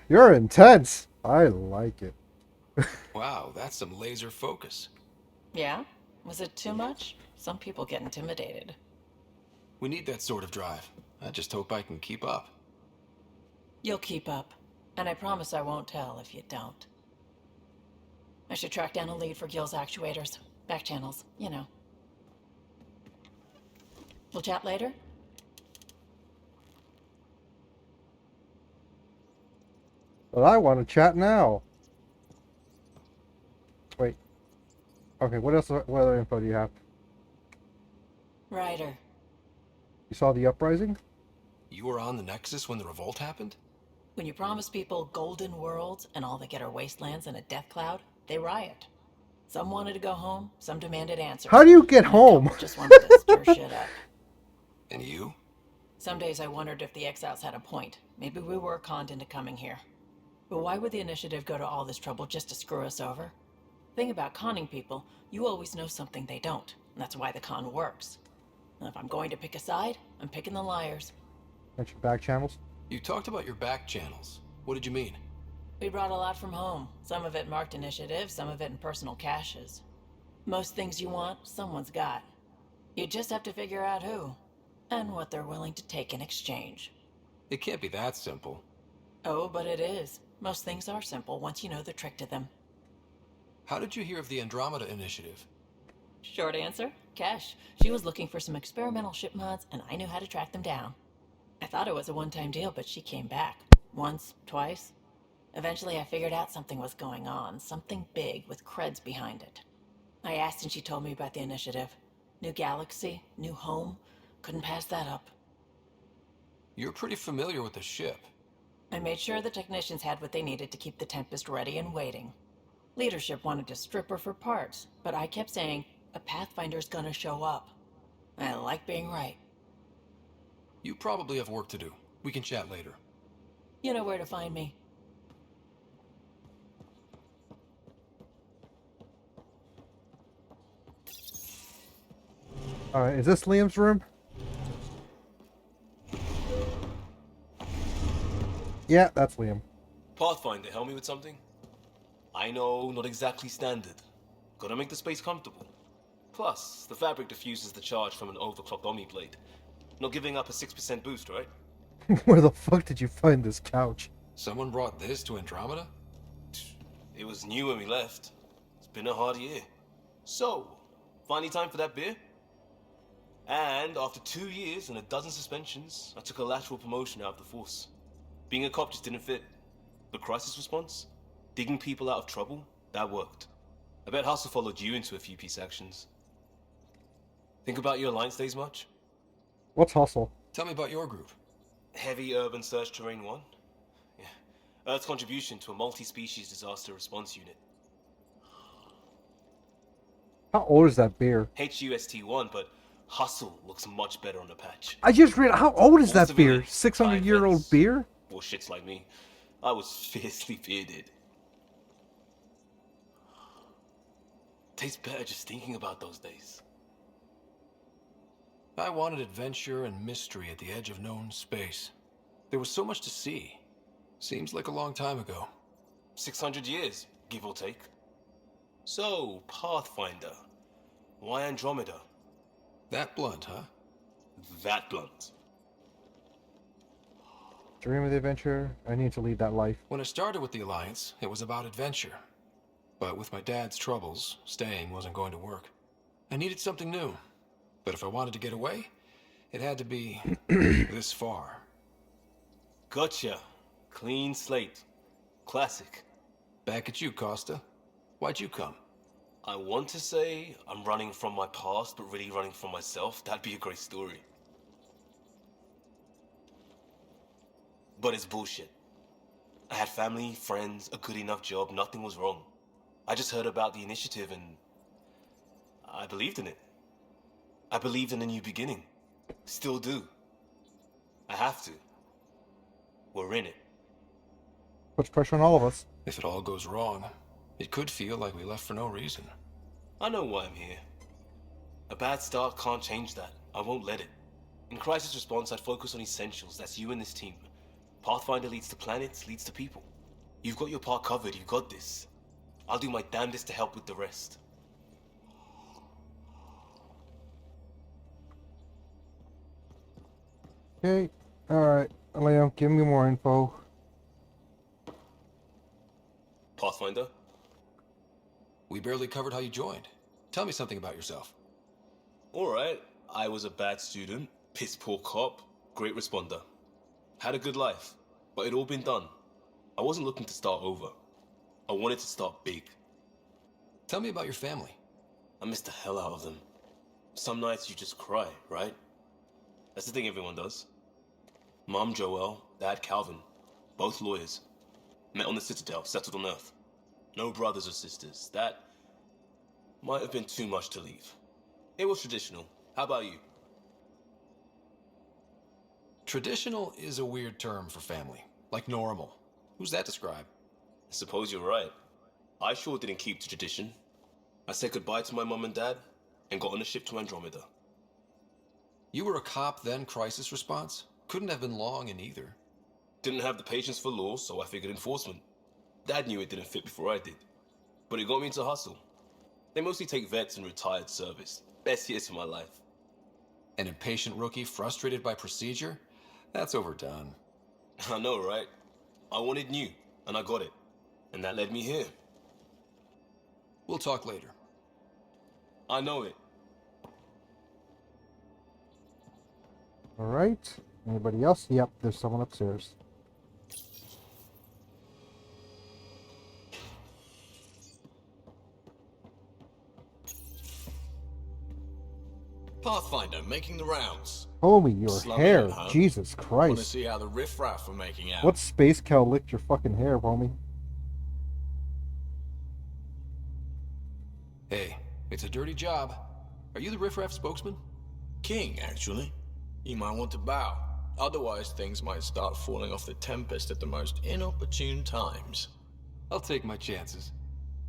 You're intense. I like it. Wow, that's some laser focus. Yeah? Was it too much? Some people get intimidated. We need that sort of drive. I just hope I can keep up. You'll keep up. And I promise I won't tell if you don't. I should track down a lead for Gil's actuators. Back channels, you know. We'll chat later? But I want to chat now. Wait. Okay, what else? What other info do you have? Ryder. You saw the uprising? You were on the Nexus when the revolt happened? When you promise people golden worlds and all they get are wastelands and a death cloud, they riot. Some wanted to go home, some demanded answers. How do you get home? Just wanted to stir shit up. And you? Some days I wondered if the exiles had a point. Maybe we were conned into coming here. But why would the initiative go to all this trouble just to screw us over? Thing about conning people, you always know something they don't. And that's why the con works. And if I'm going to pick a side, I'm picking the liars. Mention back channels? You talked about your back channels. What did you mean? We brought a lot from home. Some of it marked initiative, some of it in personal caches. Most things you want, someone's got. You just have to figure out who. And what they're willing to take in exchange. It can't be that simple. Oh, but it is. Most things are simple once you know the trick to them. How did you hear of the Andromeda initiative? Short answer, Cash. She was looking for some experimental ship mods, and I knew how to track them down. I thought it was a one-time deal, but she came back. Once, twice. Eventually I figured out something was going on, something big with creds behind it. I asked and she told me about the initiative. New galaxy, new home. Couldn't pass that up. You're pretty familiar with the ship. I made sure the technicians had what they needed to keep the Tempest ready and waiting. Leadership wanted to strip her for parts, but I kept saying, a Pathfinder's gonna show up. I like being right. You probably have work to do. We can chat later. You know where to find me. Is this Liam's room? Yeah, that's Liam. Pathfinder, help me with something? I know, not exactly standard. Gotta make the space comfortable. Plus, the fabric diffuses the charge from an overclocked Omni blade. Not giving up a 6% boost, right? Where the fuck did you find this couch? Someone brought this to Andromeda? It was new when we left. It's been a hard year. So, finally time for that beer? And after 2 years and a dozen suspensions, I took a lateral promotion out of the force. Being a cop just didn't fit. But crisis response? Digging people out of trouble? That worked. I bet Hustle followed you into a few peace actions. Think about your Alliance days much? What's Hustle? Tell me about your group. Heavy Urban Search Terrain 1? Yeah. Earth's contribution to a multi-species disaster response unit. How old is that beer? HUST-1, but Hustle looks much better on the patch. I just read. How old is All that beer? civilian, 600-year-old beer? For shits like me, I was fiercely bearded. Tastes better just thinking about those days. I wanted adventure and mystery at the edge of known space. There was so much to see. Seems like a long time ago. 600 years, give or take. So, Pathfinder. Why Andromeda? That blunt, huh? That blunt. Dream of the adventure. I need to lead that life. When I started with the Alliance, it was about adventure. But with my dad's troubles, staying wasn't going to work. I needed something new. But if I wanted to get away, it had to be this far. Gotcha. Clean slate. Classic. Back at you, Costa. Why'd you come? I want to say I'm running from my past, but really running from myself. That'd be a great story. But it's bullshit. I had family, friends, a good enough job, nothing was wrong. I just heard about the initiative and I believed in it. I believed in a new beginning. Still do. I have to. We're in it. Puts pressure on all of us. If it all goes wrong, it could feel like we left for no reason. I know why I'm here. A bad start can't change that. I won't let it. In crisis response, I'd focus on essentials. That's you and this team. Pathfinder leads to planets, leads to people. You've got your part covered. You've got this. I'll do my damnedest to help with the rest. Okay. Alright. Leo, give me more info. Pathfinder? We barely covered how you joined. Tell me something about yourself. Alright. I was a bad student, piss poor cop, great responder. Had a good life, but it'd all been done. I wasn't looking to start over. I wanted to start big. Tell me about your family. I missed the hell out of them. Some nights you just cry, right? That's the thing everyone does. Mom Joelle, Dad Calvin, both lawyers. Met on the Citadel, settled on Earth. No brothers or sisters. That might have been too much to leave. It was traditional. How about you? Traditional is a weird term for family. Like normal. Who's that describe? I suppose you're right. I sure didn't keep to tradition. I said goodbye to my mom and dad and got on a ship to Andromeda. You were a cop, then crisis response? Couldn't have been long in either. Didn't have the patience for law, so I figured enforcement. Dad knew it didn't fit before I did. But it got me into hustle. They mostly take vets and retired service. Best years of my life. An impatient rookie frustrated by procedure? That's overdone. I know, right? I wanted new, and I got it. And that led me here. We'll talk later. I know it. Alright. Anybody else? Yep, there's someone upstairs. Pathfinder, making the rounds. Homie, your Slumming hair. it, huh? Jesus Want to Christ. see how the riffraff are making out. What space cow licked your fucking hair, homie? Hey, it's a dirty job. Are you the riffraff spokesman? King, actually. You might want to bow. Otherwise, things might start falling off the Tempest at the most inopportune times. I'll take my chances.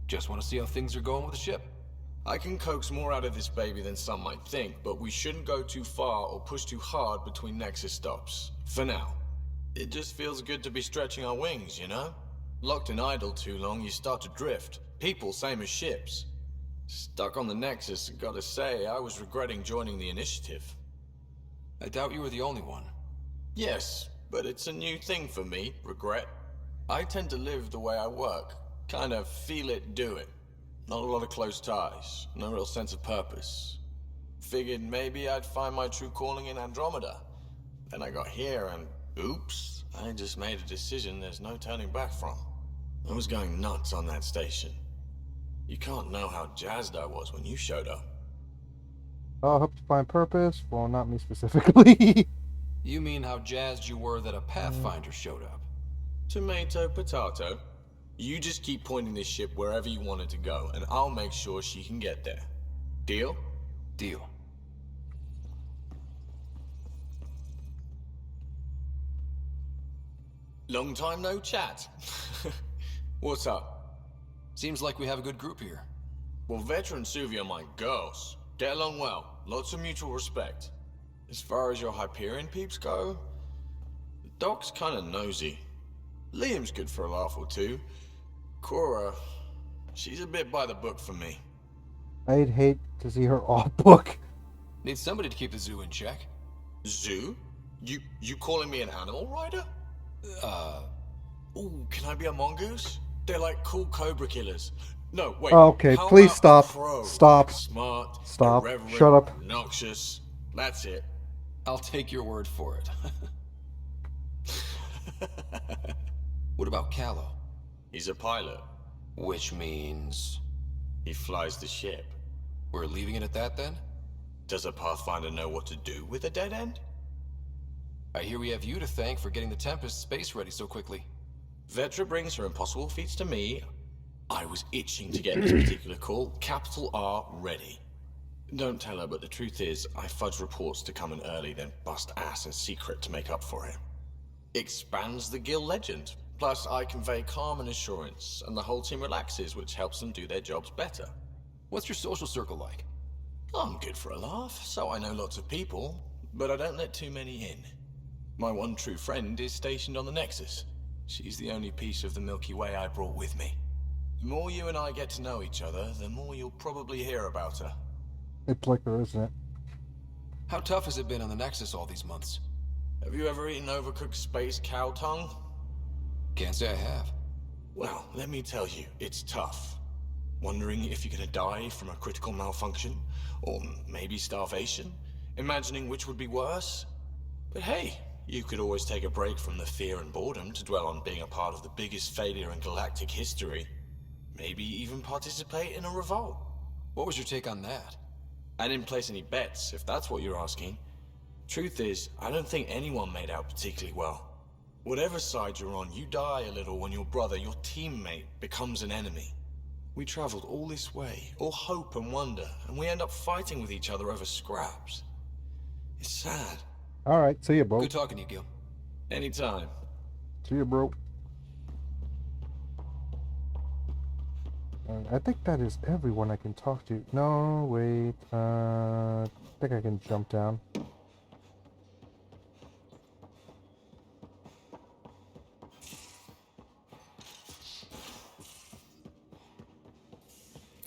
Just want to see how things are going with the ship. I can coax more out of this baby than some might think, but we shouldn't go too far or push too hard between Nexus stops. For now. It just feels good to be stretching our wings, you know? Locked and idle too long, you start to drift. People, same as ships. Stuck on the Nexus, gotta say, I was regretting joining the Initiative. I doubt you were the only one. Yes, but it's a new thing for me, regret. I tend to live the way I work. Kind of feel it, do it. Not a lot of close ties, no real sense of purpose. Figured maybe I'd find my true calling in Andromeda. Then I got here and, oops, I just made a decision there's no turning back from. I was going nuts on that station. You can't know how jazzed I was when you showed up. I hope to find purpose. Well, not me specifically. You mean how jazzed you were that a Pathfinder showed up? Tomato, potato. You just keep pointing this ship wherever you want it to go, and I'll make sure she can get there. Deal? Deal. Long time no chat. What's up? Seems like we have a good group here. Well, Vetra and Suvi are my girls. Get along well. Lots of mutual respect. As far as your Hyperion peeps go, the doc's kinda nosy. Liam's good for a laugh or two. Cora, she's a bit by the book for me. I'd hate to see her off book. Need somebody to keep the zoo in check. Zoo? You calling me an animal rider? Ooh, can I be a mongoose? They're like cool cobra killers. No, wait. Okay, how please about a stop. crow? Stop. Smart, Stop. irreverent, Shut up. obnoxious. That's it. I'll take your word for it. What about Callow? He's a pilot. Which means... he flies the ship. We're leaving it at that, then? Does a Pathfinder know what to do with a dead end? I hear we have you to thank for getting the Tempest space ready so quickly. Vetra brings her impossible feats to me. I was itching to get this particular call. Capital R ready. Don't tell her, but the truth is, I fudge reports to come in early, then bust ass in secret to make up for it. Expands the guild legend. Plus, I convey calm and assurance, and the whole team relaxes, which helps them do their jobs better. What's your social circle like? I'm good for a laugh, so I know lots of people, but I don't let too many in. My one true friend is stationed on the Nexus. She's the only piece of the Milky Way I brought with me. The more you and I get to know each other, the more you'll probably hear about her. It's like her, isn't it? How tough has it been on the Nexus all these months? Have you ever eaten overcooked space cow tongue? Can't say I have. Well, let me tell you, it's tough. Wondering if you're gonna die from a critical malfunction, or maybe starvation, imagining which would be worse. But hey, you could always take a break from the fear and boredom to dwell on being a part of the biggest failure in galactic history. Maybe even participate in a revolt. What was your take on that? I didn't place any bets, if that's what you're asking. Truth is, I don't think anyone made out particularly well. Whatever side you're on, you die a little when your brother, your teammate, becomes an enemy. We traveled all this way, all hope and wonder, and we end up fighting with each other over scraps. It's sad. Alright, see ya, bro. Good talking to you, Gil. Anytime. See ya, bro. I think that is everyone I can talk to. No, wait. I think I can jump down.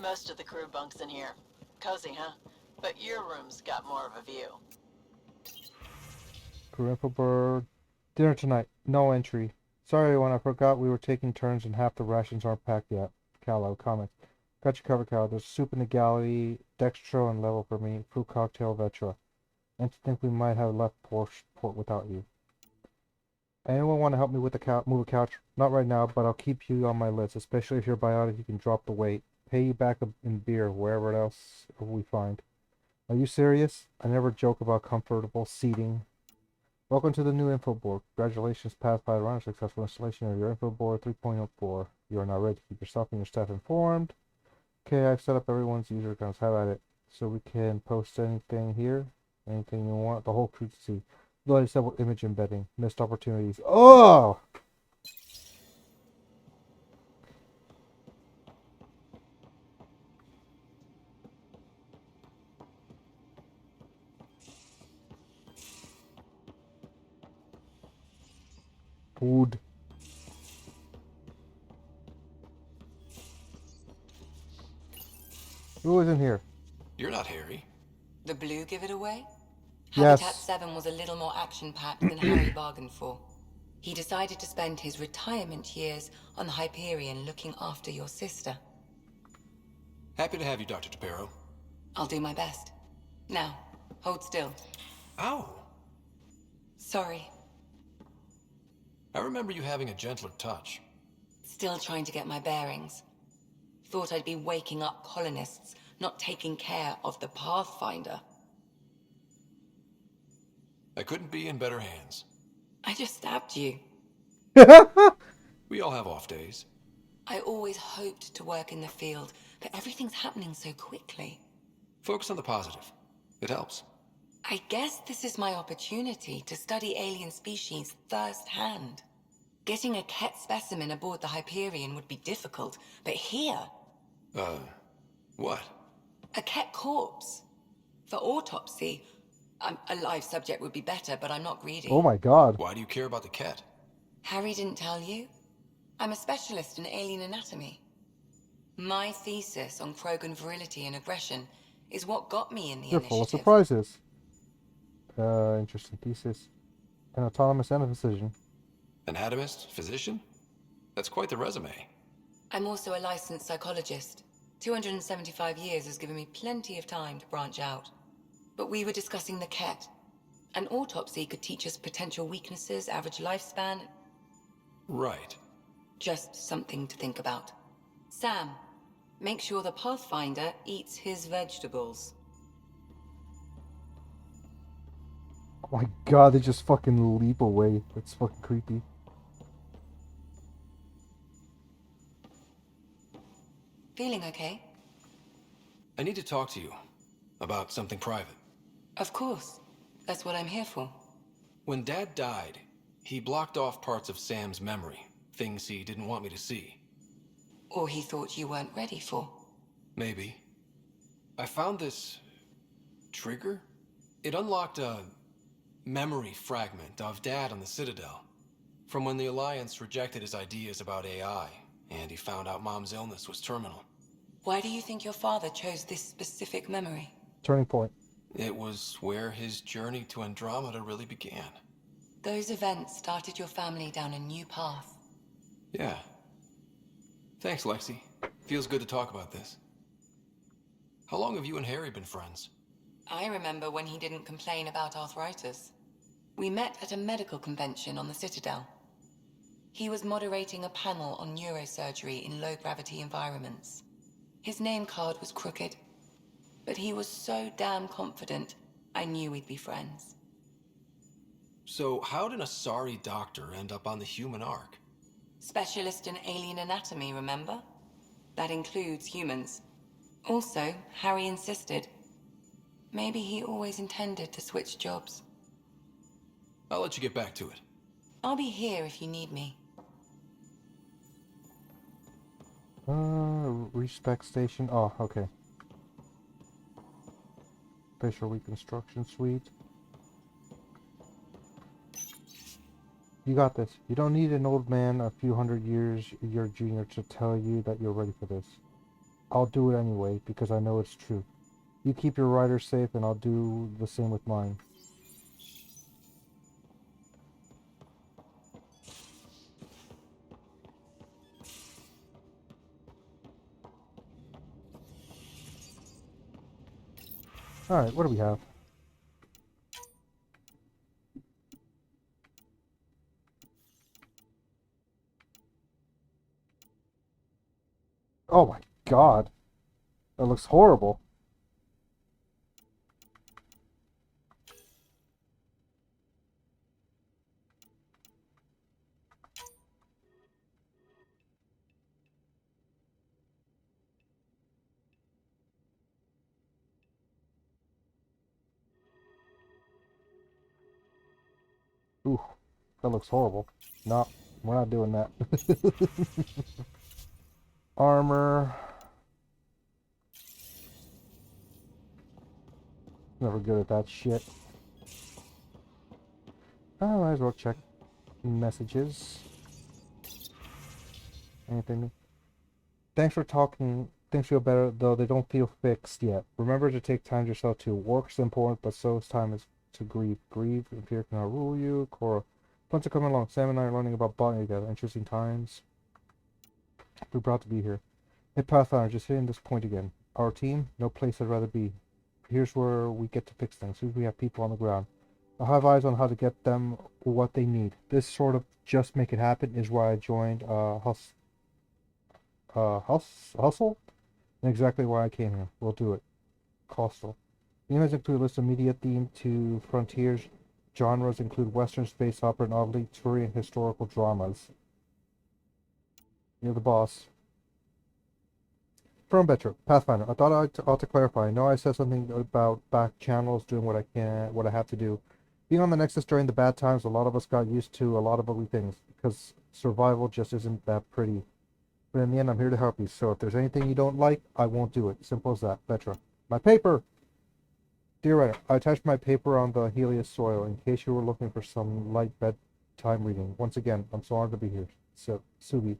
Most of the crew bunks in here. Cozy, huh? But your room's got more of a view. Crew info board. Dinner tonight. No entry. Sorry, when I forgot we were taking turns and half the rations aren't packed yet. Callow, comments. Got you covered, Callow. There's soup in the galley, dextro and level for me, fruit cocktail, Vetra. And to think we might have left port without you. Anyone want to help me with the move a couch? Not right now, but I'll keep you on my list, especially if you're biotic, you can drop the weight. Pay you back in beer, wherever else we find. Are you serious? I never joke about comfortable seating. Welcome to the new info board. Congratulations, Pathfinder on a successful installation of your info board 3.04. You are now ready to keep yourself and your staff informed. Okay, I've set up everyone's user accounts. Have at it. So we can post anything here. Anything you want. The whole crew to see. Though I disabled image embedding. Missed opportunities. Oh! Food. Who is in here? You're not Harry. The blue give it away? Yes. Habitat 7 was a little more action-packed than Harry bargained for. He decided to spend his retirement years on the Hyperion looking after your sister. Happy to have you, Dr. DePero. I'll do my best. Now, hold still. Ow! Sorry. I remember you having a gentler touch. Still trying to get my bearings. Thought I'd be waking up colonists, not taking care of the Pathfinder. I couldn't be in better hands. I just stabbed you. We all have off days. I always hoped to work in the field, but everything's happening so quickly. Focus on the positive. It helps. I guess this is my opportunity to study alien species firsthand. Getting a Ket specimen aboard the Hyperion would be difficult, but here... What? A Ket corpse. For autopsy, a live subject would be better, but I'm not greedy. Oh my god. Why do you care about the cat? Harry didn't tell you? I'm a specialist in alien anatomy. My thesis on Krogan virility and aggression is what got me in the You're full of initiative. surprises. Interesting thesis. An autonomous anaphysician. Anatomist? Physician? That's quite the resume. I'm also a licensed psychologist. 275 years has given me plenty of time to branch out. But we were discussing the Ket. An autopsy could teach us potential weaknesses, average lifespan. Right. Just something to think about. Sam, make sure the Pathfinder eats his vegetables. Oh my god, they just fucking leap away. That's fucking creepy. Feeling okay? I need to talk to you about something private. Of course. That's what I'm here for. When Dad died, he blocked off parts of Sam's memory, things he didn't want me to see. Or he thought you weren't ready for. Maybe. I found this trigger. It unlocked a memory fragment of Dad on the Citadel, from when the Alliance rejected his ideas about AI, and he found out Mom's illness was terminal. Why do you think your father chose this specific memory? Turning point. It was where his journey to Andromeda really began. Those events started your family down a new path. Yeah. Thanks, Lexi. Feels good to talk about this. How long have you and Harry been friends? I remember when he didn't complain about arthritis. We met at a medical convention on the Citadel. He was moderating a panel on neurosurgery in low-gravity environments. His name card was crooked, but he was so damn confident, I knew we'd be friends. So how did a sorry doctor end up on the human ark? Specialist in alien anatomy, remember? That includes humans. Also, Harry insisted. Maybe he always intended to switch jobs. I'll let you get back to it. I'll be here if you need me. Respec station. Oh, okay. Facial reconstruction suite. You got this. You don't need an old man a few hundred years your junior to tell you that you're ready for this. I'll do it anyway, because I know it's true. You keep your riders safe, and I'll do the same with mine. Alright, what do we have? Oh my god. That looks horrible. Ooh, that looks horrible. No, we're not doing that. Armor. Never good at that shit. I might as well check messages. Anything new? Thanks for talking. Things feel better, though they don't feel fixed yet. Remember to take time to yourself too. Work's important, but so is time is to grieve. Grieve, and fear cannot rule you. Cora. Thanks for coming along. Sam and I are learning about botany together. Interesting times. We're proud to be here. Hey Pathfinder, just hitting this point again. Our team, no place I'd rather be. Here's where we get to fix things. We have people on the ground. I have eyes on how to get them what they need. This sort of just make it happen is why I joined Hustle? And exactly why I came here. We'll do it. Coastal. Emails include a list of media themed to frontiers. Genres include Western space opera and oddly Turian historical dramas. You're the boss. From Betro, Pathfinder. I thought I ought to clarify. I know I said something about back channels doing what I have to do. Being on the Nexus during the bad times, a lot of us got used to a lot of ugly things because survival just isn't that pretty. But in the end, I'm here to help you. So if there's anything you don't like, I won't do it. Simple as that. Petra. My paper! Dear writer, I attached my paper on the Helios soil in case you were looking for some light bedtime reading. Once again, I'm so honored to be here. So, Subi.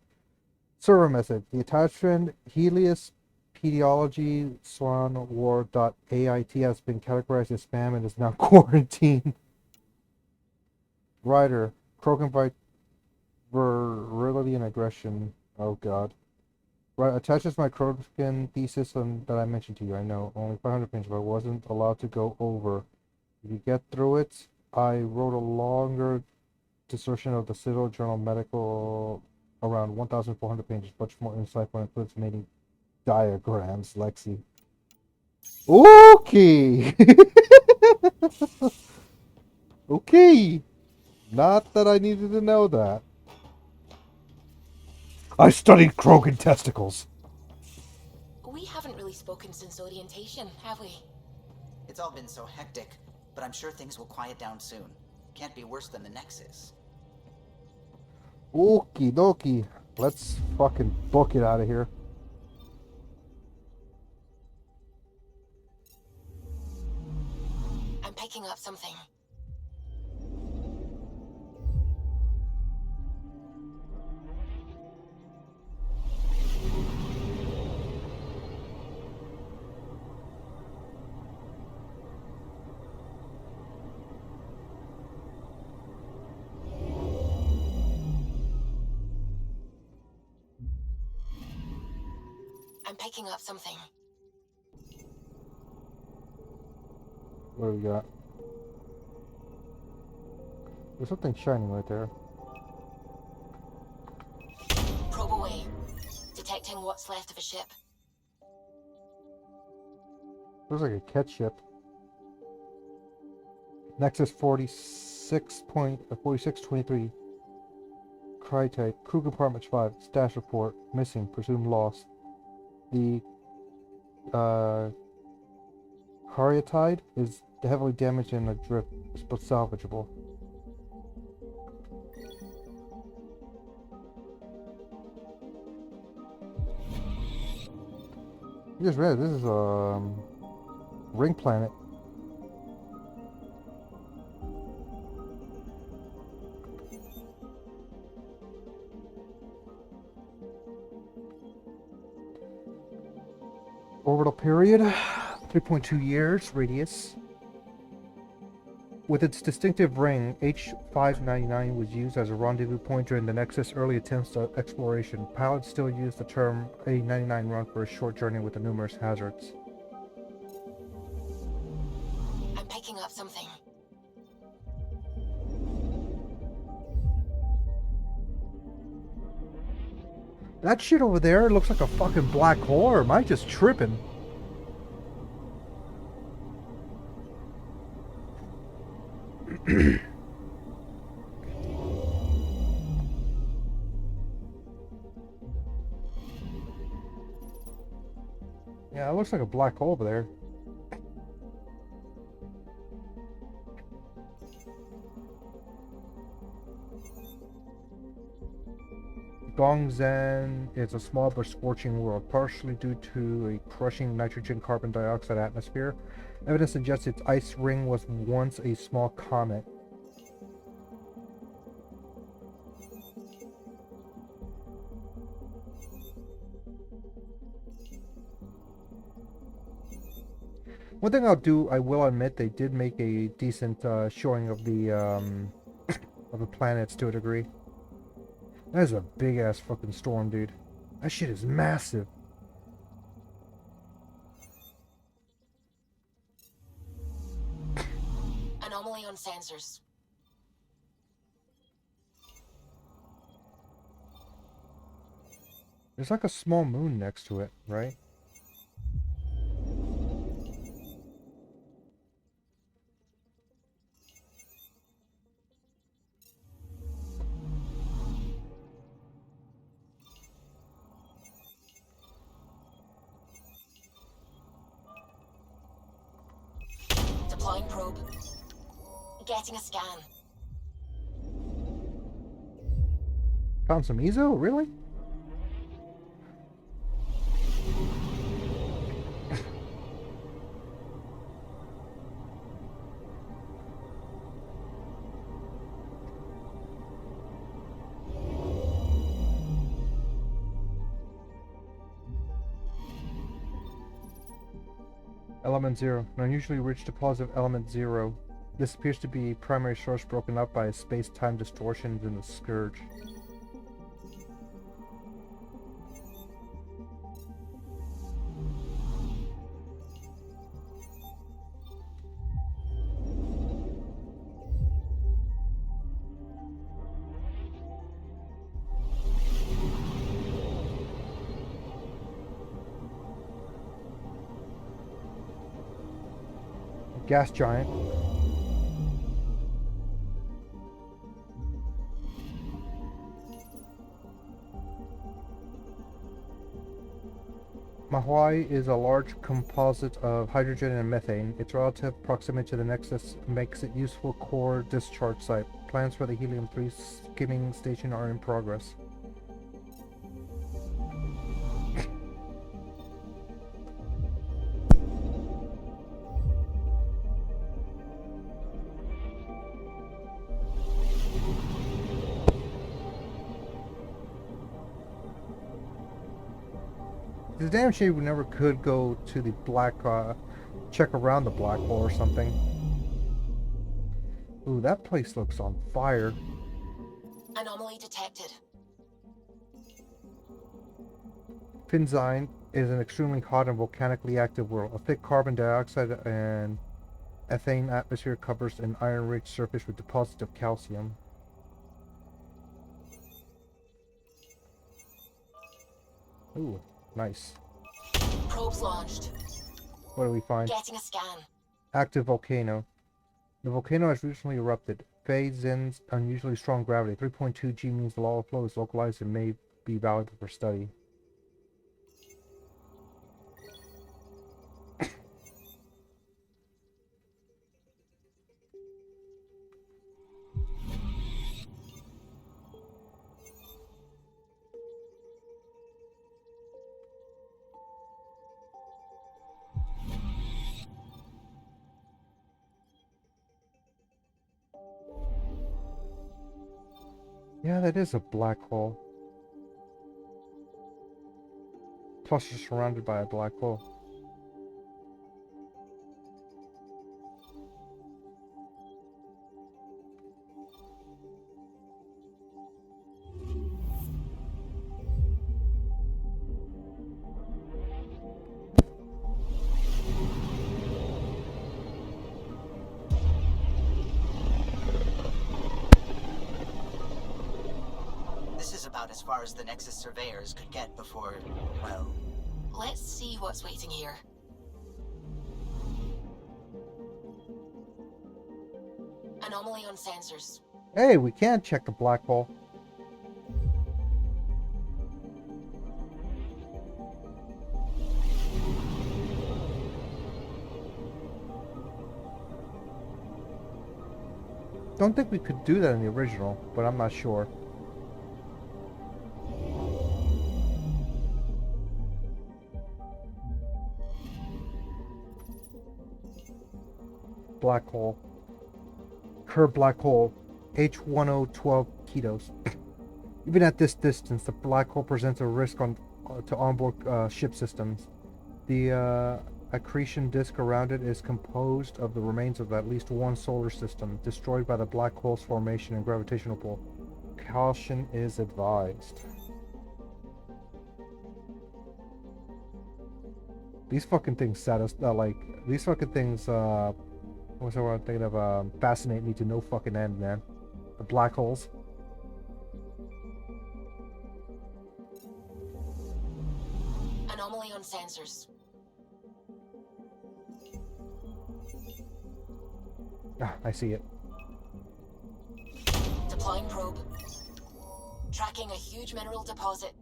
Server message. The attachment Helios Pediology Swan War.ait has been categorized as spam and is now quarantined. Writer. Krogan virility and aggression. Oh god. Right, attaches my Krogan thesis that I mentioned to you. I know, only 500 pages, but I wasn't allowed to go over. If you get through it, I wrote a longer dissertation of the Civil Journal Medical, around 1,400 pages, much more insightful and includes many diagrams, Lexi. Okay! Okay! Not that I needed to know that. I studied Krogan testicles. We haven't really spoken since orientation, have we? It's all been so hectic, but I'm sure things will quiet down soon. Can't be worse than the Nexus. Okie dokie. Let's fucking book it out of here. I'm picking up something. I'm picking up something. What do we got? There's something shining right there. Probe away. Detecting what's left of a ship. Looks like a cat ship. Nexus 4623. Cry type. Crew compartment 5. Stash report. Missing. Presumed lost. The Cariatide is heavily damaged and adrift, but salvageable. You just read this is a ring planet. Orbital period 3.2 years. Radius. With its distinctive ring, H599 was used as a rendezvous point during the Nexus' early attempts at exploration. Pilots still use the term A99 run for a short journey with the numerous hazards. I'm picking up something. That shit over there looks like a fucking black hole, or am I just tripping? Yeah, it looks like a black hole over there. Gongzhen is a small but scorching world, partially due to a crushing nitrogen-carbon dioxide atmosphere. Evidence suggests its ice ring was once a small comet. One thing I will admit, they did make a decent showing of the planets to a degree. That is a big ass fucking storm, dude. That shit is massive. Anomaly on sensors. There's like a small moon next to it, right? Deploying probe. Getting a scan. Found some EZO? Really? Element 0. An unusually rich deposit of element 0. This appears to be a primary source broken up by space-time distortions in the Scourge. Gas giant. Mahwai is a large composite of hydrogen and methane. Its relative proximity to the Nexus makes it useful core discharge site. Plans for the Helium-3 skimming station are in progress. It's a damn shame we never could go to the check around the black hole or something. Ooh, that place looks on fire. Anomaly detected. Finzine is an extremely hot and volcanically active world. A thick carbon dioxide and ethane atmosphere covers an iron-rich surface with deposits of calcium. Ooh, nice. Probes launched. What do we find? Getting a scan. Active volcano. The volcano has recently erupted. Phase Zin's unusually strong gravity. 3.2 G means the lava flow is localized and may be valuable for study. Yeah, that is a black hole. Plus you're surrounded by a black hole. This is about as far as the Nexus surveyors could get before, well... Let's see what's waiting here. Anomaly on sensors. Hey, we can check the black hole. Don't think we could do that in the original, but I'm not sure. Black hole. Curved black hole. H1012 Ketos. Even at this distance, the black hole presents a risk to onboard ship systems. The accretion disk around it is composed of the remains of at least one solar system, destroyed by the black hole's formation and gravitational pull. Caution is advised. These fucking things these fucking things, what's the word I'm thinking of, fascinate me to no fucking end, man. The black holes. Anomaly on sensors. Ah, I see it. Deploying probe. Tracking a huge mineral deposit.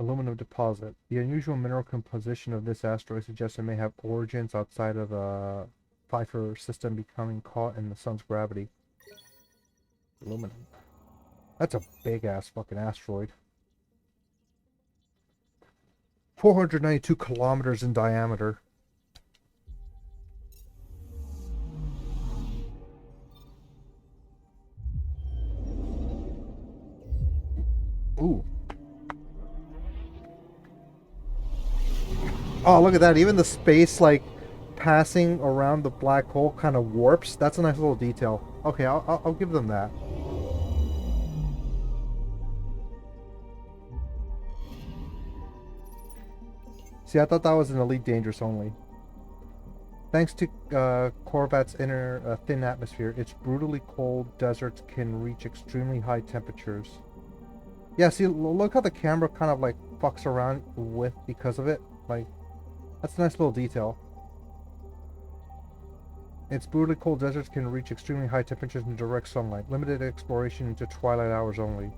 Aluminum deposit. The unusual mineral composition of this asteroid suggests it may have origins outside of the Pfeiffer system, becoming caught in the sun's gravity. Aluminum. That's a big ass fucking asteroid. 492 kilometers in diameter. Ooh. Oh, look at that. Even the space, like, passing around the black hole kind of warps. That's a nice little detail. Okay, I'll give them that. See, I thought that was an Elite Dangerous only. Thanks to Corvet's inner thin atmosphere, its brutally cold deserts can reach extremely high temperatures. Yeah, see, look how the camera kind of like fucks around with because of it. Like, that's a nice little detail. Its brutally cold deserts can reach extremely high temperatures in direct sunlight. Limited exploration into twilight hours only.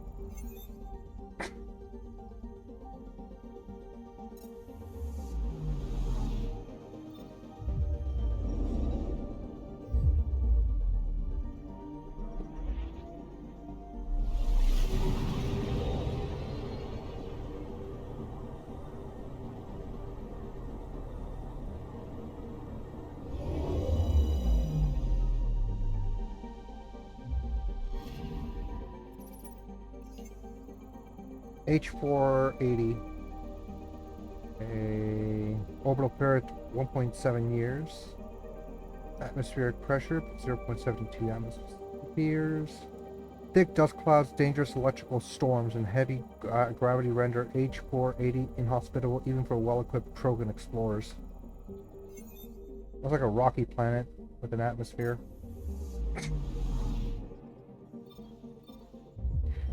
H480. A orbital period 1.7 years. Atmospheric pressure 0.72 atmospheres. Thick dust clouds, dangerous electrical storms, and heavy gravity render H480 inhospitable even for well-equipped Krogan explorers. Looks like a rocky planet with an atmosphere.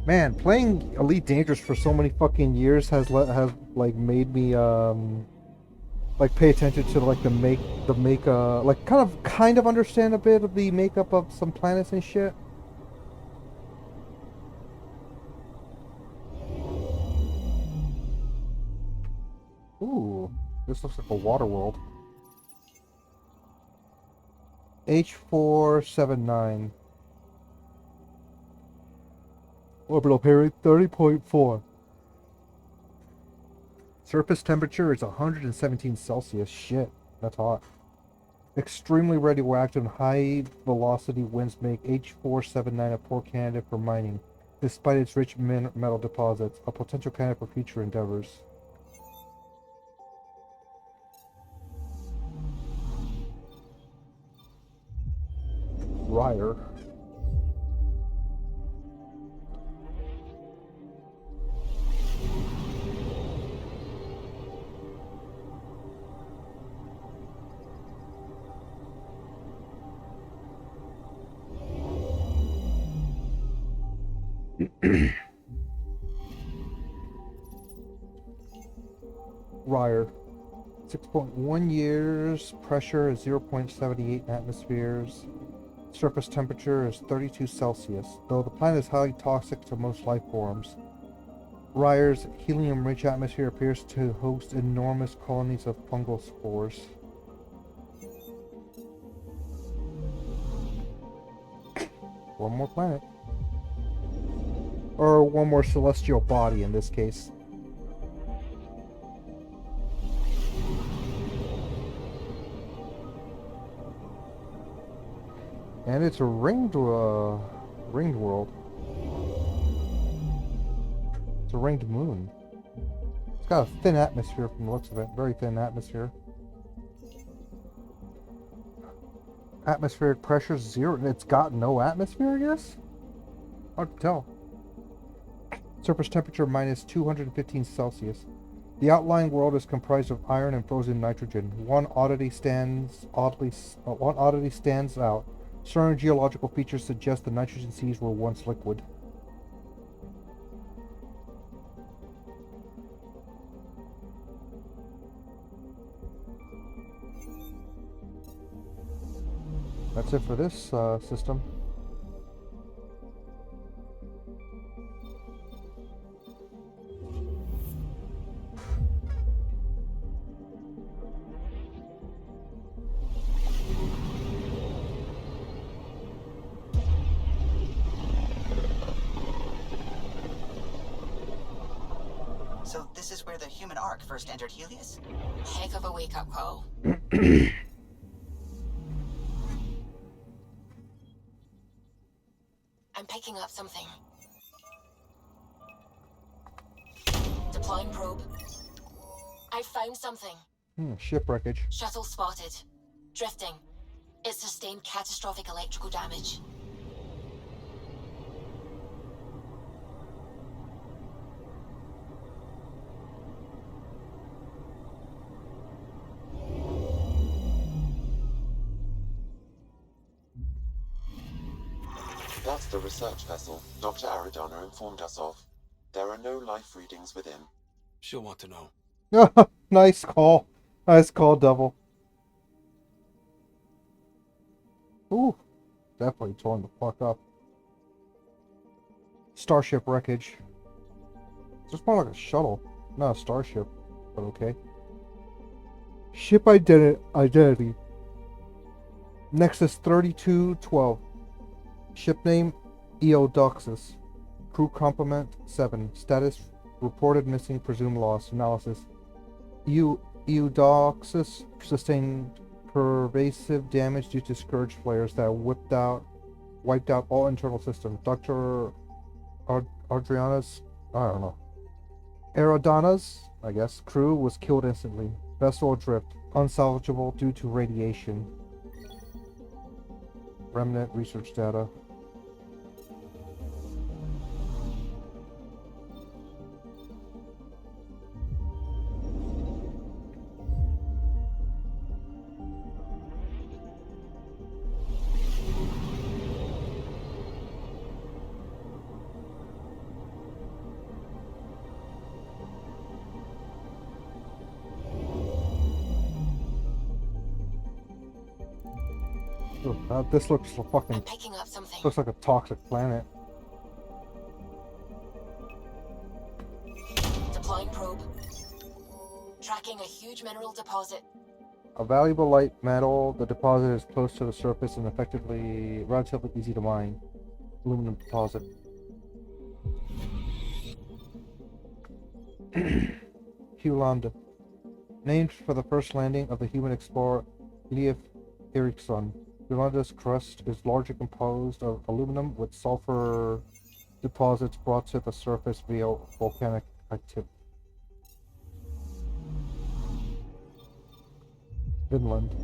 Man, playing Elite Dangerous for so many fucking years has like made me like pay attention to like like kind of understand a bit of the makeup of some planets and shit. Ooh, this looks like a water world. H479. Orbital period 30.4. Surface temperature is 117 Celsius. Shit, that's hot. Extremely radioactive and high velocity winds make H479 a poor candidate for mining, despite its rich metal deposits, a potential candidate for future endeavors. Ryer. Ryer. 6.1 years, pressure is 0.78 atmospheres, surface temperature is 32 Celsius, though the planet is highly toxic to most life forms. Ryer's helium-rich atmosphere appears to host enormous colonies of fungal spores. One more planet. Or one more celestial body in this case. And it's a ringed world. It's a ringed moon. It's got a thin atmosphere from the looks of it. Very thin atmosphere. Atmospheric pressure 0. It's got no atmosphere, I guess? Hard to tell. Surface temperature minus 215 Celsius. The outlying world is comprised of iron and frozen nitrogen. One oddity stands out. Certain geological features suggest the nitrogen seas were once liquid. That's it for this system. is where the human Ark first entered Helios? Heck of a wake-up call. I'm picking up something. Deploying probe. I found something. Ship wreckage. Shuttle spotted. Drifting. It sustained catastrophic electrical damage. That's the research vessel Dr. Aridana informed us of. There are no life readings within. She'll want to know. Nice call. Nice call, Devil. Ooh. Definitely torn the fuck up. Starship wreckage. It's just more like a shuttle, not a starship, but okay. Ship identity. Nexus 3212. Ship name Eodoxus. Crew complement 7. Status reported missing, presumed lost. Analysis. Eodoxus sustained pervasive damage due to scourge flares that wiped out all internal systems. Dr. Adriana's, I don't know. Aerodana's, I guess, crew was killed instantly. Vessel adrift, unsalvageable due to radiation. Remnant research data. This looks fucking. Picking up something. Looks like a toxic planet. Deploying probe. Tracking a huge mineral deposit. A valuable light metal. The deposit is close to the surface and relatively easy to mine. Aluminum deposit. Hulanda. Named for the first landing of the human explorer Leif Erikson. Hulanda's crust is largely composed of aluminum with sulfur deposits brought to the surface via volcanic activity. Finland.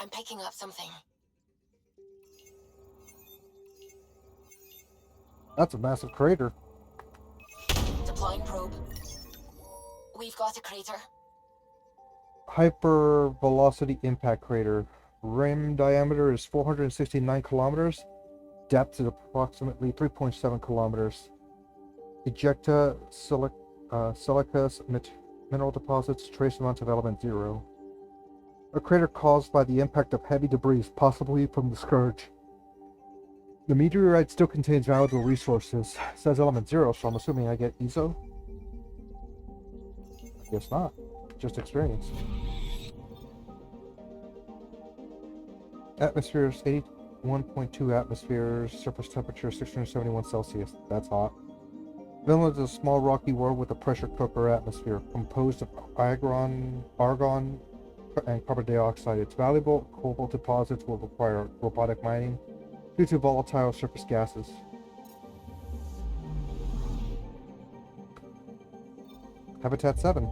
I'm picking up something. That's a massive crater. Deploying probe. We've got a crater. Hypervelocity impact crater. Rim diameter is 469 kilometers. Depth is approximately 3.7 kilometers. Ejecta silicus mineral deposits. Trace amounts of element 0. A crater caused by the impact of heavy debris, possibly from the Scourge. The meteorite still contains valuable resources. It says element 0, so I'm assuming I get ESO? I guess not. Just experience. Atmosphere is 81.2 atmospheres. Surface temperature 671 Celsius. That's hot. Finland is a small rocky world with a pressure cooker atmosphere composed of argon, and carbon dioxide. Its valuable cobalt deposits will require robotic mining due to volatile surface gases. Habitat 7.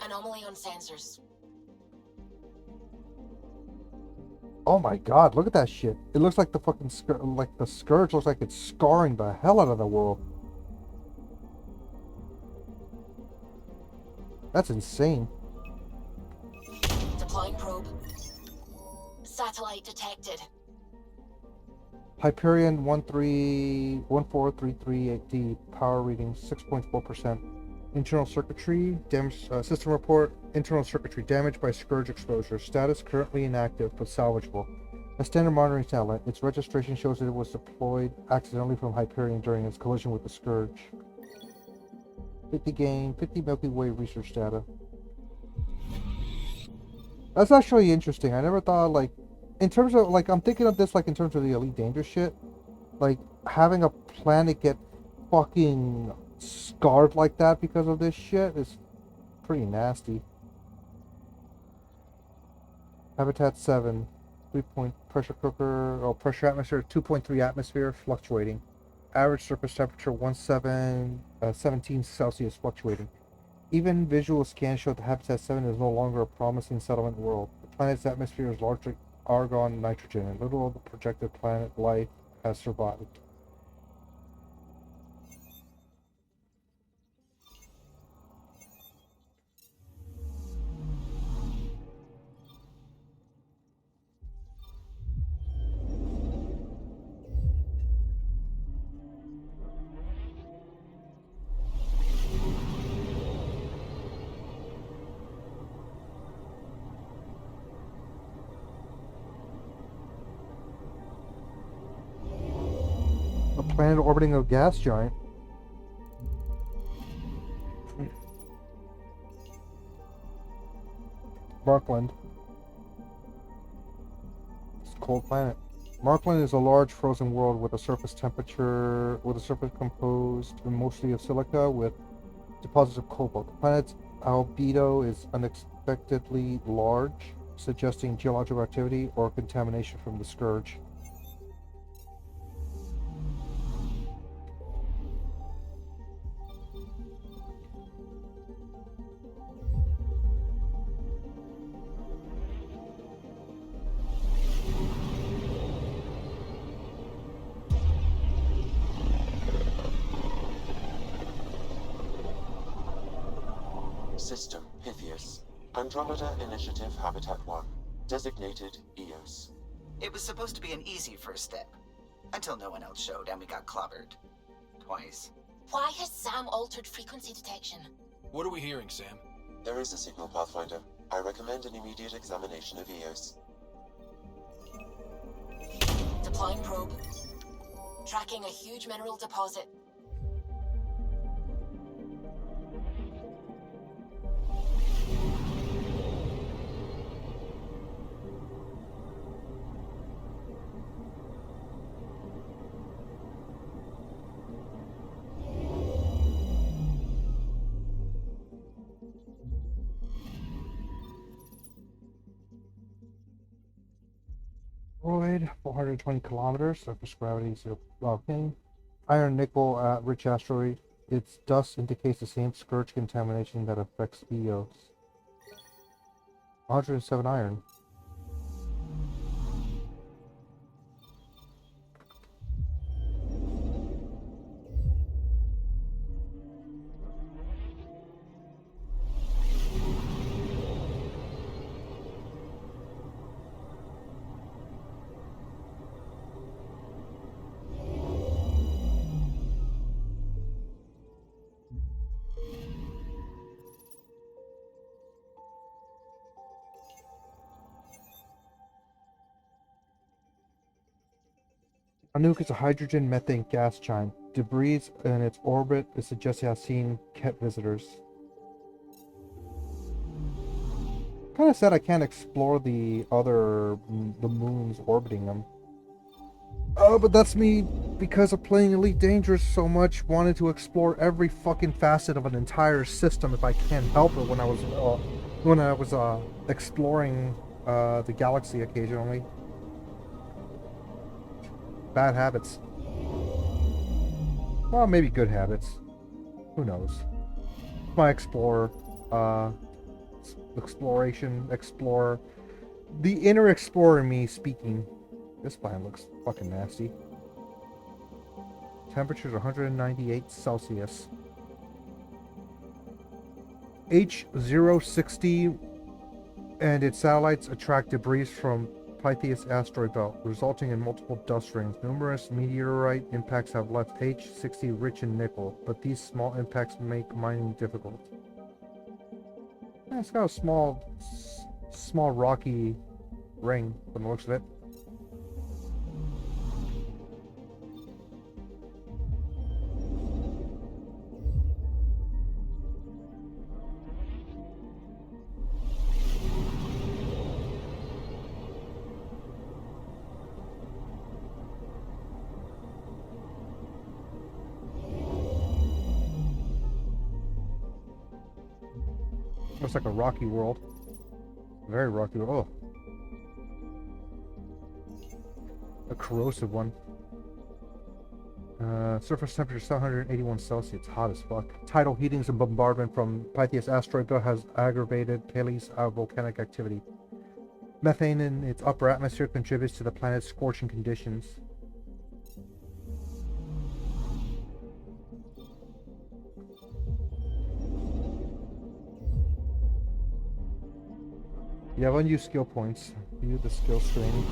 Anomaly on sensors. Oh my god, look at that shit. It looks like the fucking the Scourge looks like it's scarring the hell out of the world. That's insane. Deploying probe. Satellite detected. Hyperion 14338D, power reading 6.4%. Internal circuitry, damage, system report, internal circuitry damaged by Scourge exposure. Status currently inactive, but salvageable. A standard monitoring satellite. Its registration shows that it was deployed accidentally from Hyperion during its collision with the Scourge. 50 gain, 50 Milky Way research data. That's actually interesting. I never thought, like, in terms of, like, I'm thinking of this, like, in terms of the Elite Dangerous shit. Like, having a planet get fucking scarred like that because of this shit is pretty nasty. Habitat 7. 3-point pressure cooker. Oh, pressure atmosphere 2.3 atmosphere fluctuating. Average surface temperature 17 Celsius fluctuating. Even visual scans show that Habitat 7 is no longer a promising settlement world. The planet's atmosphere is largely argon nitrogen, and little of the projected planet life has survived. A planet orbiting a gas giant. Markland. It's a cold planet. Markland is a large frozen world with a surface composed mostly of silica with deposits of cobalt. The planet's albedo is unexpectedly large, suggesting geological activity or contamination from the Scourge. System Pythias. Andromeda Initiative Habitat 1. Designated EOS. It was supposed to be an easy first step. Until no one else showed and we got clobbered. Twice. Why has Sam altered frequency detection? What are we hearing, Sam? There is a signal, Pathfinder. I recommend an immediate examination of EOS. Deploying probe. Tracking a huge mineral deposit. Asteroid, 420 kilometers, surface gravity 0. Okay. Iron nickel rich asteroid. Its dust indicates the same Scourge contamination that affects EOS. 107 iron. A nuke is a hydrogen methane gas giant. Debris in its orbit is suggested to have seen Ket visitors. Kind of sad I can't explore the moons orbiting them. Oh, but that's me because of playing Elite Dangerous so much. Wanted to explore every fucking facet of an entire system if I can help it. When I was exploring the galaxy occasionally. Bad habits. Well, maybe good habits. Who knows? My explorer, explorer. The inner explorer in me speaking. This planet looks fucking nasty. Temperature's 198 Celsius. H060 and its satellites attract debris from Pytheas asteroid belt, resulting in multiple dust rings. Numerous meteorite impacts have left H-60 rich in nickel, but these small impacts make mining difficult. Yeah, it's got a small rocky ring from the looks of it. Looks like a rocky world. Very rocky world. Oh. A corrosive one. Surface temperature 781 Celsius. Hot as fuck. Tidal heatings and bombardment from Pytheas asteroid belt has aggravated Pele's volcanic activity. Methane in its upper atmosphere contributes to the planet's scorching conditions. You have unused skill points. View the skill screen.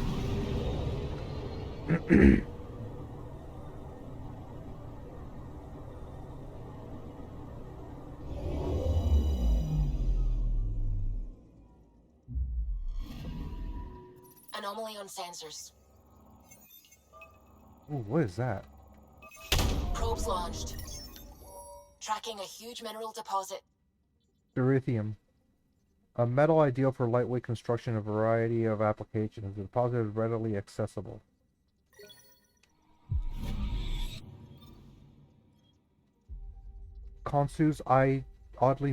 Anomaly on sensors. Ooh, what is that? Probes launched. Tracking a huge mineral deposit. Erythium. A metal ideal for lightweight construction in a variety of applications. The deposit is readily accessible. Khonsu's oddly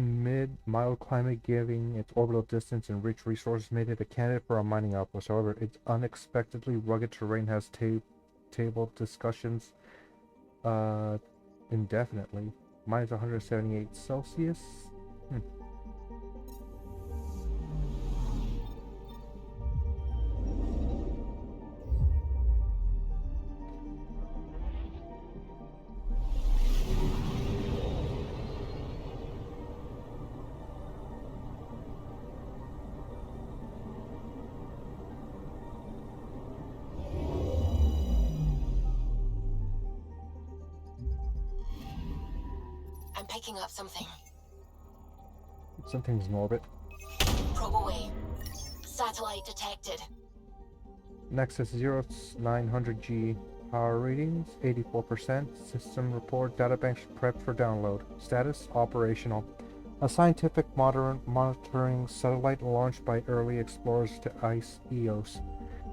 mild climate, giving its orbital distance and rich resources, made it a candidate for a mining outpost. However, its unexpectedly rugged terrain has tabled discussions indefinitely. Minus 178 Celsius. I'm picking up something. Something's in orbit. Probe away. Satellite detected. Nexus 0900G. Power readings 84%. System report. Databanks prepped for download. Status operational. A scientific monitoring satellite launched by early explorers to ice Eos.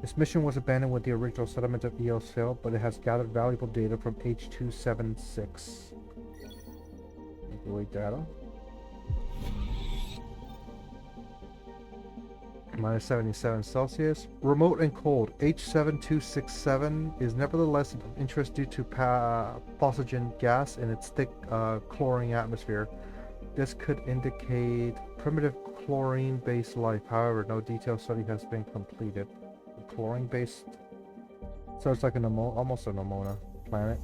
This mission was abandoned when the original settlement of Eos failed, but it has gathered valuable data from H276. Microwave data. Minus 77 Celsius. Remote and cold. H7267 is nevertheless of interest due to pathogen gas in its thick chlorine atmosphere. This could indicate primitive chlorine-based life. However, no detailed study has been completed. Chlorine-based, so it's like almost a Nomona planet.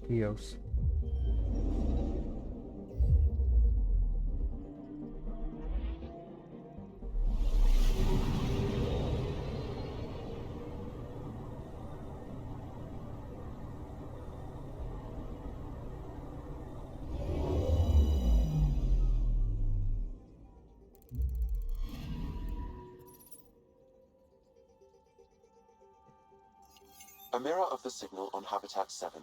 Eos. A mirror of the signal on Habitat 7.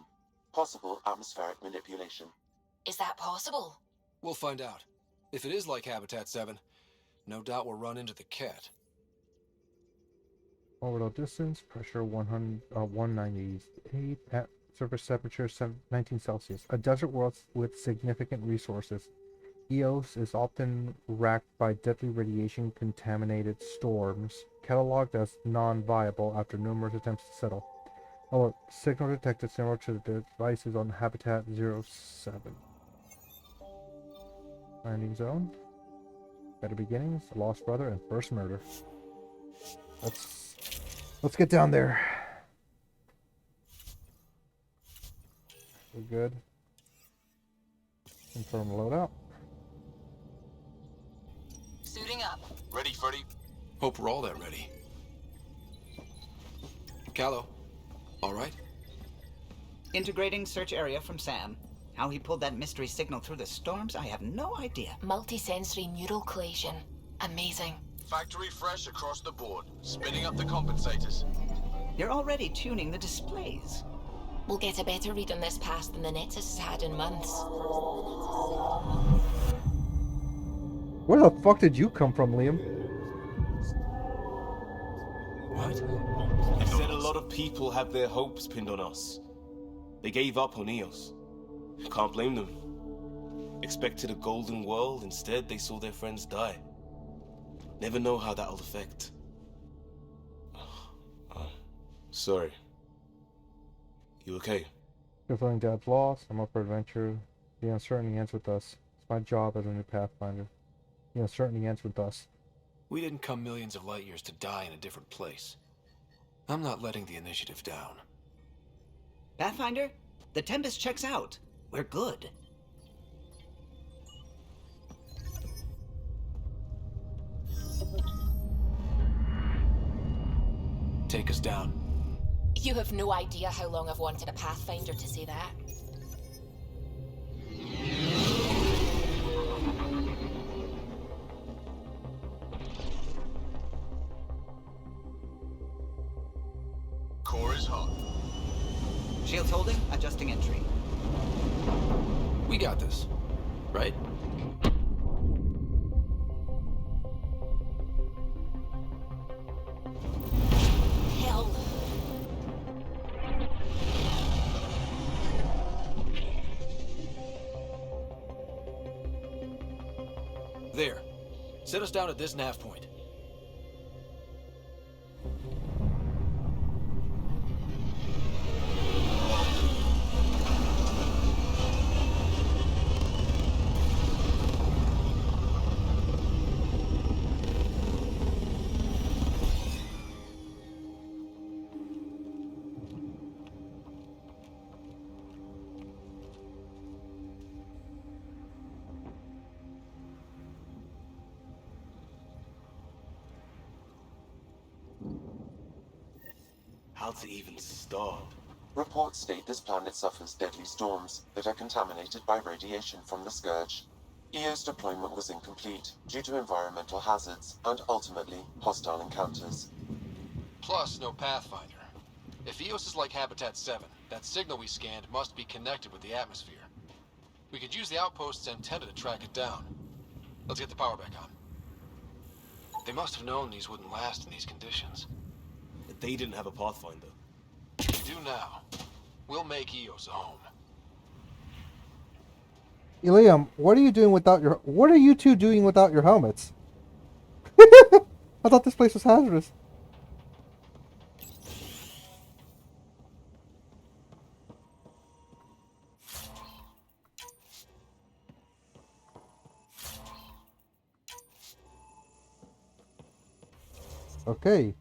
Possible atmospheric manipulation. Is that possible? We'll find out. If it is like Habitat 7, no doubt we'll run into the cat. Orbital distance, pressure 198 at surface temperature 19 Celsius. A desert world with significant resources. Eos is often racked by deadly radiation-contaminated storms, cataloged as non-viable after numerous attempts to settle. Oh, signal detected similar to the devices on Habitat 07. Landing zone. Better beginnings, lost brother, and first murder. Let's get down there. We're good. Confirm loadout. Ready, Freddy? Hope we're all that ready. Callow, all right? Integrating search area from Sam. How he pulled that mystery signal through the storms, I have no idea. Multisensory neural collation. Amazing. Factory fresh across the board. Spinning up the compensators. You're already tuning the displays. We'll get a better read on this pass than the Nexus has had in months. Where the fuck did you come from, Liam? What? You said a lot of people have their hopes pinned on us. They gave up on Eos. Can't blame them. Expected a golden world, instead they saw their friends die. Never know how that'll affect. Sorry. You okay? You're feeling Dad's loss. I'm up for adventure. The uncertainty ends with us. It's my job as a new Pathfinder. The uncertainty ends with us. We didn't come millions of light years to die in a different place. I'm not letting the initiative down. Pathfinder, the Tempest checks out. We're good. Take us down. You have no idea how long I've wanted a Pathfinder to say that. Core is hot. Shields holding, adjusting entry. We got this, right? Hell. There. Set us down at this nav point. How to even start? Reports state this planet suffers deadly storms that are contaminated by radiation from the Scourge. EO's deployment was incomplete due to environmental hazards and ultimately hostile encounters. Plus, no Pathfinder. If Eos is like Habitat 7, that signal we scanned must be connected with the atmosphere. We could use the outpost's antenna to track it down. Let's get the power back on. They must have known these wouldn't last in these conditions. But they didn't have a Pathfinder. We do now. We'll make Eos a home. Liam, what are you doing without your... What are you two doing without your helmets? I thought this place was hazardous. Okay.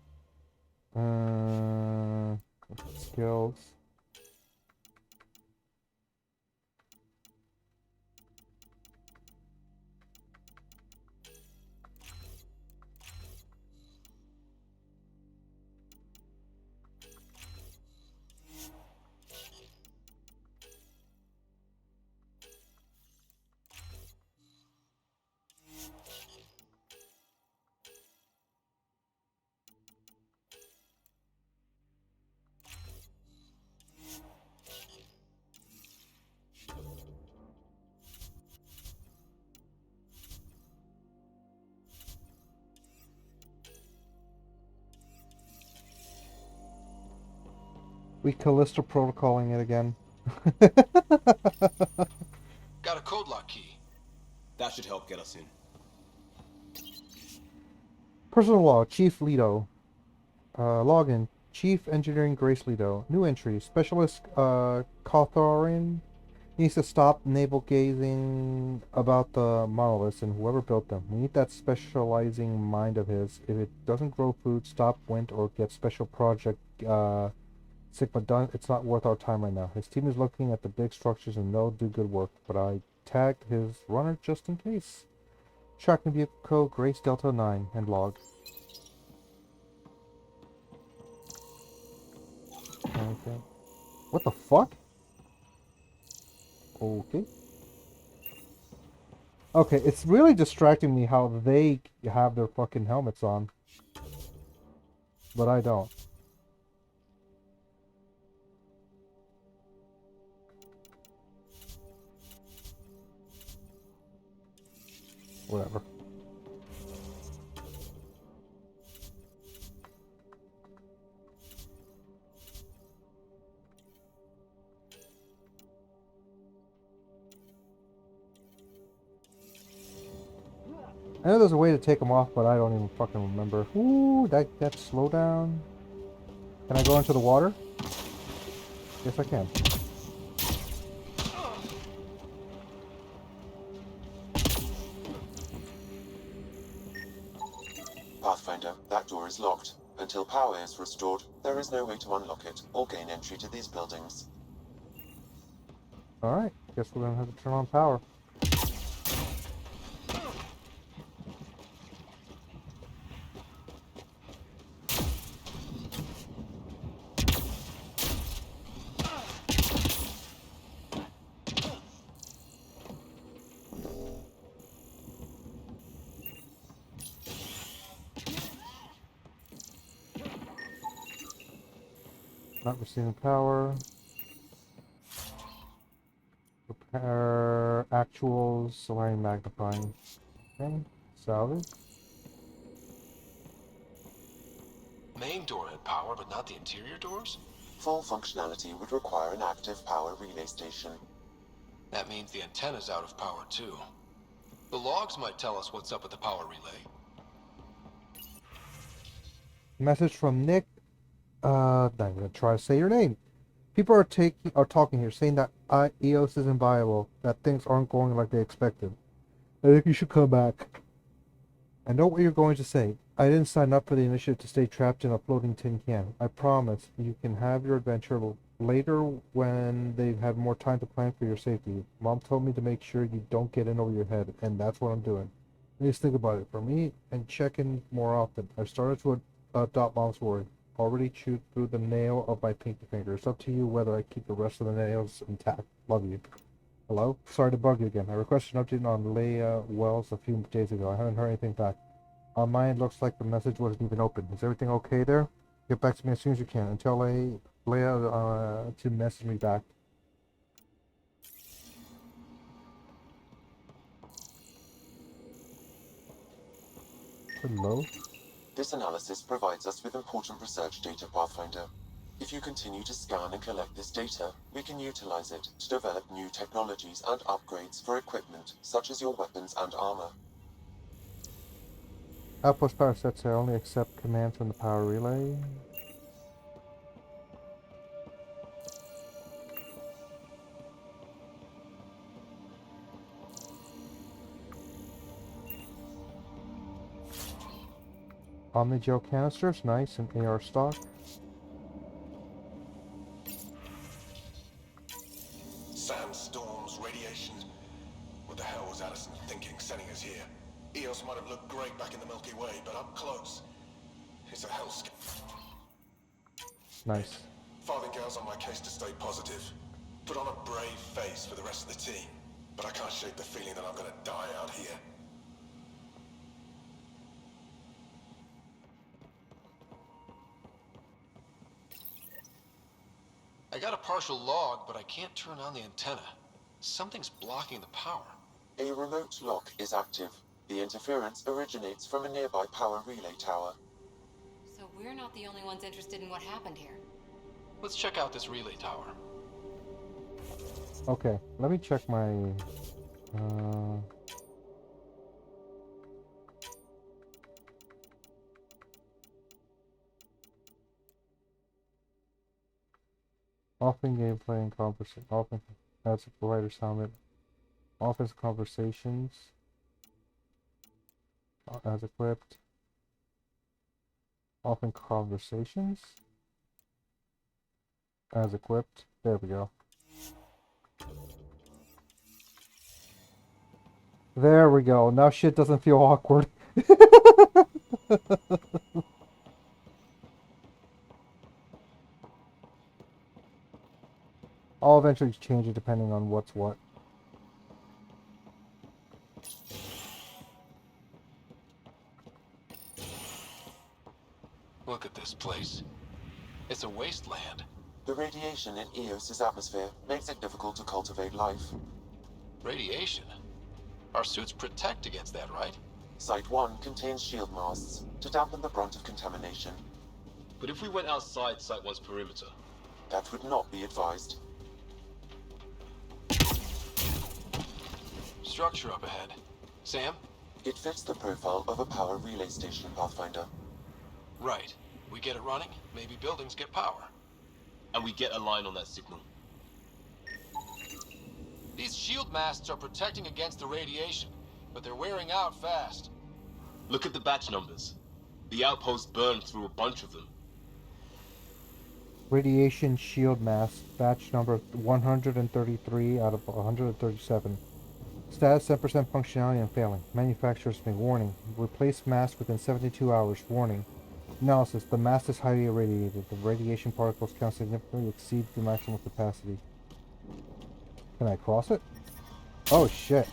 Skills. We Callisto protocoling it again. Got a code lock key. That should help get us in. Personal log, Chief Leto. Login, Chief Engineering Grace Leto. New entry, Specialist Cawthorian needs to stop navel gazing about the monoliths and whoever built them. We need that specializing mind of his. If it doesn't grow food, stop wind, or get special project Sigma done, it's not worth our time right now. His team is looking at the big structures and they'll do good work, but I tagged his runner just in case. Tracking vehicle code Grace Delta 9 and log. Okay. What the fuck? Okay. Okay, it's really distracting me how they have their fucking helmets on. But I don't. Whatever. I know there's a way to take them off, but I don't even fucking remember. Ooh, that slow down. Can I go into the water? Yes, I can. Pathfinder, that door is locked. Until power is restored, there is no way to unlock it or gain entry to these buildings. Alright, guess we're gonna have to turn on power. Not receiving power. Repair actuals, align magnifying. Okay, salvage. Main door had power, but not the interior doors? Full functionality would require an active power relay station. That means the antenna's out of power too. The logs might tell us what's up with the power relay. Message from Nick. I'm gonna try to say your name. People are talking here, saying that EOS isn't viable, that things aren't going like they expected. I think you should come back. I know what you're going to say. I didn't sign up for the initiative to stay trapped in a floating tin can. I promise you can have your adventure later when they've had more time to plan for your safety. Mom told me to make sure you don't get in over your head, and that's what I'm doing. Please think about it. For me, and check in more often. I've started to adopt Mom's word. Already chewed through the nail of my pinky finger. It's up to you whether I keep the rest of the nails intact. Love you. Hello? Sorry to bug you again. I requested an update on Leia Wells a few days ago. I haven't heard anything back. On mine, looks like the message wasn't even open. Is everything okay there? Get back to me as soon as you can. And tell Leia to message me back. Hello? This analysis provides us with important research data, Pathfinder. If you continue to scan and collect this data, we can utilize it to develop new technologies and upgrades for equipment, such as your weapons and armor. Outpost power sets. I only accept commands from the power relay. Omni-gel canisters, nice, and AR stock. Sandstorms, radiation. What the hell was Addison thinking sending us here? EOS might have looked great back in the Milky Way, but up close, it's a hellscape. Nice. Farthingale's on my case to stay positive. Put on a brave face for the rest of the team, but I can't shake the feeling that I'm gonna die out here. I got a partial log, but I can't turn on the antenna. Something's blocking the power. A remote lock is active. The interference originates from a nearby power relay tower. So we're not the only ones interested in what happened here. Let's check out this relay tower. Okay, let me check my... Often gameplay and conversation. Often as a provider summit. Office conversations. As equipped. Often conversations. As equipped. There we go. There we go. Now shit doesn't feel awkward. I'll eventually change it depending on what's what. Look at this place. It's a wasteland. The radiation in Eos's atmosphere makes it difficult to cultivate life. Radiation? Our suits protect against that, right? Site 1 contains shield masts to dampen the brunt of contamination. But if we went outside Site 1's perimeter? That would not be advised. Structure up ahead. Sam? It fits the profile of a power relay station, Pathfinder. Right. We get it running, maybe buildings get power. And we get a line on that signal. These shield masts are protecting against the radiation, but they're wearing out fast. Look at the batch numbers. The outpost burned through a bunch of them. Radiation shield mask, batch number 133 out of 137. Status 10% functionality and failing. Manufacturer's may warning. Replace mask within 72 hours. Warning. Analysis. The mask is highly irradiated. The radiation particles can significantly exceed the maximum capacity. Can I cross it? Oh shit.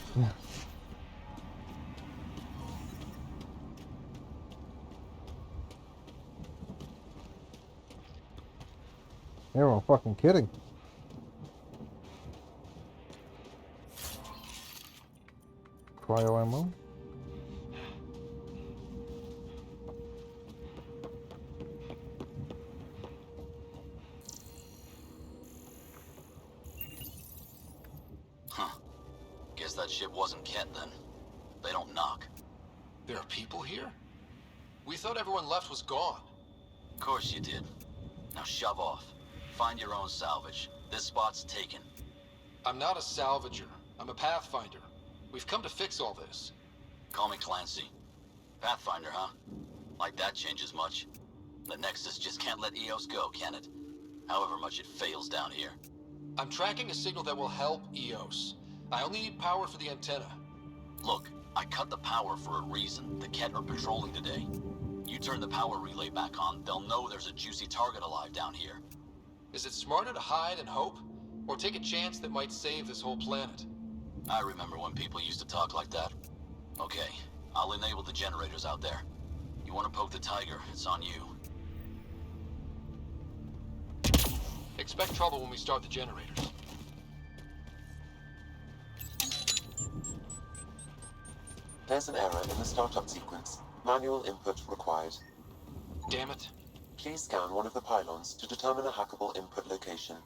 They were fucking kidding. Cryo ammo. Huh. Guess that ship wasn't Ket then. They don't knock. There are people here? We thought everyone left was gone. Of course you did. Now shove off. Find your own salvage. This spot's taken. I'm not a salvager. I'm a pathfinder. We've come to fix all this. Call me Clancy. Pathfinder, huh? Like that changes much. The Nexus just can't let Eos go, can it? However much it fails down here. I'm tracking a signal that will help Eos. I only need power for the antenna. Look, I cut the power for a reason. The Ket are patrolling today. You turn the power relay back on, they'll know there's a juicy target alive down here. Is it smarter to hide and hope? Or take a chance that might save this whole planet? I remember when people used to talk like that. Okay, I'll enable the generators out there. You want to poke the tiger, it's on you. Expect trouble when we start the generators. There's an error in the startup sequence. Manual input required. Damn it. Please scan one of the pylons to determine a hackable input location.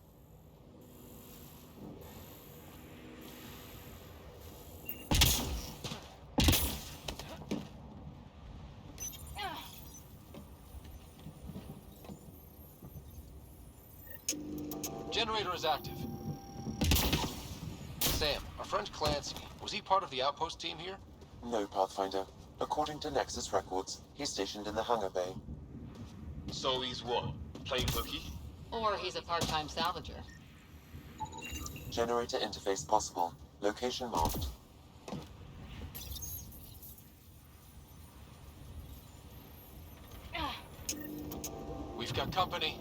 Generator is active. Sam, our friend Clancy, was he part of the outpost team here? No, Pathfinder. According to Nexus records, he's stationed in the hangar bay. So he's what? Playing hooky? Or he's a part-time salvager. Generator interface possible. Location marked. We've got company.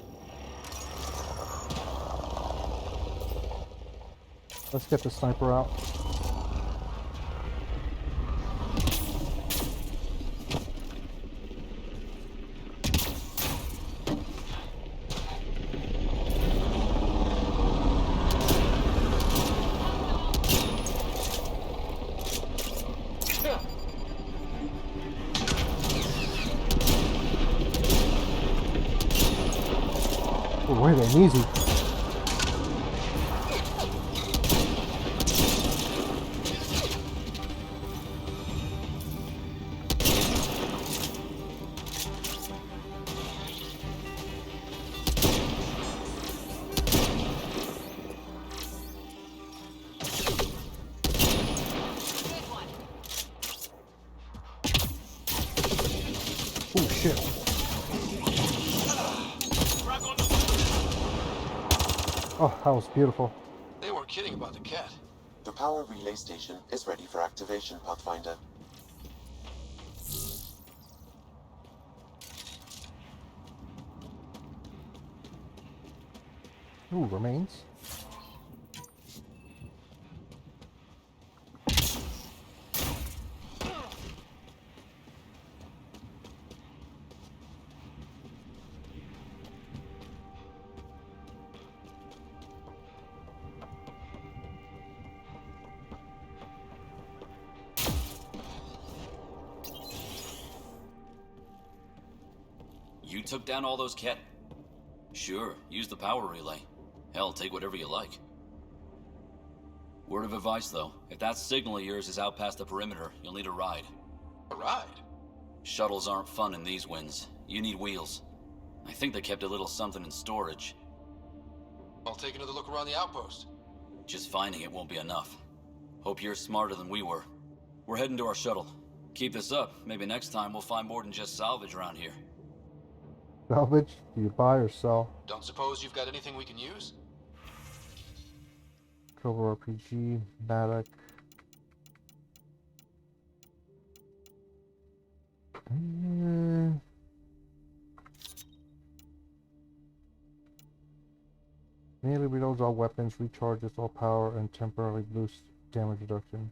Let's get the sniper out. Oh, wait, ain't easy. Oh shit. Oh, that was beautiful. They weren't kidding about the cat. The power relay station is ready for activation, Pathfinder. Ooh, remains. You took down all those cat... Sure, use the power relay. Hell, take whatever you like. Word of advice, though. If that signal of yours is out past the perimeter, you'll need a ride. A ride? Shuttles aren't fun in these winds. You need wheels. I think they kept a little something in storage. I'll take another look around the outpost. Just finding it won't be enough. Hope you're smarter than we were. We're heading to our shuttle. Keep this up. Maybe next time we'll find more than just salvage around here. Salvage? Do you buy or sell? Don't suppose you've got anything we can use? Cobra RPG, Matic. Immediately reloads all weapons, recharges all power, and temporarily boosts damage reduction.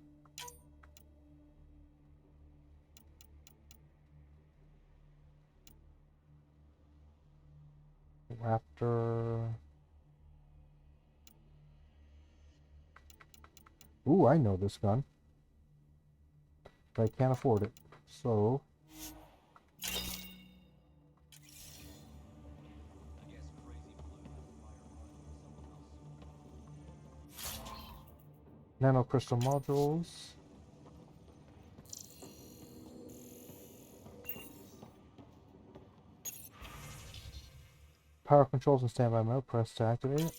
Raptor. Ooh, I know this gun. But I can't afford it. So... Nano crystal modules. Power controls and standby mode. Press to activate it.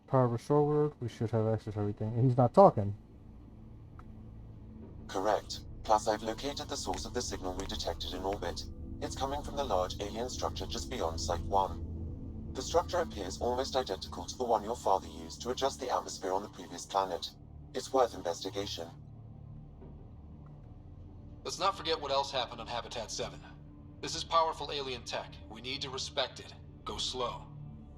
Power restore word. We should have access to everything. And he's not talking. Correct. Plus, I've located the source of the signal we detected in orbit. It's coming from the large alien structure just beyond Site 1. The structure appears almost identical to the one your father used to adjust the atmosphere on the previous planet. It's worth investigation. Let's not forget what else happened on Habitat 7. This is powerful alien tech. We need to respect it. Go slow.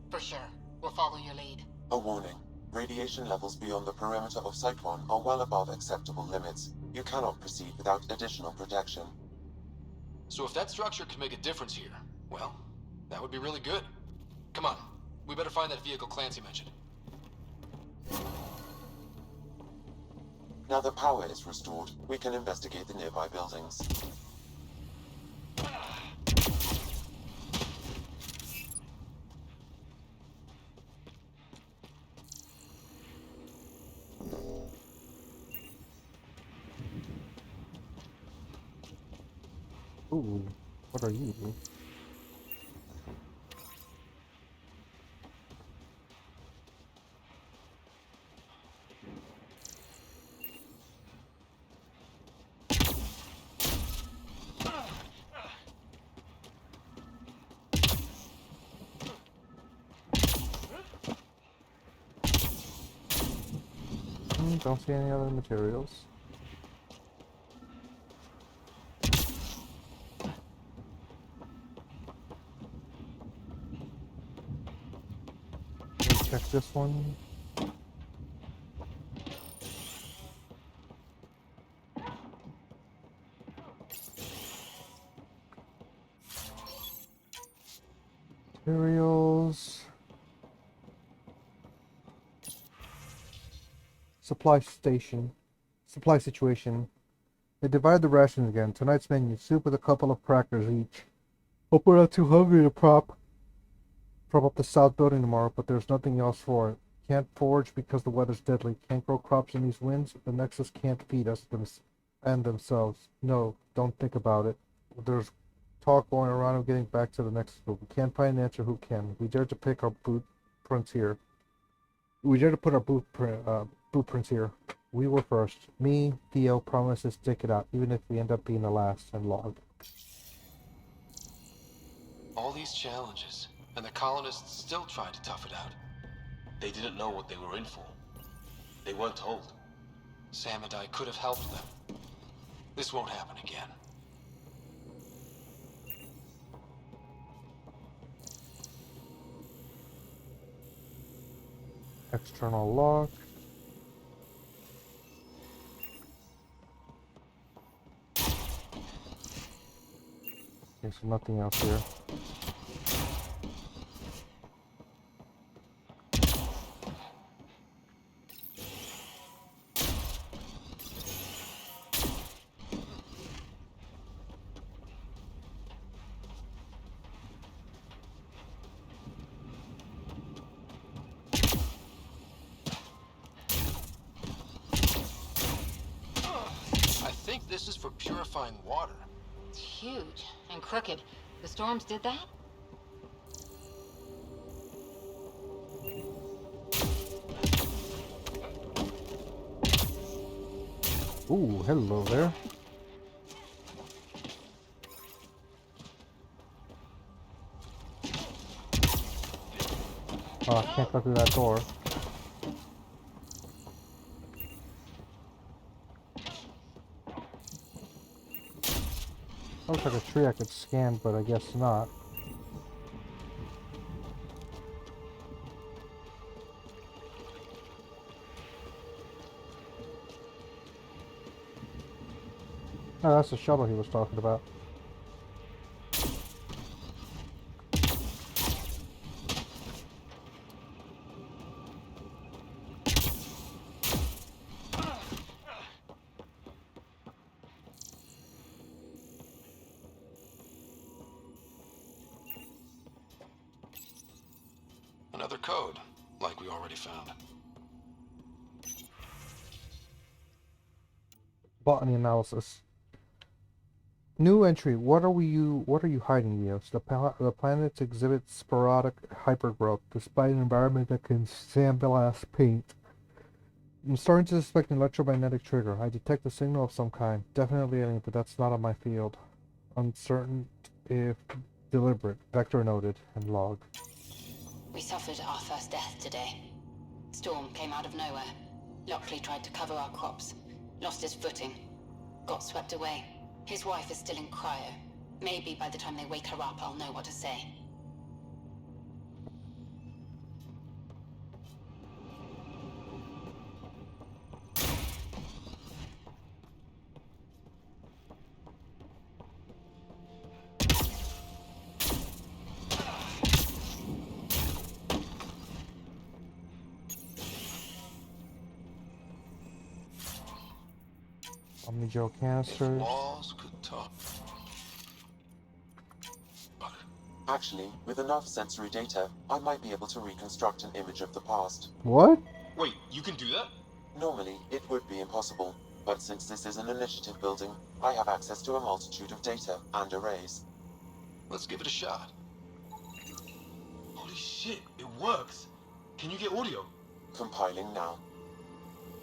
For sure. We'll follow your lead. A warning. Radiation levels beyond the perimeter of Site 1 are well above acceptable limits. You cannot proceed without additional protection. So if that structure can make a difference here, well, that would be really good. Come on. We better find that vehicle Clancy mentioned. Now that power is restored, we can investigate the nearby buildings. Ooh, what are you? Don't see any other materials. Check this one. Materials. Supply station. Supply situation. They divided the rations again. Tonight's menu, soup with a couple of crackers each. Hope we're not too hungry to prop up the south building tomorrow, but there's nothing else for it. Can't forage because the weather's deadly. Can't grow crops in these winds. The Nexus can't feed us and themselves. No, don't think about it. There's talk going around of getting back to the Nexus, but we can't find an answer who can. We dare to pick our blueprints here. We dare to put our blueprints here. We were first. Me, Theo, promise to stick it out, even if we end up being the last, and log. All these challenges, and the colonists still tried to tough it out. They didn't know what they were in for. They weren't told. Sam and I could have helped them. This won't happen again. External lock. Okay, so nothing else here. I think this is for purifying water. It's huge and crooked. The storms did that? Ooh, hello there. Oh, I can't go through that door. Looks like a tree I could scan, but I guess not. Oh, that's the shuttle he was talking about. Another code, like we already found. Botany analysis. New entry. What are you hiding, Eos? The planets exhibit sporadic hypergrowth, despite an environment that can sandblast paint. I'm starting to suspect an electromagnetic trigger. I detect a signal of some kind. Definitely alien, but that's not on my field. Uncertain if deliberate. Vector noted and log. We suffered our first death today. Storm came out of nowhere. Lockley tried to cover our crops. Lost his footing. Got swept away. His wife is still in cryo. Maybe by the time they wake her up, I'll know what to say. Omnigel canisters. Walls could talk. Actually, with enough sensory data, I might be able to reconstruct an image of the past. What? Wait, you can do that? Normally, it would be impossible, but since this is an initiative building, I have access to a multitude of data and arrays. Let's give it a shot. Holy shit, it works. Can you get audio? Compiling now.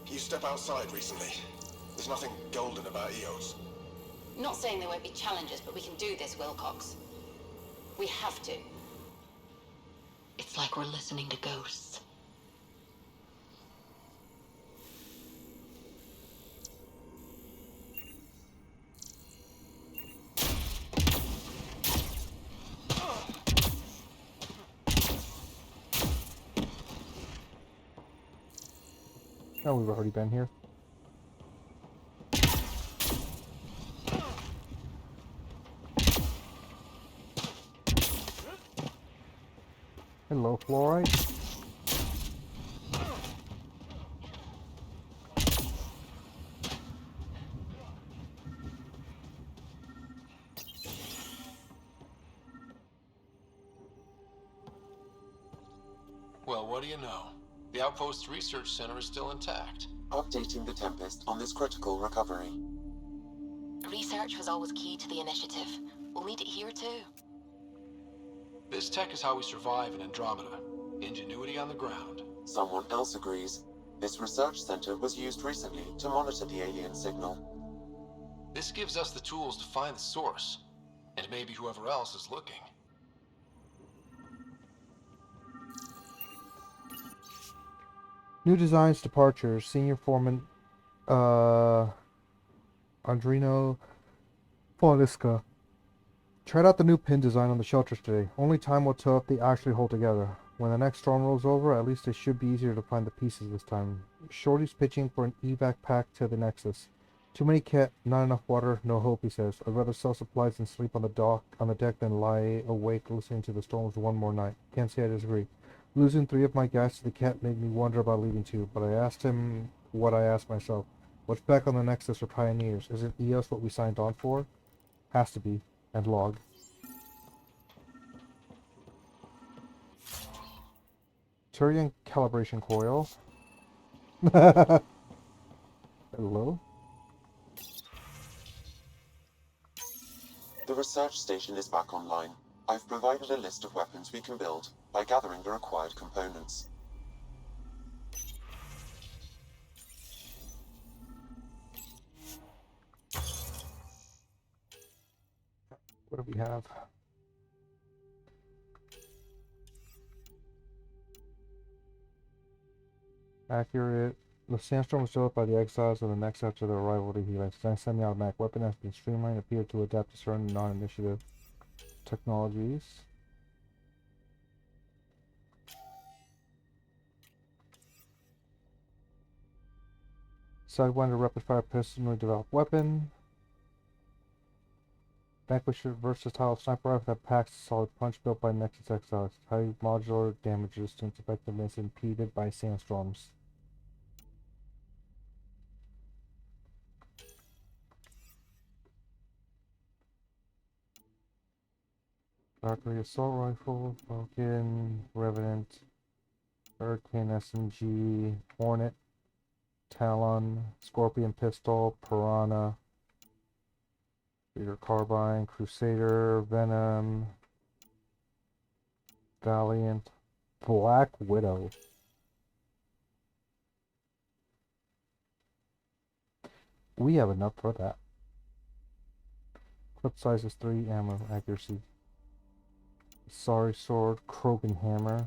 You step outside recently. There's nothing golden about EOS. Not saying there won't be challenges, but we can do this, Wilcox. We have to. It's like we're listening to ghosts. Oh, we've already been here. Hello, fluorite. Well, what do you know? The Outpost Research Center is still intact. Updating the Tempest on this critical recovery. Research was always key to the initiative. We'll need it here too. This tech is how we survive in Andromeda. Ingenuity on the ground. Someone else agrees. This research center was used recently to monitor the alien signal. This gives us the tools to find the source, and maybe whoever else is looking. New designs, departures. Senior Foreman, Andrino Faunisca. Tried out the new pin design on the shelters today. Only time will tell if they actually hold together. When the next storm rolls over, at least it should be easier to find the pieces this time. Shorty's pitching for an evac pack to the Nexus. Too many kit, not enough water, no hope, he says. I'd rather sell supplies and sleep on the deck than lie awake listening to the storms one more night. Can't say I disagree. Losing 3 of my guys to the cat made me wonder about leaving too, but I asked him what I asked myself. What's back on the Nexus for Pioneers? Isn't EOS what we signed on for? Has to be. And log. Turian calibration coil. Hello? The research station is back online. I've provided a list of weapons we can build by gathering the required components. What do we have? Accurate. The sandstorm was developed by the exiles of the next after their arrival to Helix. The semi-automatic weapon has been streamlined, appeared to adapt to certain non-initiative technologies. Sidewinder rapid-fire pistol developed weapon. Vanquisher versatile sniper rifle that packs a solid punch built by Nexus Exiles. High modular damage resistance, effectiveness impeded by sandstorms. Valkyrie assault rifle, Falcon, Revenant, Hurricane SMG, Hornet, Talon, Scorpion pistol, Piranha, Reader carbine, Crusader, Venom, Valiant, Black Widow. We have enough for that. Clip size is 3, ammo accuracy. Sorry sword, Krogan hammer.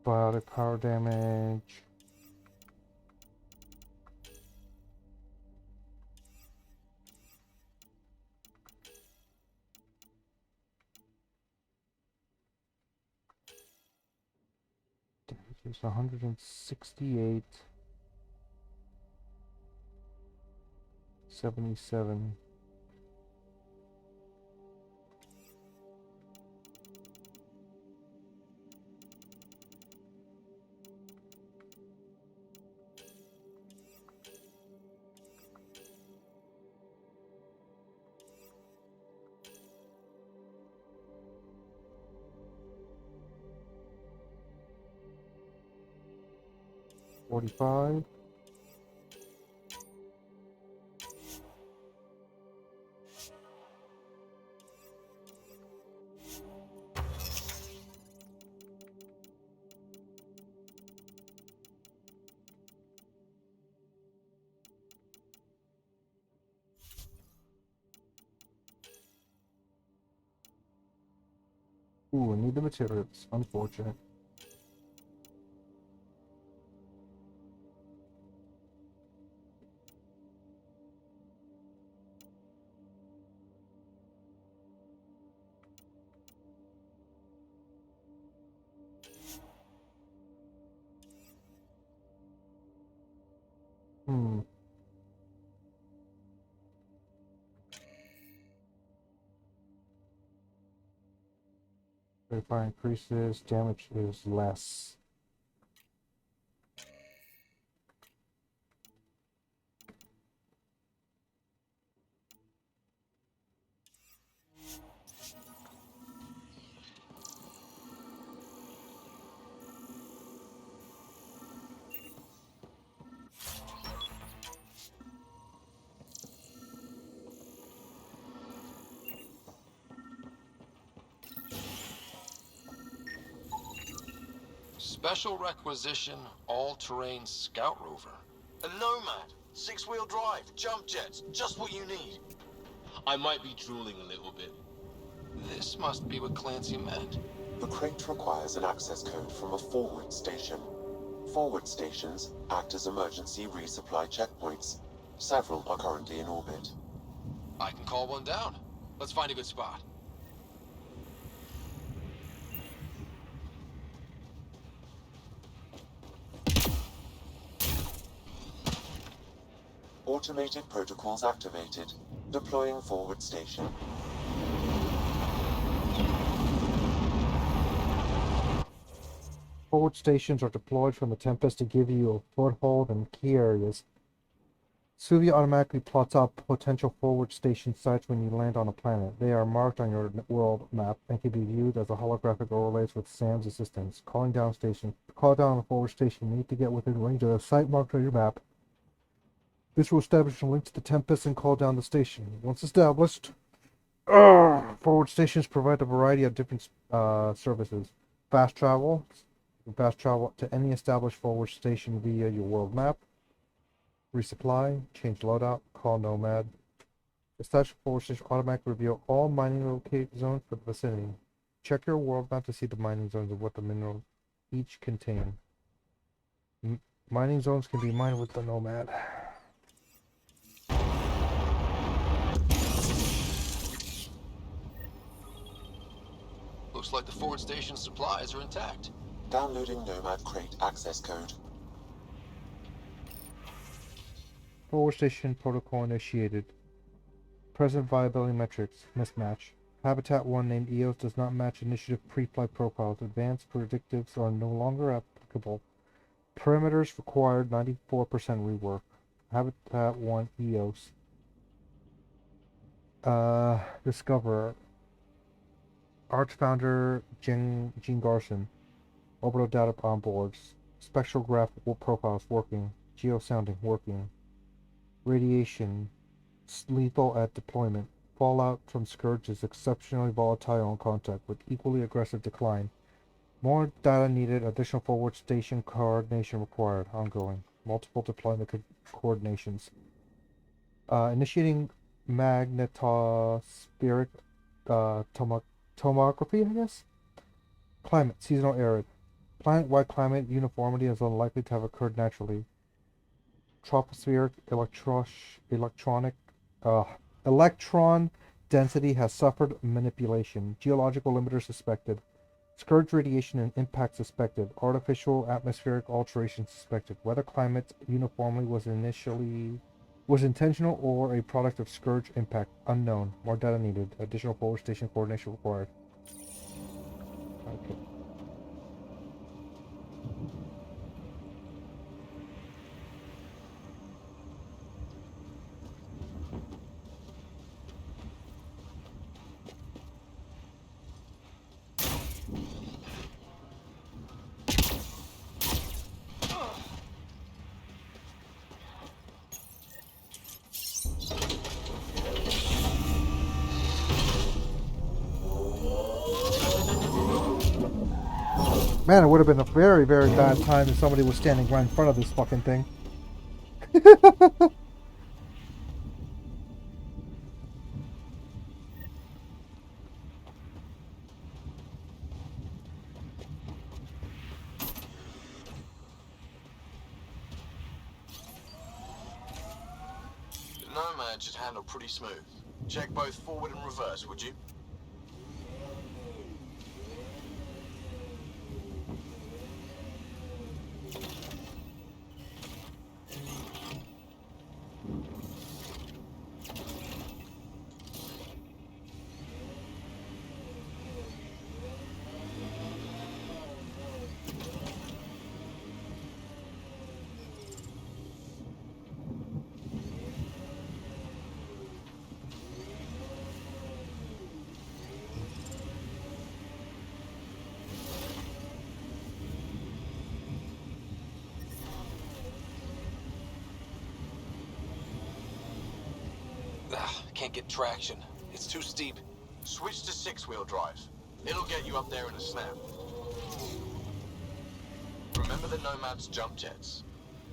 Biotic power damage. Damage is 168. 77. $45. Ooh, I need the materials. Unfortunate. Hmm. If I increase this, damage is less. Special requisition, all-terrain scout rover. A Nomad, 6-wheel drive, jump jets, just what you need. I might be drooling a little bit. This must be what Clancy meant. The crate requires an access code from a forward station. Forward stations act as emergency resupply checkpoints. Several are currently in orbit. I can call one down. Let's find a good spot. Automated protocols activated. Deploying forward station. Forward stations are deployed from the Tempest to give you a foothold in key areas. Suvia automatically plots out potential forward station sites when you land on a planet. They are marked on your world map and can be viewed as a holographic overlays with Sam's assistance. Call down a forward station. You need to get within range of the site marked on your map. This will establish a link to the Tempest and call down the station. Once established, forward stations provide a variety of different services. Fast travel. You can fast travel to any established forward station via your world map. Resupply, change loadout, call Nomad. Established forward station automatically reveal all mining locate zones for the vicinity. Check your world map to see the mining zones and what the minerals each contain. Mining zones can be mined with the Nomad. Looks like the forward station supplies are intact. Downloading Nomad crate access code. Forward station protocol initiated. Present viability metrics mismatch. Habitat 1 named EOS does not match initiative pre-flight profiles. Advanced predictives are no longer applicable. Parameters required 94% rework. Habitat 1 EOS. Discoverer. Arch founder Gene Garson. Orbital data on boards. Spectral graph profiles working. Geosounding working. Radiation. Lethal at deployment. Fallout from Scourge is exceptionally volatile on contact with equally aggressive decline. More data needed. Additional forward station coordination required. Ongoing. Multiple deployment coordinations. Initiating magnetospheric tomography, I guess? Climate. Seasonal arid. Planet-wide climate uniformity is unlikely to have occurred naturally. Tropospheric electron density has suffered manipulation. Geological limiter suspected. Scourge radiation and impact suspected. Artificial atmospheric alteration suspected. Weather climate uniformly was intentional or a product of Scourge impact unknown. More data needed. Additional forward station coordination required. Okay. Man, it would have been a very, very bad time if somebody was standing right in front of this fucking thing. The Nomad should handle pretty smooth. Check both forward and reverse, would you? Can't get traction. It's too steep. Switch to 6-wheel drive. It'll get you up there in a snap. Remember the Nomad's jump jets?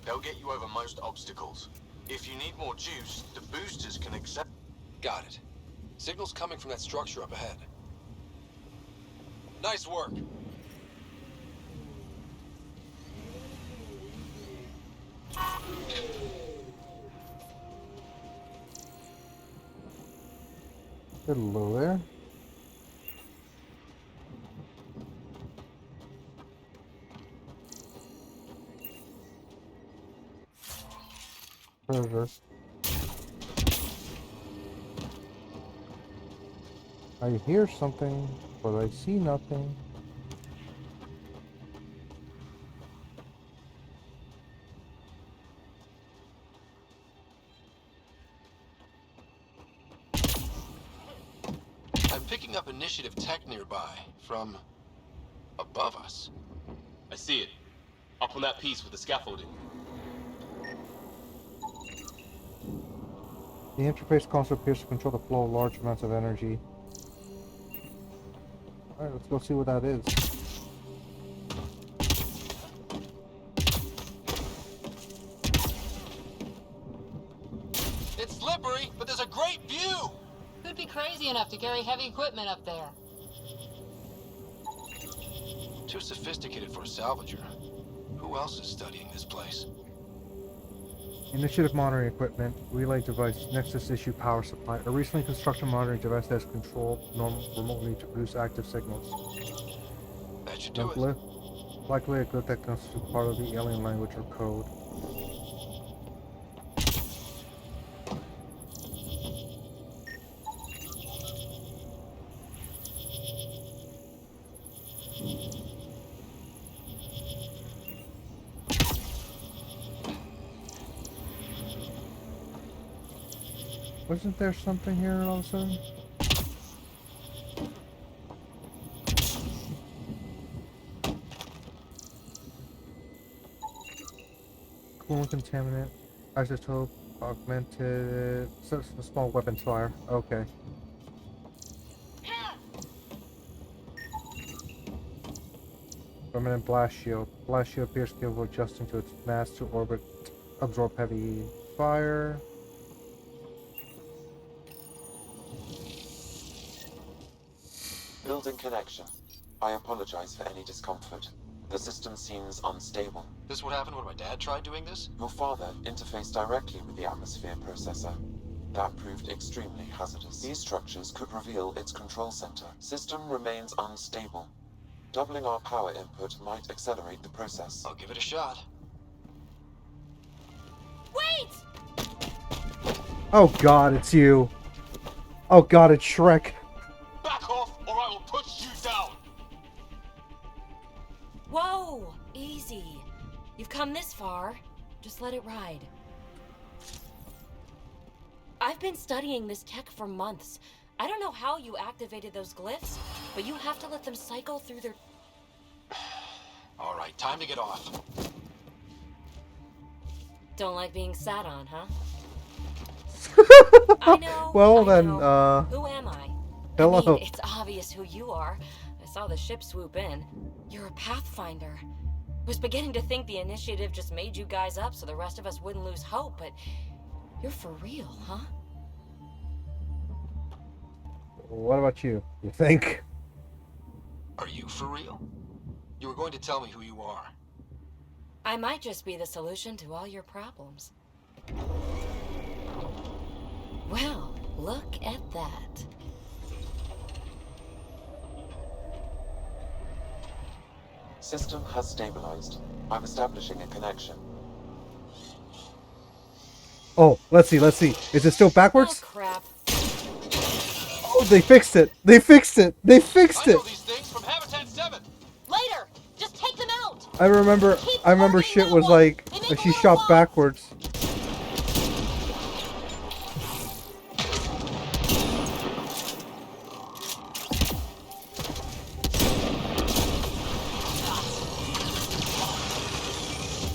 They'll get you over most obstacles. If you need more juice, the boosters can accept... Got it. Signal's coming from that structure up ahead. Nice work. Hello there. Treasure. I hear something, but I see nothing. I'm picking up initiative tech nearby, from above us. I see it. Up on that piece with the scaffolding. The interface console appears to control the flow of large amounts of energy. Alright, let's go see what that is. It's slippery, but there's a great view! Who'd be crazy enough to carry heavy equipment up there? Too sophisticated for a salvager. Who else is studying this place? Initiative monitoring equipment, relay device, Nexus issue power supply. A recently constructed monitoring device that is controlled remotely to produce active signals. That should do it. Likely a good that constitutes part of the alien language or code. Wasn't there something here all of a sudden? Coolant contaminant, isotope, augmented, so it's a small weapons fire. Okay. Permanent blast shield. Blast shield appears capable of adjusting to its mass to orbit, absorb heavy fire. Building connection. I apologize for any discomfort. The system seems unstable. This what happened when my dad tried doing this? Your father interfaced directly with the atmosphere processor. That proved extremely hazardous. These structures could reveal its control center. System remains unstable. Doubling our power input might accelerate the process. I'll give it a shot. Wait! Oh god, it's you. Oh god, it's Shrek. Back off, or I will push you down! Whoa! Easy. You've come this far. Just let it ride. I've been studying this tech for months. I don't know how you activated those glyphs, but you have to let them cycle through their... Alright, time to get off. Don't like being sat on, huh? Well then, Who am I? hello. I mean, it's obvious who you are. I saw the ship swoop in. You're a Pathfinder. Was beginning to think the initiative just made you guys up so the rest of us wouldn't lose hope, but you're for real, huh? What about you? You think? Are you for real? You were going to tell me who you are. I might just be the solution to all your problems. Well, look at that. System has stabilized. I'm establishing a connection. Oh, let's see, let's see. Is it still backwards? Oh, crap. Oh, they fixed it! They fixed it! They fixed it! These things from Habitat 7! Later! Just take them out! I remember shit was like, she shot backwards.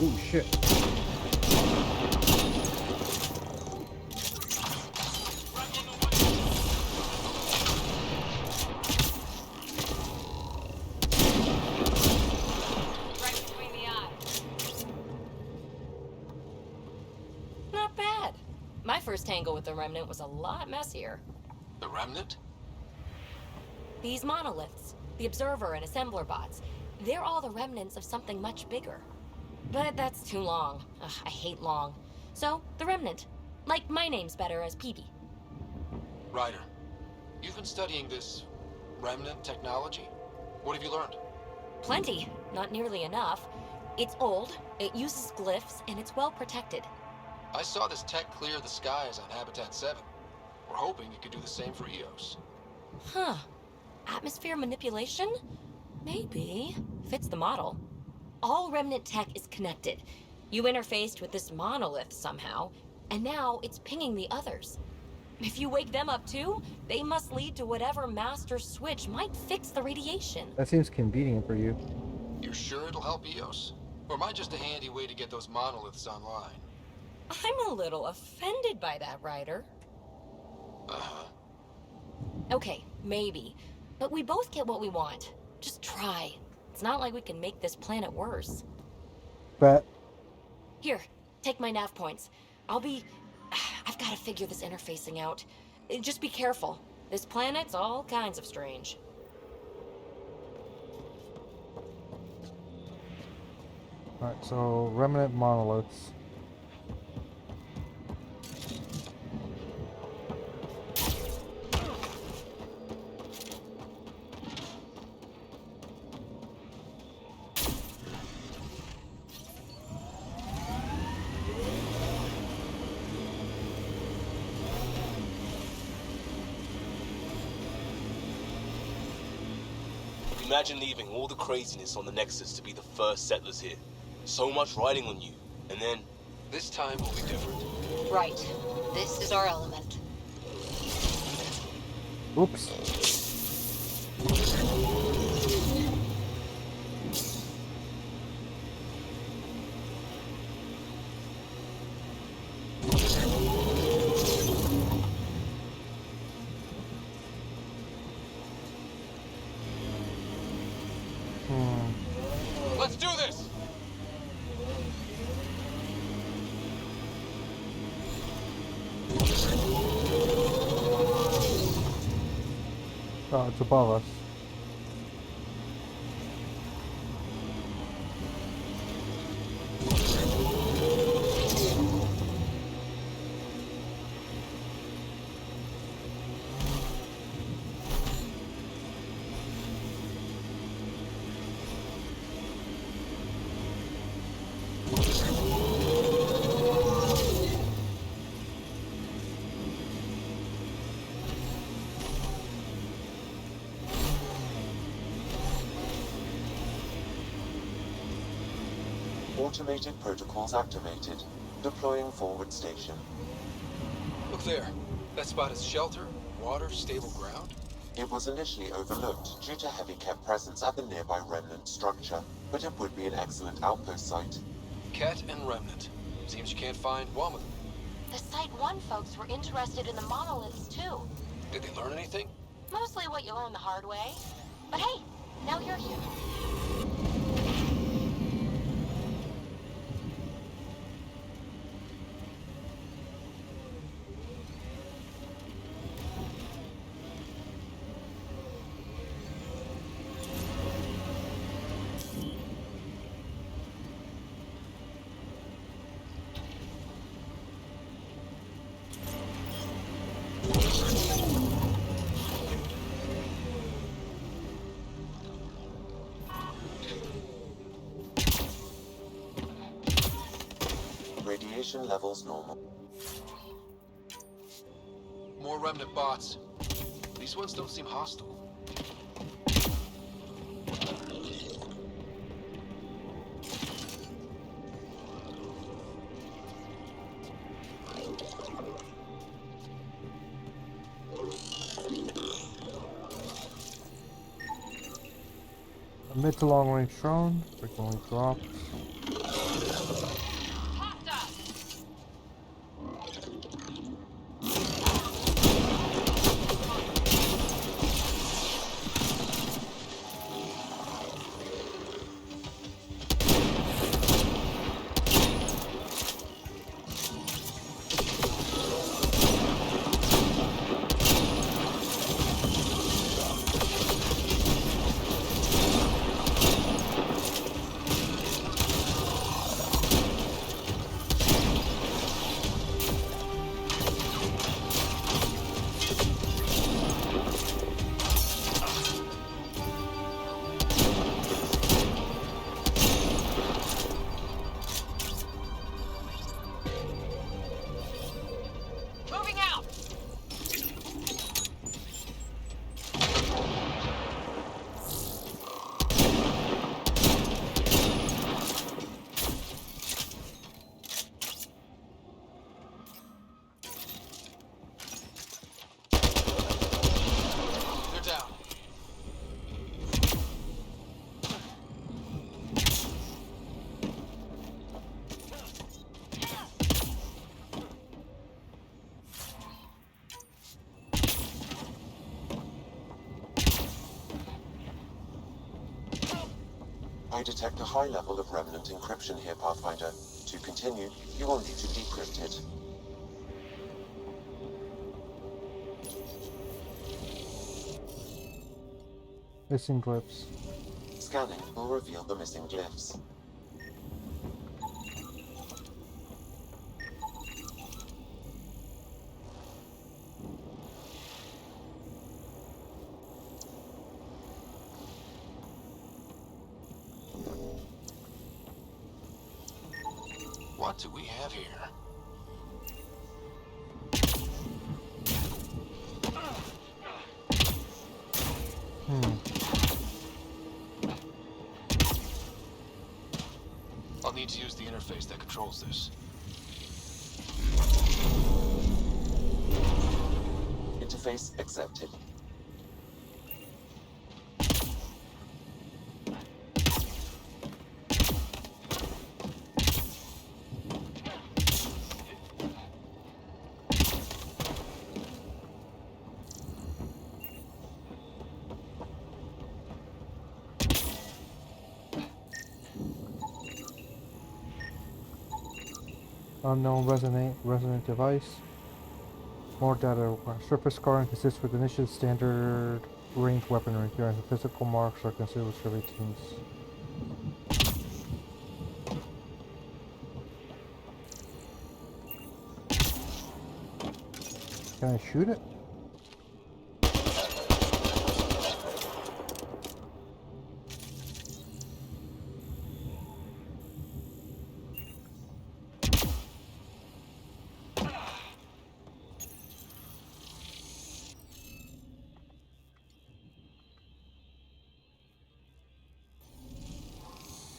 Ooh, shit. Right between the eyes. the Remnant was a lot messier. The Remnant? These monoliths, the Observer and Assembler bots, they're all the remnants of something much bigger. But that's too long. Ugh, I hate long. So, the Remnant. Like, my name's better as Peebee. Ryder, you've been studying this Remnant technology? What have you learned? Plenty. Not nearly enough. It's old, it uses glyphs, and it's well protected. I saw this tech clear the skies on Habitat 7. We're hoping it could do the same for EOS. Huh. Atmosphere manipulation? Maybe. Fits the model. All Remnant tech is connected. You interfaced with this monolith somehow, and now it's pinging the others. If you wake them up too, they must lead to whatever master switch might fix the radiation. That seems convenient for you. You're sure it'll help EOS? Or am I just a handy way to get those monoliths online? I'm a little offended by that, Ryder. Uh-huh. Okay, maybe. But we both get what we want. Just try. It's not like we can make this planet worse. Bet. Here, take my nav points. I've got to figure this interfacing out. Just be careful. This planet's all kinds of strange. Alright, so Remnant monoliths. Imagine leaving all the craziness on the Nexus to be the first settlers here. So much riding on you, and then... This time will be different. Right. This is our element. Oops. Let's do this! Oh, it's above us. Automated protocols activated. Deploying forward station. Look there. That spot is shelter, water, stable ground. It was initially overlooked due to heavy kept presence at the nearby Remnant structure, but it would be an excellent outpost site. Ket and Remnant. Seems you can't find one with them. The Site 1 folks were interested in the monoliths too. Did they learn anything? Mostly what you learn the hard way. But hey, now you're here. Radiation levels normal. More Remnant bots. These ones don't seem hostile. A mid to long range drone. Frequently dropped. I detect a high level of remnant encryption here, Pathfinder. To continue, you will need to decrypt it. Missing glyphs. Scanning will reveal the missing glyphs. What do we have here? I'll need to use the interface that controls this. Interface accepted. Unknown resonant device. More data. Surface scarring consists with initial standard range weaponry. Here, physical marks are considered with survey teams. Can I shoot it?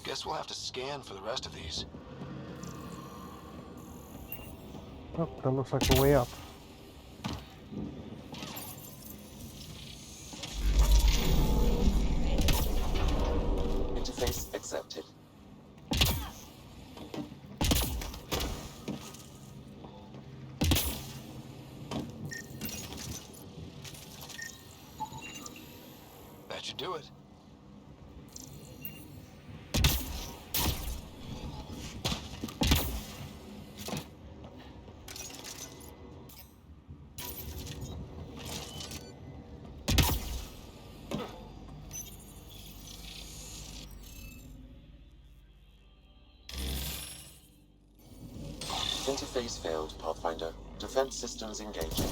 Guess we'll have to scan for the rest of these. Oh, that looks like a way up. Interface accepted. That should do it. Interface failed, Pathfinder. Defense systems engaging.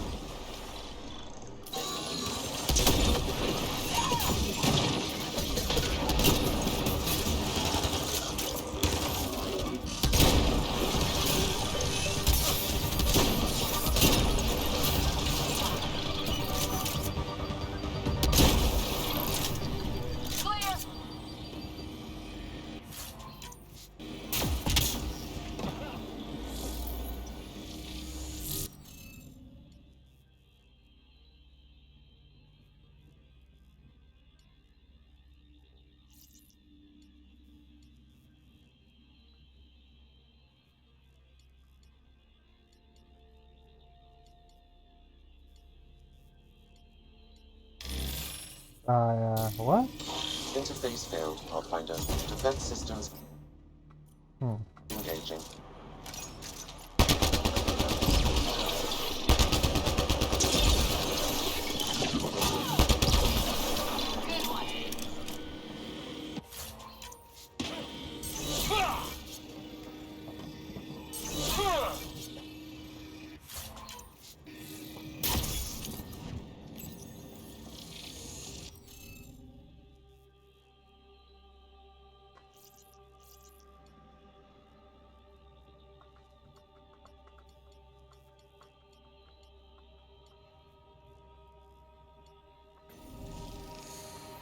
What? Interface failed, Pathfinder. Defense systems engaging.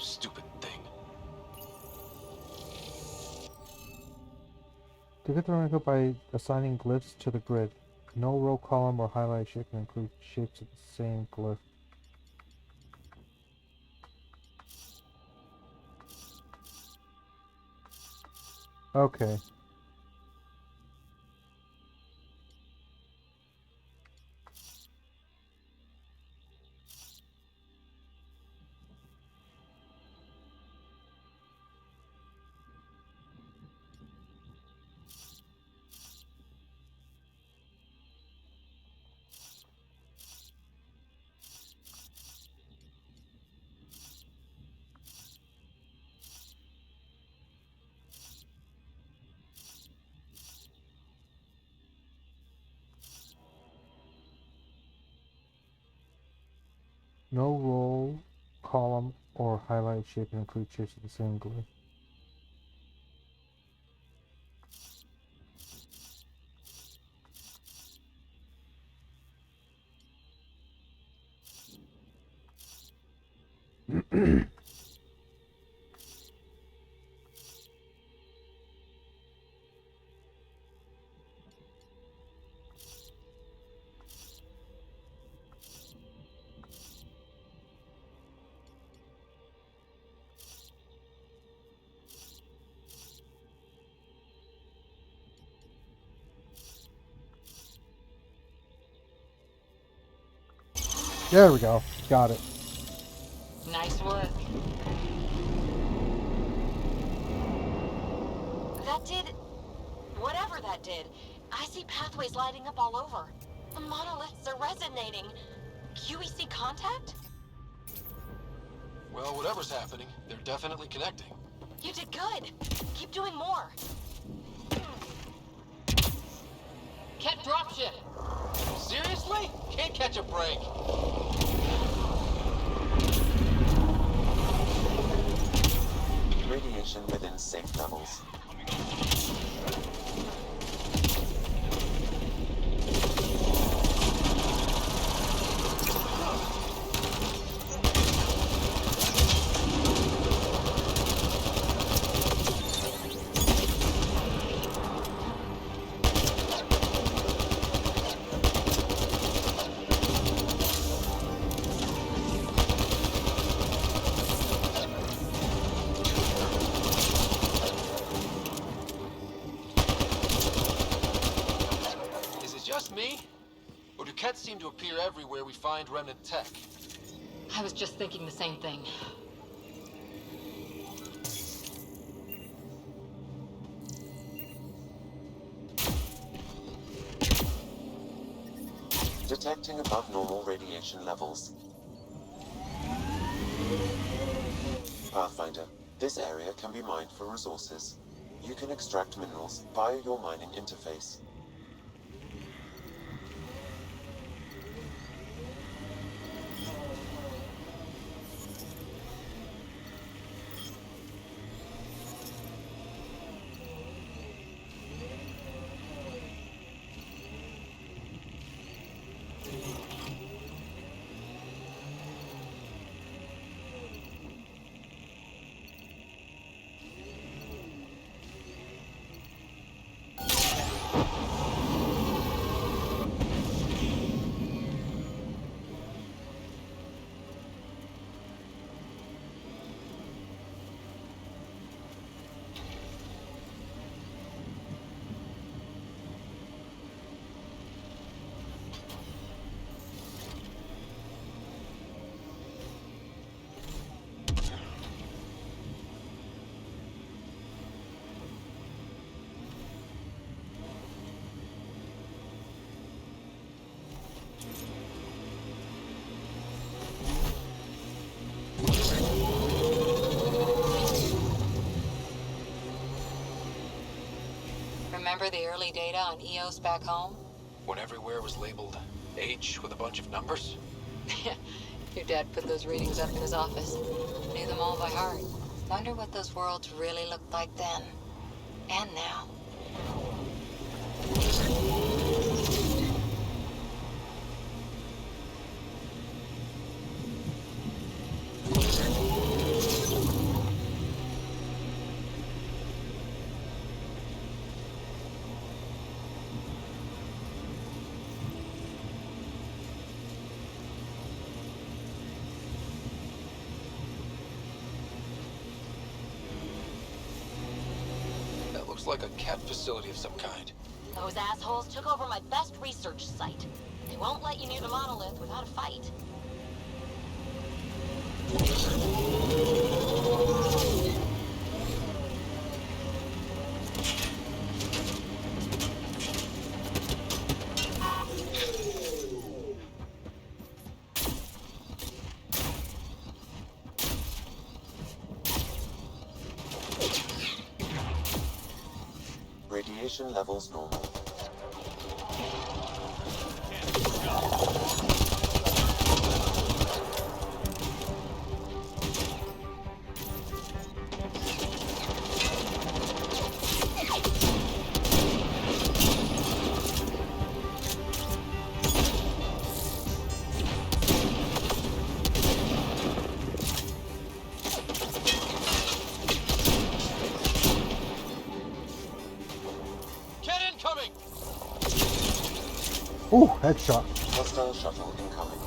Stupid thing. To get the rank by assigning glyphs to the grid. No row column or highlight shape can include shapes of the same glyph. Okay. No row, column, or highlight shape can include shapes of the same glyph. There we go. Got it. Nice work. That did... whatever that did. I see pathways lighting up all over. The monoliths are resonating. QEC contact? Well, whatever's happening, they're definitely connecting. You did good. Keep doing more. Ket dropship! Seriously? Can't catch a break. Radiation within safe levels. Is it just me? Or do Kets seem to appear everywhere we find remnant tech? I was just thinking the same thing. Detecting above normal radiation levels. Pathfinder, this area can be mined for resources. You can extract minerals via your mining interface. Remember the early data on EOS back home? When everywhere was labeled H with a bunch of numbers? Your dad put those readings up in his office. Knew them all by heart. Wonder what those worlds really looked like then. And now. That looks like a cat facility of some kind. Those assholes took over my best research site. They won't let you near the monolith without a fight. Radiation levels normal. Ooh, headshot. Hostile shuttle incoming.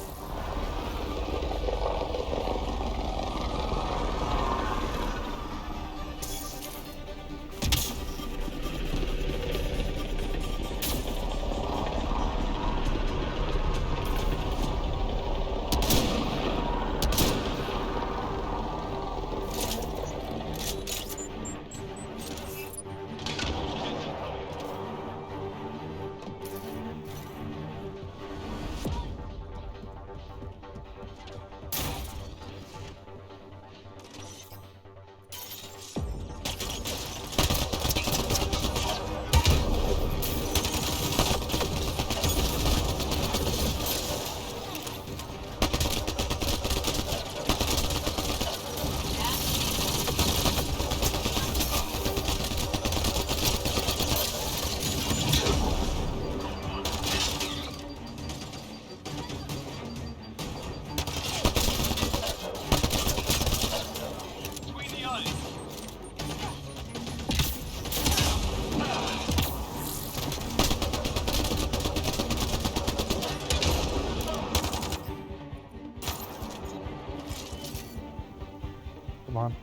Come on.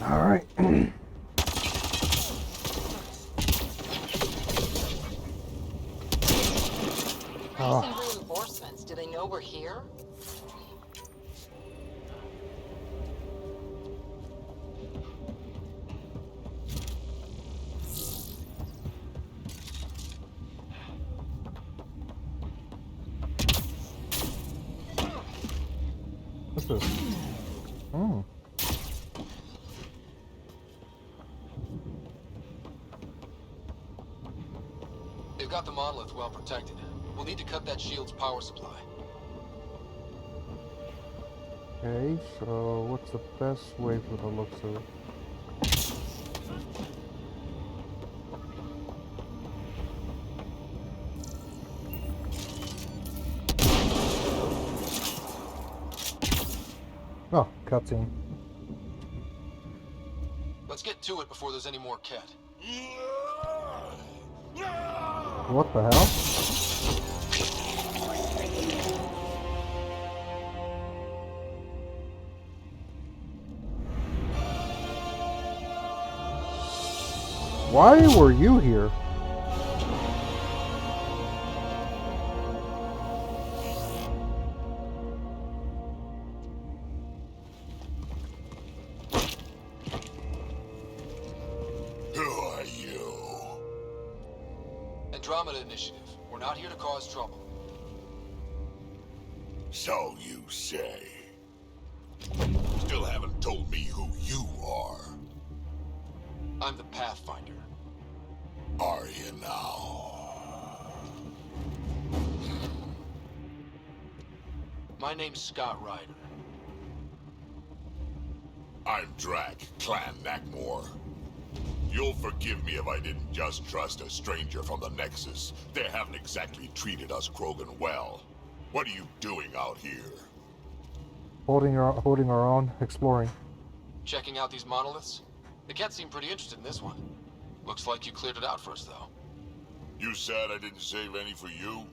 All right. Recent reinforcements. Do they know we're here? What's this? Oh. They've got the monolith well protected. We'll need to cut that shield's power supply. Okay, so what's the best way for the looks of it? Oh, cutscene. Let's get to it before there's any more Ket. What the hell? Why were you here? Who are you? Andromeda Initiative. We're not here to cause trouble. So you say. Still haven't told me who you are. I'm the Pathfinder. Are you now? My name's Scott Ryder. I'm Drac, Clan Nakmor. You'll forgive me if I didn't just trust a stranger from the Nexus. They haven't exactly treated us Krogan well. What are you doing out here? Holding our own, exploring. Checking out these monoliths? The Ket seem pretty interested in this one. Looks like you cleared it out for us, though. You said I didn't save any for you?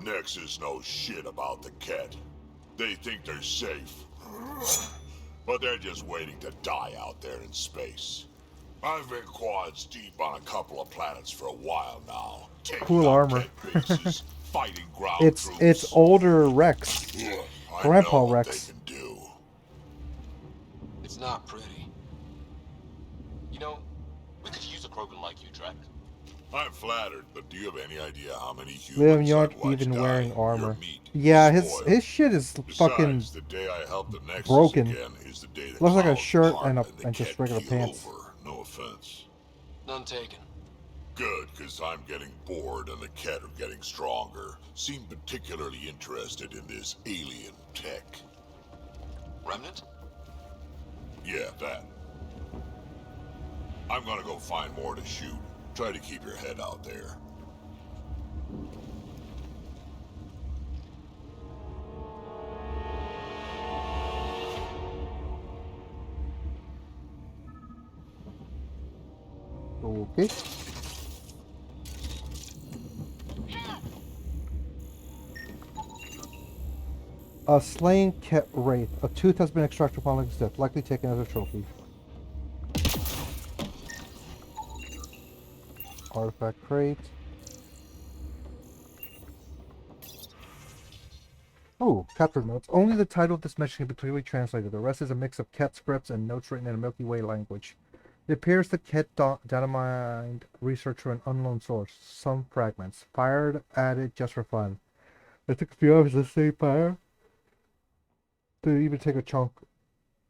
Nexus knows shit about the Ket. They think they're safe. But they're just waiting to die out there in space. I've been quads deep on a couple of planets for a while now. Cool armor. Bases, fighting ground it's troops. older Rex. I Grandpa know what Rex. they can do. It's not pretty. You know, we could use a Krogan like you, Drac. I'm flattered, but do you have any idea how many Liam, humans you I've aren't watched even die? wearing Your armor. meat Yeah, is his spoiled. shit is fucking Besides, the day I help the Nexus broken. again is the day the Looks like a clouds shirt part and the just Ket regular keel pants. over. No offense. None taken. Good, because I'm getting bored and the Ket are getting stronger. Seem particularly interested in this alien tech. Remnant? Yeah, that. I'm gonna go find more to shoot. Try to keep your head out there. Okay. A slain Ket wraith. A tooth has been extracted upon its death, likely taken as a trophy. Artifact crate. Oh, captured notes. Only the title of this message can be clearly translated. The rest is a mix of Ket scripts and notes written in a Milky Way language. It appears the Ket data mined research from an unknown source. Some fragments. Fired at it just for fun. It took a few hours to say fire. To even take a chunk.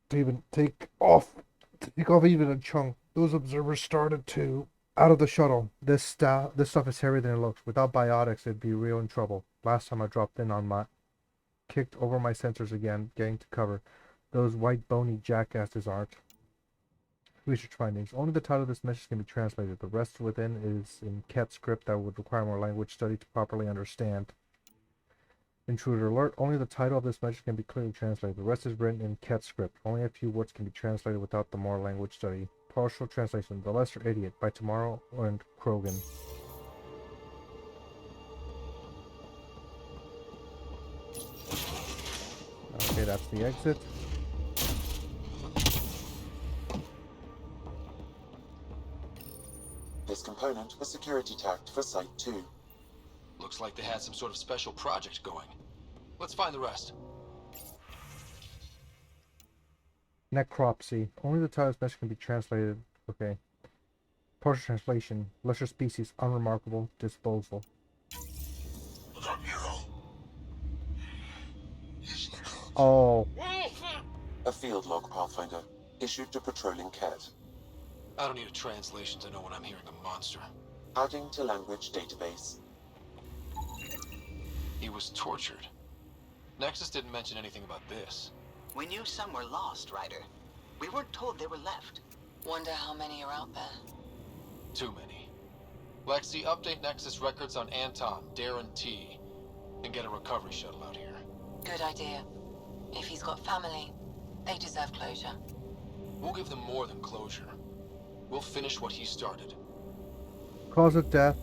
To even take off even a chunk. Those observers started to out of the shuttle. This stuff is heavier than it looks. Without biotics, it'd be real in trouble. Last time I dropped in on my kicked over my sensors again, getting to cover. Those white bony jackasses aren't. Research findings. Only the title of this message can be translated. The rest within is in Ket script that would require more language study to properly understand. Intruder alert. Only the title of this message can be clearly translated. The rest is written in Ket script. Only a few words can be translated without the more language study. Partial translation. The Lesser Idiot by Tomorrow and Krogan. Okay, that's the exit. This component was security tagged for Site 2. Looks like they had some sort of special project going. Let's find the rest. Necropsy. Only the title of this message can be translated. Okay. Partial translation. Lesser species. Unremarkable. Disposal. Oh. A field log, Pathfinder, issued to patrolling Ket. I don't need a translation to know when I'm hearing a monster. Adding to language database. He was tortured. Nexus didn't mention anything about this. We knew some were lost, Ryder. We weren't told they were left. Wonder how many are out there. Too many. Lexi, update Nexus records on Anton, Darren T, and get a recovery shuttle out here. Good idea. If he's got family, they deserve closure. We'll give them more than closure. We'll finish what he started. Cause of death.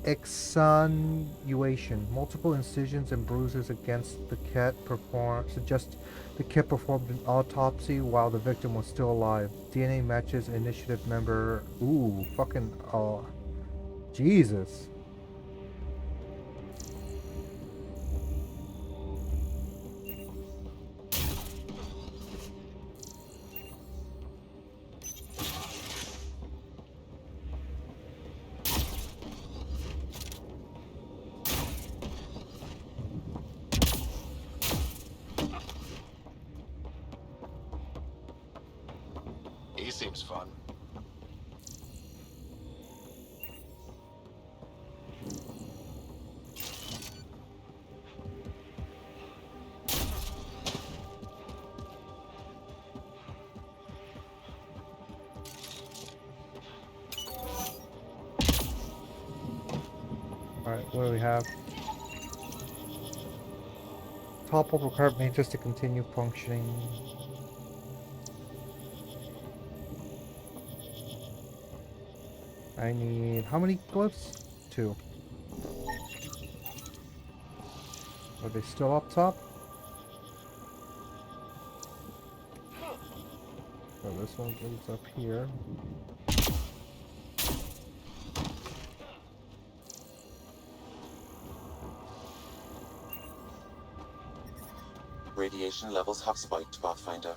Extenuation. Multiple incisions and bruises against the Ket suggest the Ket performed an autopsy while the victim was still alive. DNA matches initiative member. Ooh, fucking Jesus. He seems fun. Alright, what do we have? Top of required maintenance to continue functioning. I need how many glyphs? 2. Are they still up top? So this one goes up here. Radiation levels have spiked, Pathfinder.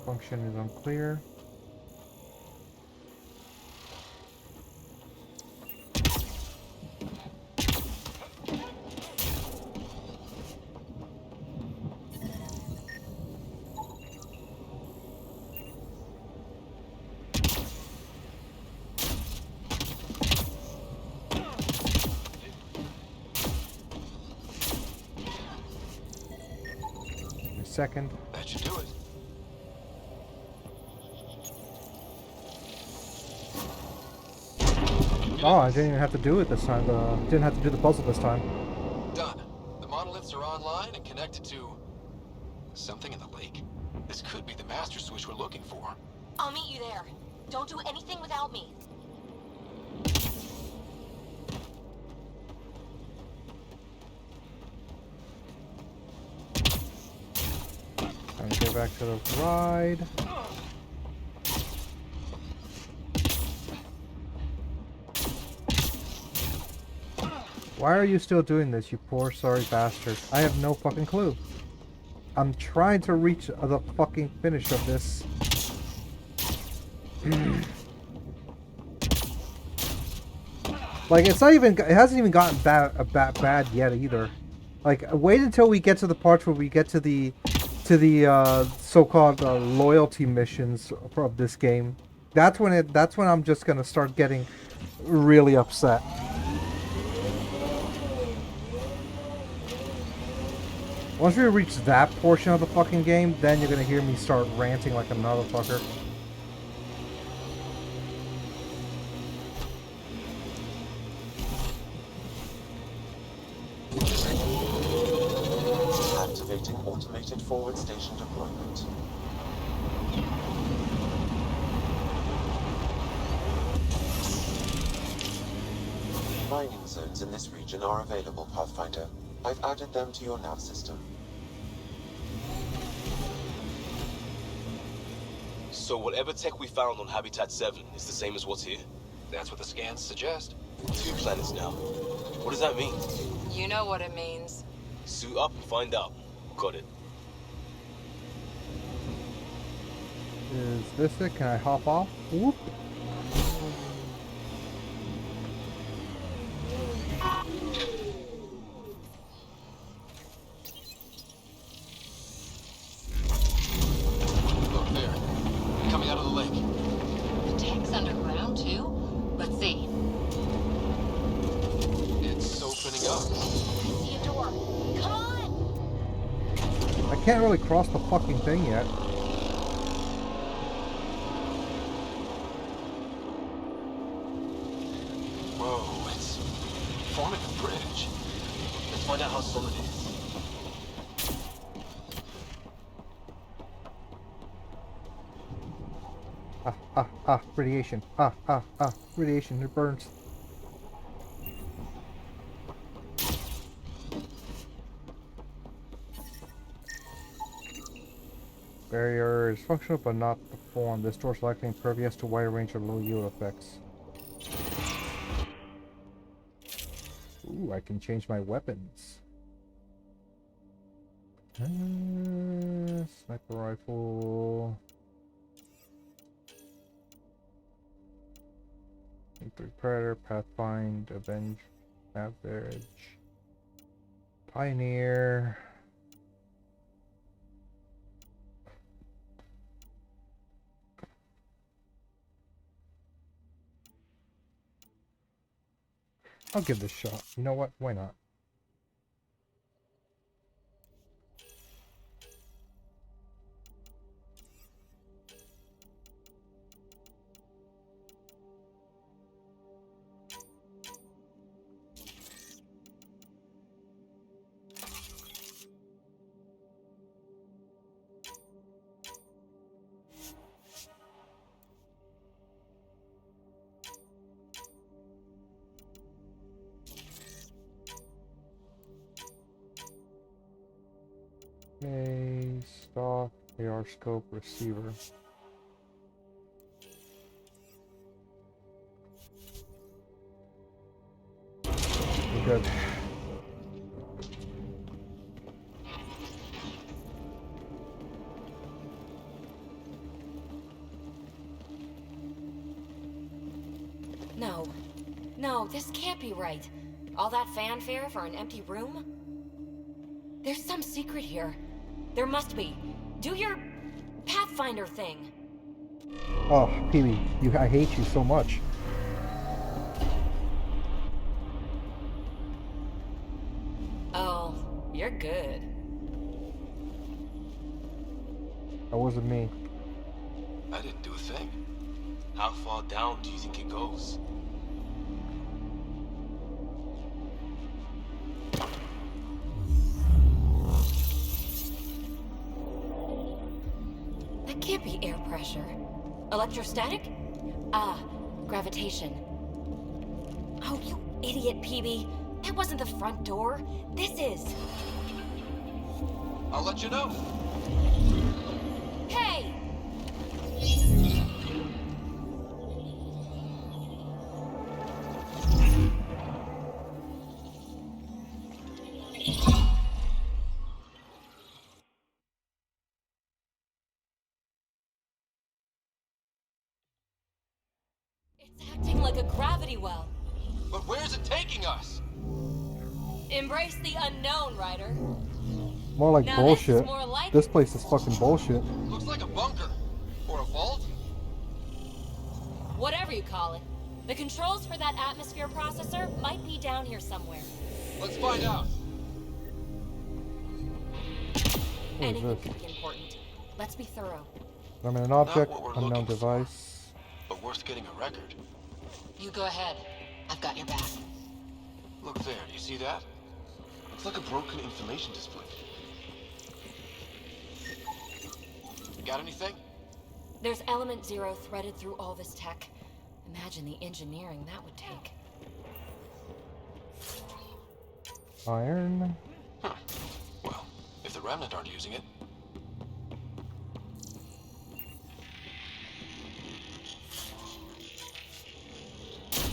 Function is unclear. second. That should do it. Oh, I didn't even have to do it this time. Didn't have to do the puzzle this time. Done. The monoliths are online and connected to something in the lake. This could be the master switch we're looking for. I'll meet you there. Don't do anything without me. Time to get back to the ride. Why are you still doing this, you poor sorry bastard? I have no fucking clue. I'm trying to reach the fucking finish of this. Like, it's not even, it hasn't even gotten bad yet either. Like, wait until we get to the parts where we get to the so-called loyalty missions of this game. That's when I'm just gonna start getting really upset. Once we reach that portion of the fucking game, then you're gonna hear me start ranting like a motherfucker. Activating automated forward station deployment. Mining zones in this region are available, Pathfinder. I've added them to your nav system. So whatever tech we found on Habitat 7 is the same as what's here? That's what the scans suggest. 2 planets now. What does that mean? You know what it means. Suit up and find out. Got it. Is this it? Can I hop off? Whoop. Look there. Coming out of the lake. The tech's underground too? Let's see. It's opening up. See a door. Come on! I can't really cross the fucking thing yet. Whoa, it's forming a bridge. Let's find out how solid it is. Radiation. Radiation. It burns. Barrier is functional but not performed. This door is likely impervious to a wide range of low yield effects. Ooh, I can change my weapons. Sniper rifle. Predator, Pathfinder, Avenge, Savage, Pioneer. I'll give this a shot. You know what? Why not? Okay, stock, AR scope, receiver. We're good. No. No, this can't be right. All that fanfare for an empty room? There's some secret here. There must be. Do your Pathfinder thing. Oh, Peewee, I hate you so much. Oh, you're good. That wasn't me. I didn't do a thing. How far down do you think it goes? That can't be air pressure. Electrostatic? Ah, gravitation. Oh, you idiot, PB. That wasn't the front door. This is. I'll let you know. Hey! It's acting like a gravity well. But where's it taking us? Embrace the unknown, Ryder. More like Now bullshit. This is more like This place is fucking bullshit. Looks like a bunker. Or a vault. whatever you call it. The controls for that atmosphere processor might be down here somewhere. Let's find out. Anything could be important. Let's be thorough. I mean, an object, Not what we're unknown looking device. But worth getting a record. You go ahead. I've got your back. Look there, do you see that? It's like a broken information display. You got anything? There's element 0 threaded through all this tech. Imagine the engineering that would take. Iron. Huh. Well, if the Remnant aren't using it.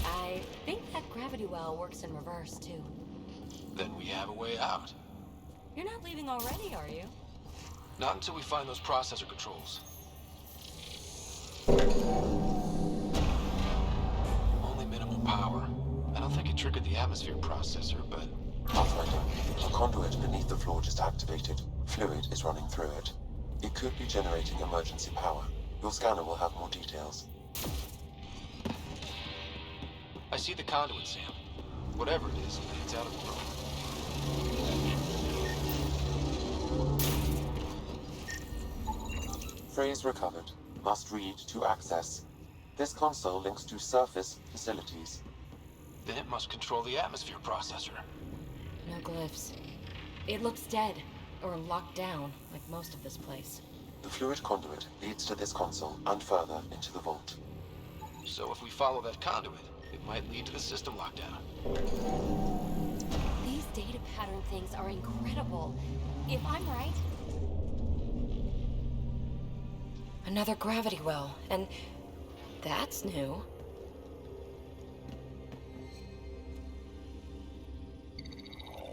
I think that gravity well works in reverse, too. Then we have a way out. You're not leaving already, are you? Not until we find those processor controls. Only minimal power. I don't think it triggered the atmosphere processor, but... Pathfinder, a conduit beneath the floor just activated. Fluid is running through it. It could be generating emergency power. Your scanner will have more details. I see the conduit, Sam. Whatever it is, it's out of the room. Phrase recovered. Must read to access. This console links to surface facilities. Then it must control the atmosphere processor. No glyphs. It looks dead, or locked down, like most of this place. The fluid conduit leads to this console and further into the vault. So if we follow that conduit, it might lead to the system lockdown. These data pattern things are incredible. If I'm right... Another gravity well, and that's new.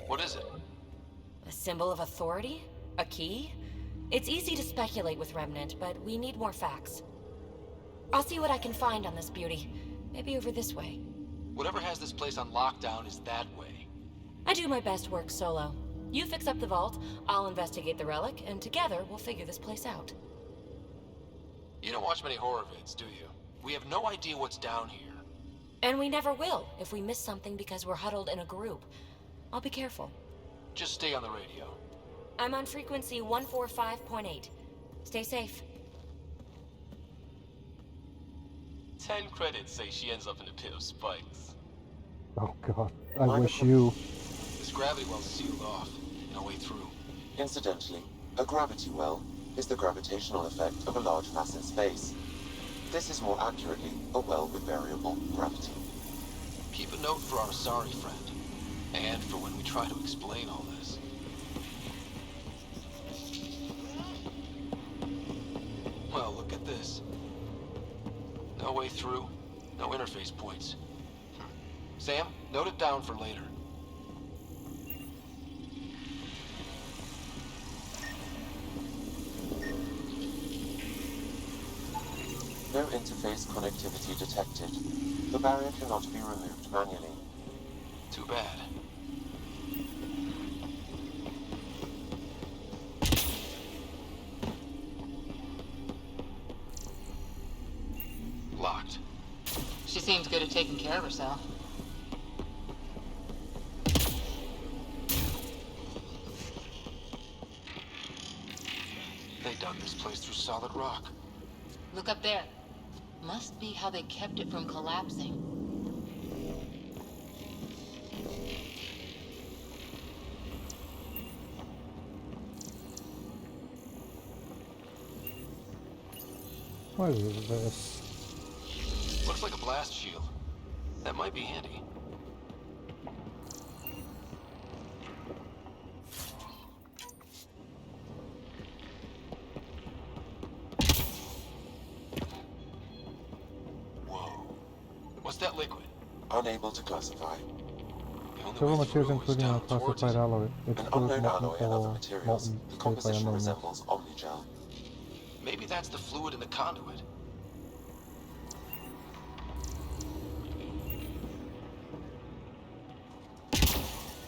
What is it? A symbol of authority? A key? It's easy to speculate with Remnant, but we need more facts. I'll see what I can find on this beauty. Maybe over this way. Whatever has this place on lockdown is that way. I do my best work solo. You fix up the vault, I'll investigate the relic, and together we'll figure this place out. You don't watch many horror vids, do you? We have no idea what's down here. And we never will if we miss something because we're huddled in a group. I'll be careful. Just stay on the radio. I'm on frequency 145.8. Stay safe. 10 credits say she ends up in a pit of spikes. Oh god, I wish you... This gravity well's sealed off. No way through. Incidentally, a gravity well is the gravitational effect of a large mass in space. This is more accurately a well with variable gravity. Keep a note for our sorry friend. And for when we try to explain all this. Well, look at this. No way through, no interface points. Sam, note it down for later. No interface connectivity detected. The barrier cannot be removed manually. Too bad. Locked. She seems good at taking care of herself. They dug this place place through solid rock. Look up there. Must be how they kept it from collapsing. What is this? Looks like a blast shield. That might be handy. What's that liquid? Unable to classify. Several materials, including unclassified alloy. It's An both unknown molten alloy and other or materials. molten The shaped by composition unknown. resembles omnigel. Maybe that's the fluid in the conduit.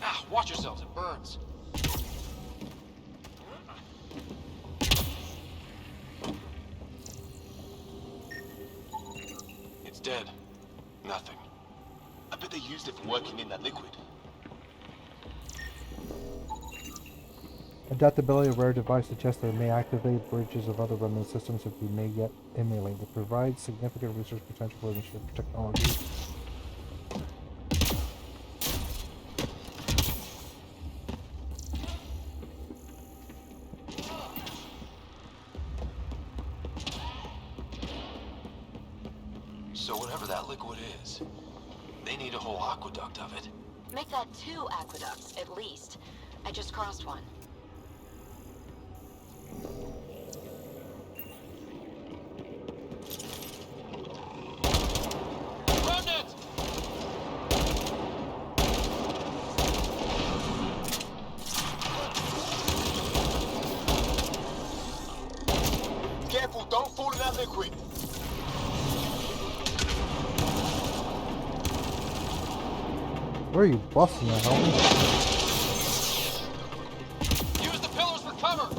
Ah, watch yourselves, it burns. It's dead. Nothing. I bet they used it for working in that liquid. Adaptability of rare device suggests that it may activate bridges of other remnant systems that we may yet emulate. It provides significant research potential for initiative technology. So whatever that liquid is, they need a whole aqueduct of it. Make that 2 aqueducts, at least. I just crossed one. Careful, don't fall in that liquid. Where are you busting that, homie? Use the pillars for cover!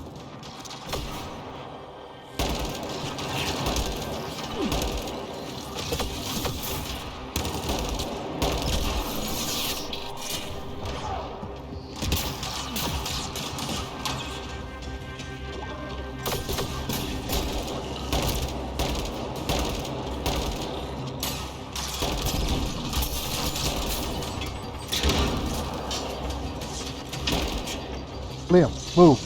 Liam, move.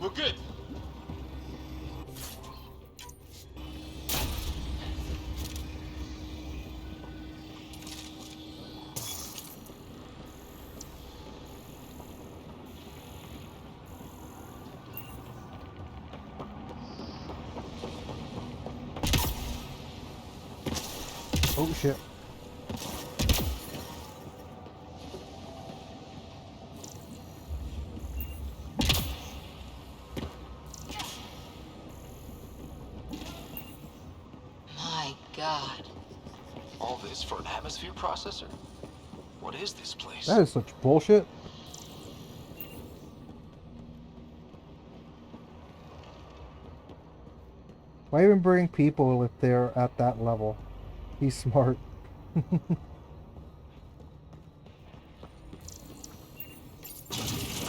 We're good. Oh shit. My God. All this for an atmosphere processor? What is this place? That is such bullshit. Why even bring people if they're at that level? He's smart.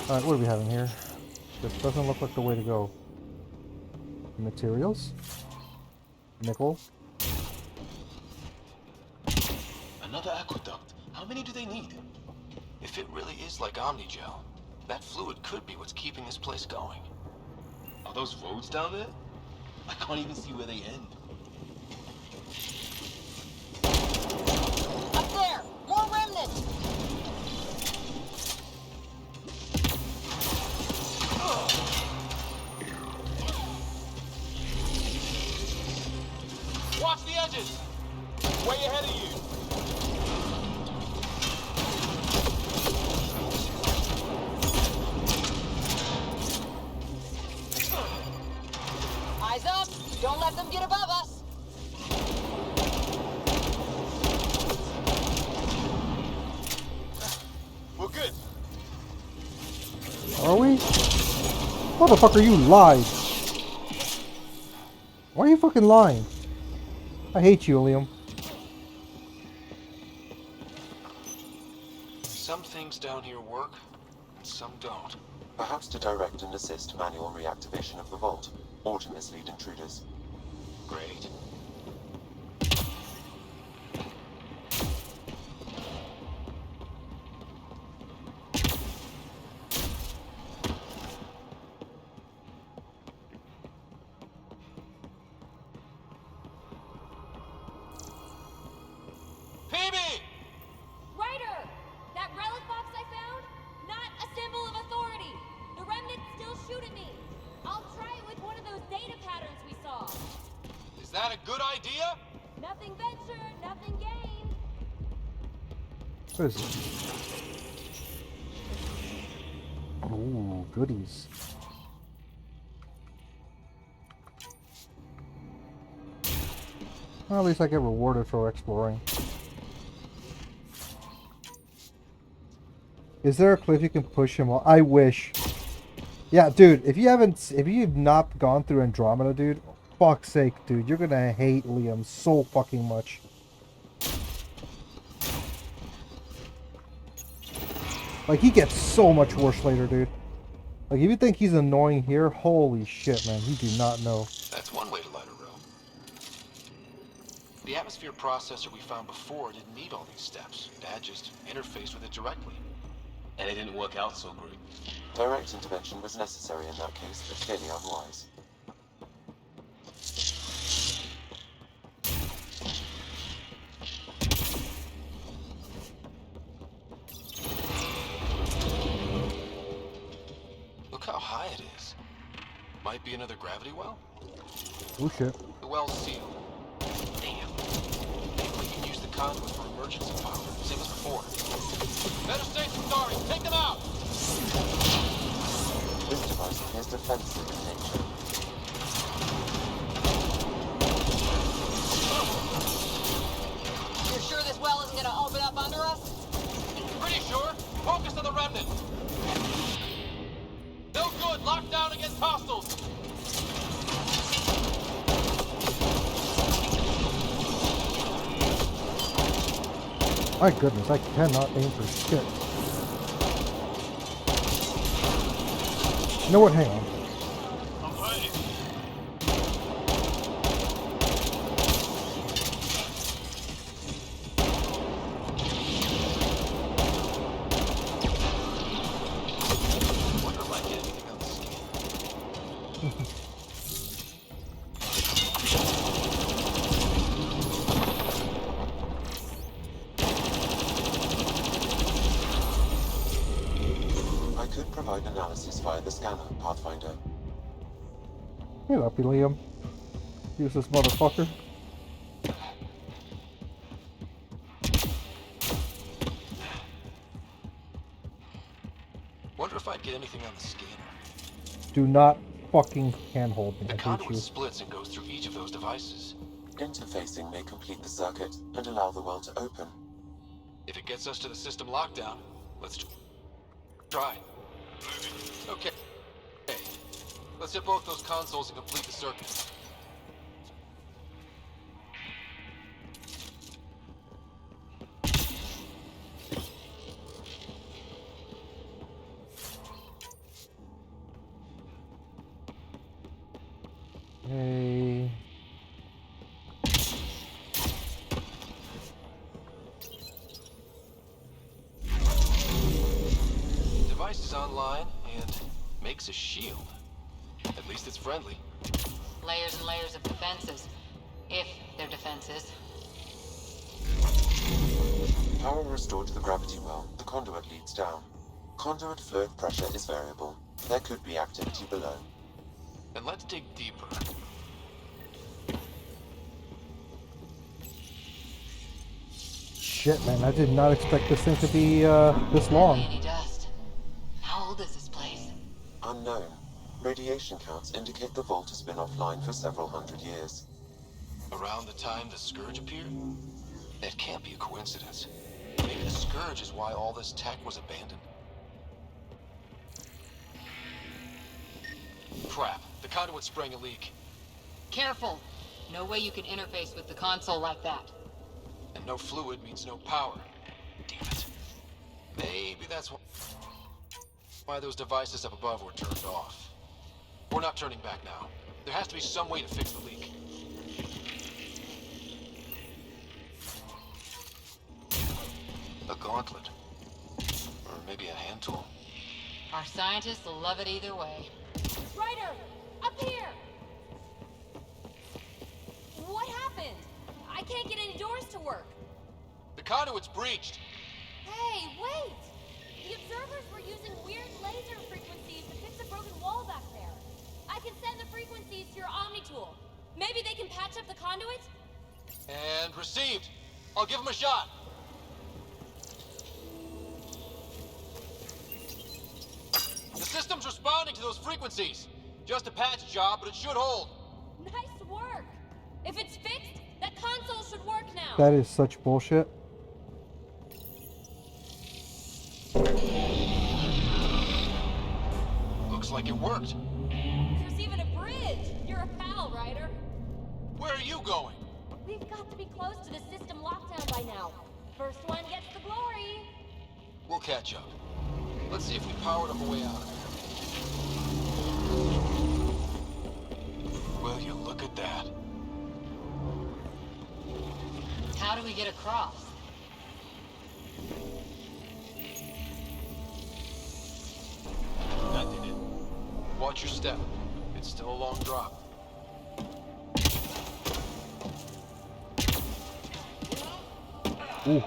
Alright, what are we having here? This doesn't look like the way to go. Materials? Nickel? Another aqueduct. How many do they need? If it really is like Omnigel, that fluid could be what's keeping this place going. Are those roads down there? I can't even see where they end. Up there! More remnants! Watch the edges! Way ahead of you! Eyes up! Don't let them get above us! We're good. Are we? Motherfucker, you lied. Why are you fucking lying? I hate you, Liam. Some things down here work, and some don't. Perhaps to direct and assist manual reactivation of the vault, or to mislead intruders. Great. Ryder! That relic box I found? Not a symbol of authority! The remnants still shoot at me! I'll try it with one of those data patterns we saw! Is that a good idea? Nothing ventured, nothing gained! What is it? Ooh, goodies. Well, at least I get rewarded for exploring. Is there a cliff you can push him off? I wish. Yeah, dude, if you've not gone through Andromeda, dude, fuck's sake, dude, you're gonna hate Liam so fucking much. Like, he gets so much worse later, dude. Like, if you think he's annoying here, holy shit, man, you do not know. That's one way to light a room. The atmosphere processor we found before didn't need all these steps. Dad just interfaced with it directly. And it didn't work out so great. Direct intervention was necessary in that case, but clearly unwise. Look how high it is. Might be another gravity well? Oh shit. The well's sealed. Damn. Maybe we can use the conduit for emergency power, same as before. Better safe than sorry. Take them out! This device appears defensive in nature. You're sure this well isn't gonna open up under us? Pretty sure. Focus on the remnant. No good. Locked down against hostiles. My goodness, I cannot aim for shit. You know what? Hang on. I could provide analysis via the scanner, Pathfinder. Hey, Uppy Liam. Use this motherfucker. Wonder if I'd get anything on the scanner. Do not fucking handhold me. The I hate conduit you. splits and goes through each of those devices. Interfacing may complete the circuit and allow the well to open. If it gets us to the system lockdown, let's try. Okay. Let's hit both those consoles and complete the circuit. Hey. Device is online and makes a shield. At least it's friendly. Layers and layers of defenses. If they're defenses. Power restored to the gravity well. The conduit leads down. Conduit fluid pressure is variable. There could be activity below. Then let's dig deeper. Shit, man, I did not expect this thing to be this long. Any dust. How old is this place? Unknown. Radiation counts indicate the vault has been offline for several hundred years. Around the time the Scourge appeared? That can't be a coincidence. Maybe the Scourge is why all this tech was abandoned. Crap. The conduit's spraying a leak. Careful. No way you can interface with the console like that. And no fluid means no power. Damn it. Maybe that's why those devices up above were turned off. We're not turning back now. There has to be some way to fix the leak. A gauntlet. Or maybe a hand tool. Our scientists will love it either way. Ryder! Up here! What happened? I can't get any doors to work. The conduit's breached. Hey, wait! The observers were using weird laser frequencies to fix a broken wall back there. I can send the frequencies to your Omni tool. Maybe they can patch up the conduit? And received. I'll give him a shot. The system's responding to those frequencies. Just a patch job, but it should hold. Nice work! If it's fixed, that console should work now. That is such bullshit. Looks like it worked. There's even a bridge! You're a pal, Ryder. Where are you going? We've got to be close to the system lockdown by now. First one gets the glory. We'll catch up. Let's see if we powered up a way out of here. Will you look at that? How do we get across? That did it. Watch your step. It's still a long drop. Ooh.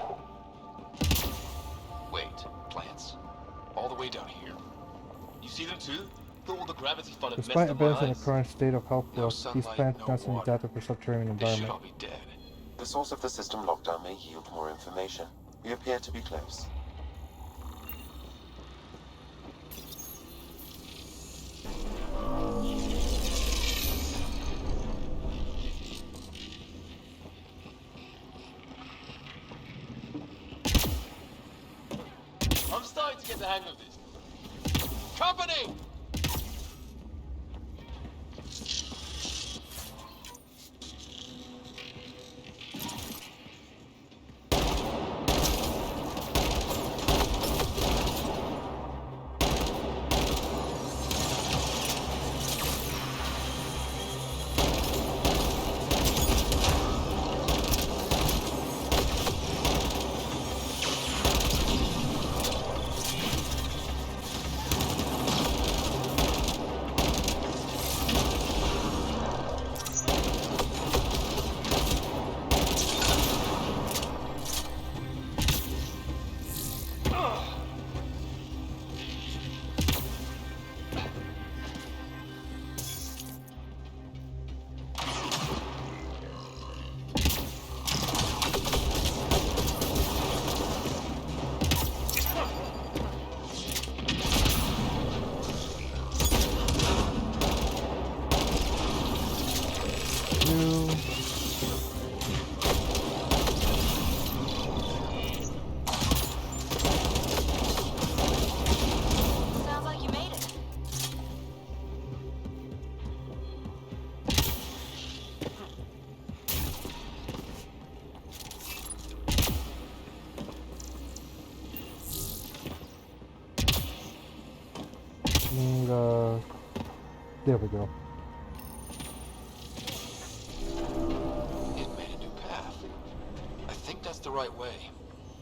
Wait, plants? All the way down here. You see them too? Put all the gravity fun and messed Despite up my events in the eyes. current state of health No growth, these sunlight, plants no constantly water. adapt to subterranean They should environment. all be dead. The source of the system lockdown may yield more information. We appear to be close. I'm starting to get the hang of this. Company! Sounds like you made it. And, there we go. It made a new path. I think that's the right way.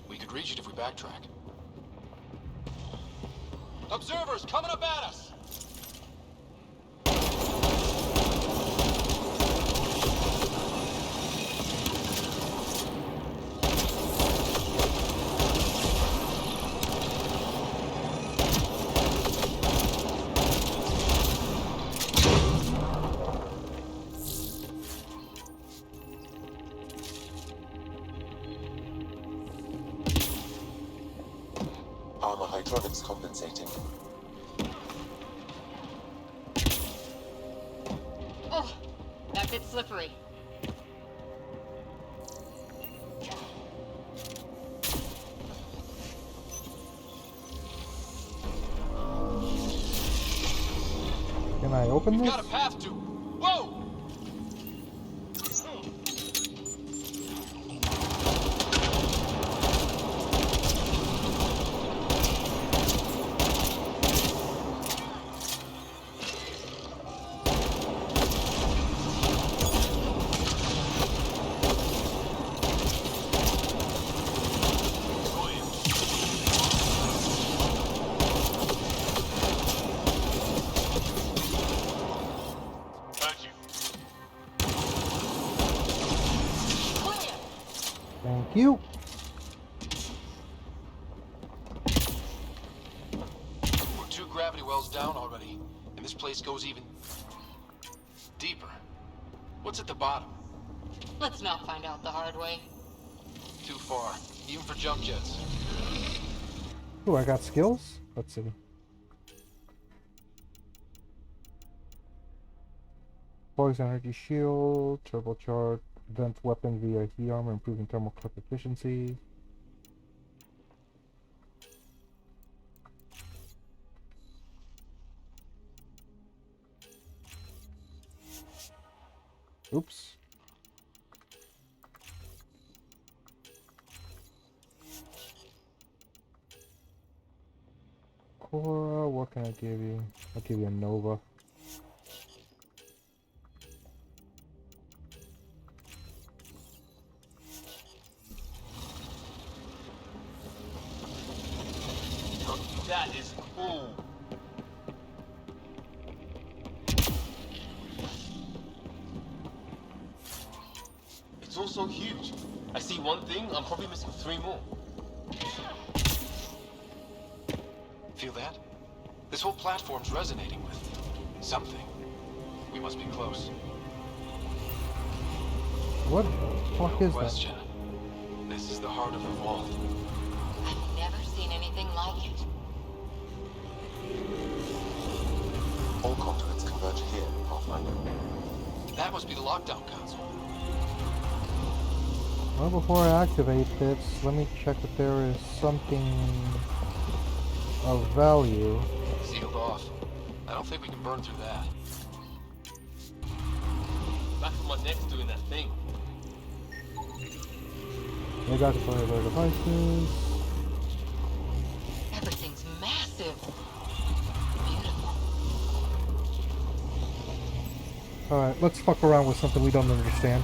We could reach it if we backtrack. Observers coming up at us! Armor hydraulics compensating. Oh, that bit's slippery. Can I open We've this? got a path to. Whoa! Thank you. We're 2 gravity wells down already, and this place goes even deeper. What's at the bottom? Let's not find out the hard way. Too far, even for jump jets. Ooh, I got skills? Let's see. Poison energy shield, turbocharged vent weapon via heat armor, improving thermal clip efficiency. Oops. Cora, what can I give you? I'll give you a Nova. That is cool. It's also huge. I see one thing, I'm probably missing 3 more. Feel that? This whole platform's resonating with something. We must be close. What the fuck is Question. This is the heart of the vault. I've never seen anything like it. All conduits converge here, Pathfinder. That must be the lockdown console. that? Well, before I activate this, let me check if there is something of value. Sealed off. I don't think we can burn through that. Back of my neck's doing that thing. They got to play their devices. Everything's massive. Alright, let's fuck around with something we don't understand.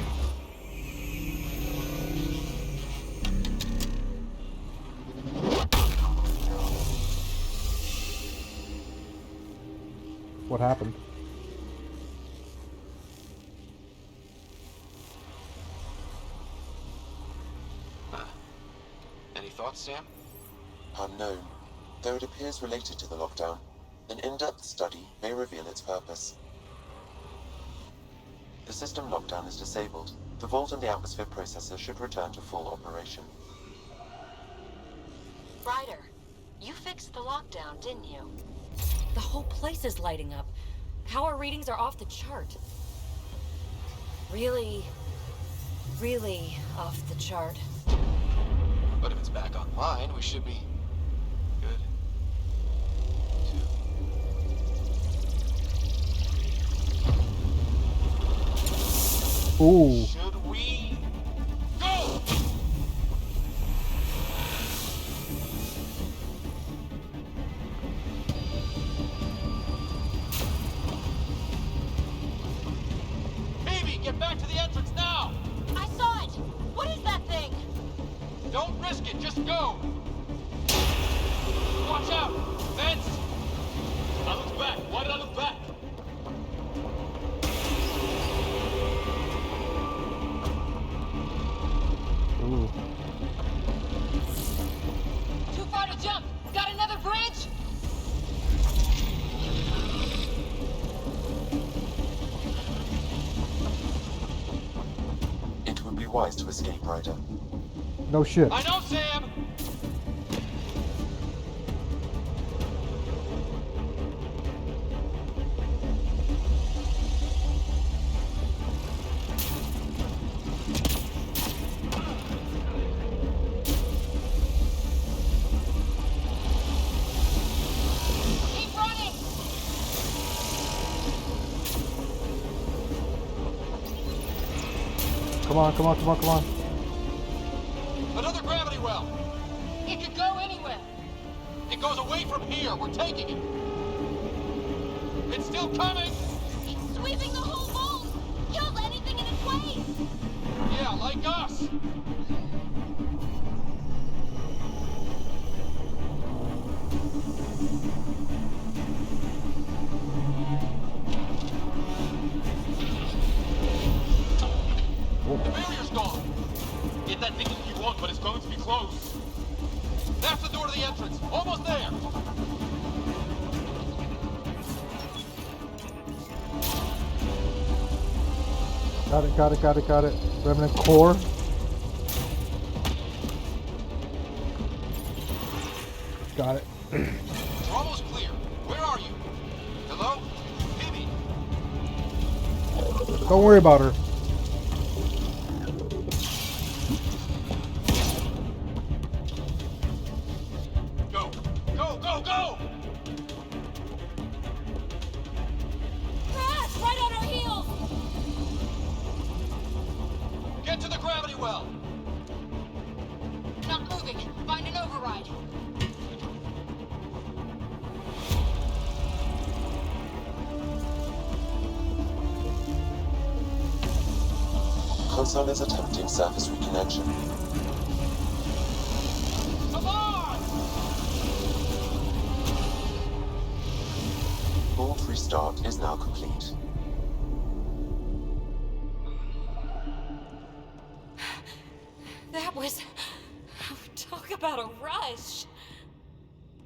What happened? Any thoughts, Sam? Unknown, though it appears related to the lockdown. An in-depth study may reveal its purpose. The system lockdown is disabled. The vault and the atmosphere processor should return to full operation. Ryder, you fixed the lockdown, didn't you? The whole place is lighting up. Power readings are off the chart. Really off the chart. But if it's back online, we should be good. Ooh. Should we go? Baby, get back to the entrance now! I saw it! What is that thing? Don't risk it, just go! Watch out! Vents! I looked back. Why did I look back? Ooh. Too far to jump. Got another bridge? It would be wise to escape, Ryder. No shit. I know, Sam! Keep running! Come on, come on, come on, come on. Another gravity well! It could go anywhere. It goes away from here. We're taking it. It's still coming! It's sweeping the whole vault! Kills anything in its way! Yeah, like us! The barrier's gone! Get that thing if you want, but it's going to be close. That's the door to the entrance. Almost there! Got it, got it, got it, got it. Remnant core. Got it. We're almost clear. Where are you? Hello? Phoebe? Don't worry about her. Go! Go, go, go! Crash! Right on our heels! Get to the gravity well! Not moving. Find an override. Console is attempting surface reconnection. Come on! Vault restart is now complete. That was... Talk about a rush.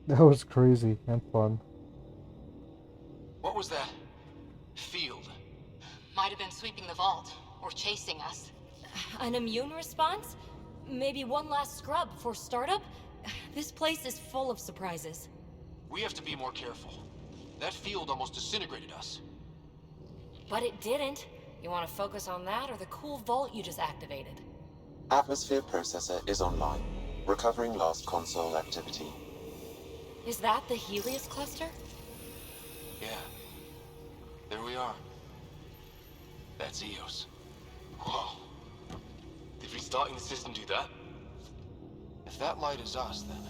That was crazy and fun. What was that? Field. Might have been sweeping the vault, or chasing us. An immune response? Maybe one last scrub for startup? This place is full of surprises. We have to be more careful. That field almost disintegrated us. But it didn't. You want to focus on that or the cool vault you just activated? Atmosphere processor is online. Recovering last console activity. Is that the Helios cluster? Yeah. There we are. That's Eos. Whoa. Did restarting the system do that? If that light is us, then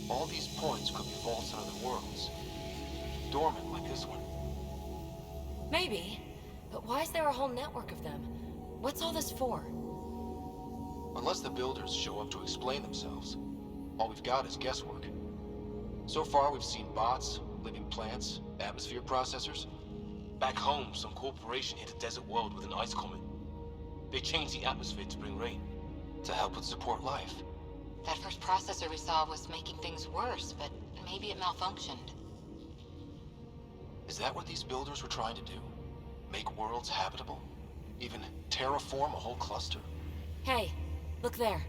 all these points could be vaults in other worlds. Dormant like this one. Maybe. But why is there a whole network of them? What's all this for? Unless the builders show up to explain themselves, all we've got is guesswork. So far, we've seen bots, living plants, atmosphere processors. Back home, some corporation hit a desert world with an ice comet. They changed the atmosphere to bring rain, to help it support life. That first processor we saw was making things worse, but maybe it malfunctioned. Is that what these builders were trying to do? Make worlds habitable? Even terraform a whole cluster? Hey, look there.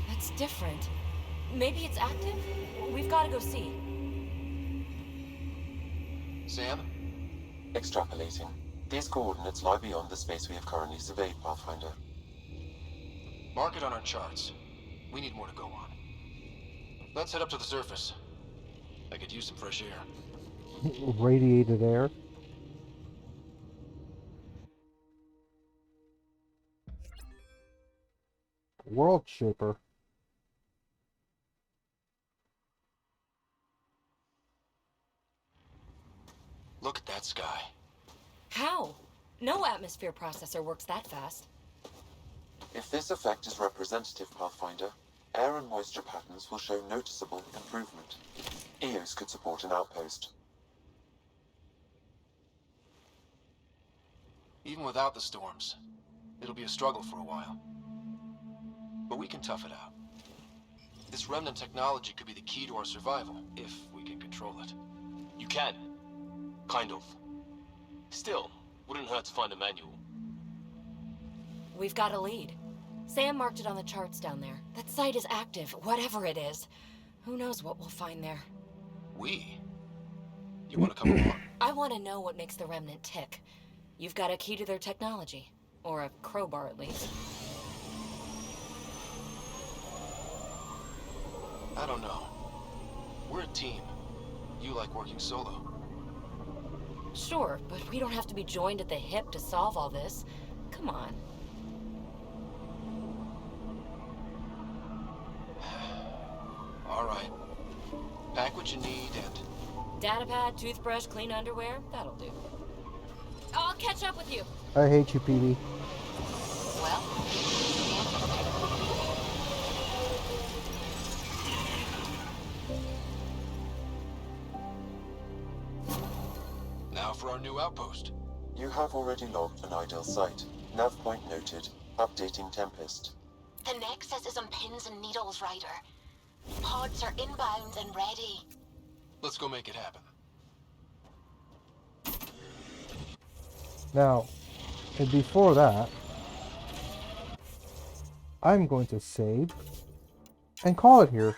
That's different. Maybe it's active? We've got to go see. Sam? Extrapolating. These coordinates lie beyond the space we have currently surveyed, Pathfinder. Mark it on our charts. We need more to go on. Let's head up to the surface. I could use some fresh air. Radiated air. World Shaper. Look at that sky. How? No atmosphere processor works that fast. If this effect is representative, Pathfinder, air and moisture patterns will show noticeable improvement. Eos could support an outpost. Even without the storms, it'll be a struggle for a while. But we can tough it out. This remnant technology could be the key to our survival, if we can control it. You can. Kind of. Still, wouldn't hurt to find a manual. We've got a lead. Sam marked it on the charts down there. That site is active, whatever it is. Who knows what we'll find there. We? You want to come along? I want to know what makes the Remnant tick. You've got a key to their technology. Or a crowbar, at least. I don't know. We're a team. You like working solo. Sure, but we don't have to be joined at the hip to solve all this. Come on. All right. Pack what you need and... Datapad, toothbrush, clean underwear, that'll do. I'll catch up with you. I hate you, Petey. Well, Now for our new outpost. You have already logged an ideal site. Nav point noted. Updating Tempest. The Nexus is on pins and needles, Ryder. Pods are inbound and ready. Let's go make it happen. Now, and before that, I'm going to save and call it here,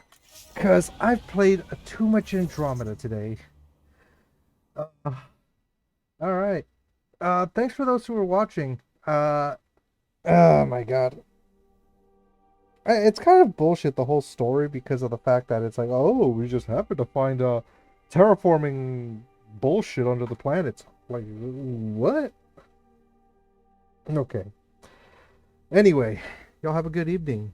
because I've played too much Andromeda today. Alright. Thanks for those who are watching. Oh my god. It's kind of bullshit, the whole story, because of the fact that it's like, oh, we just happened to find terraforming bullshit under the planets. Like, what? Okay. Anyway, y'all have a good evening.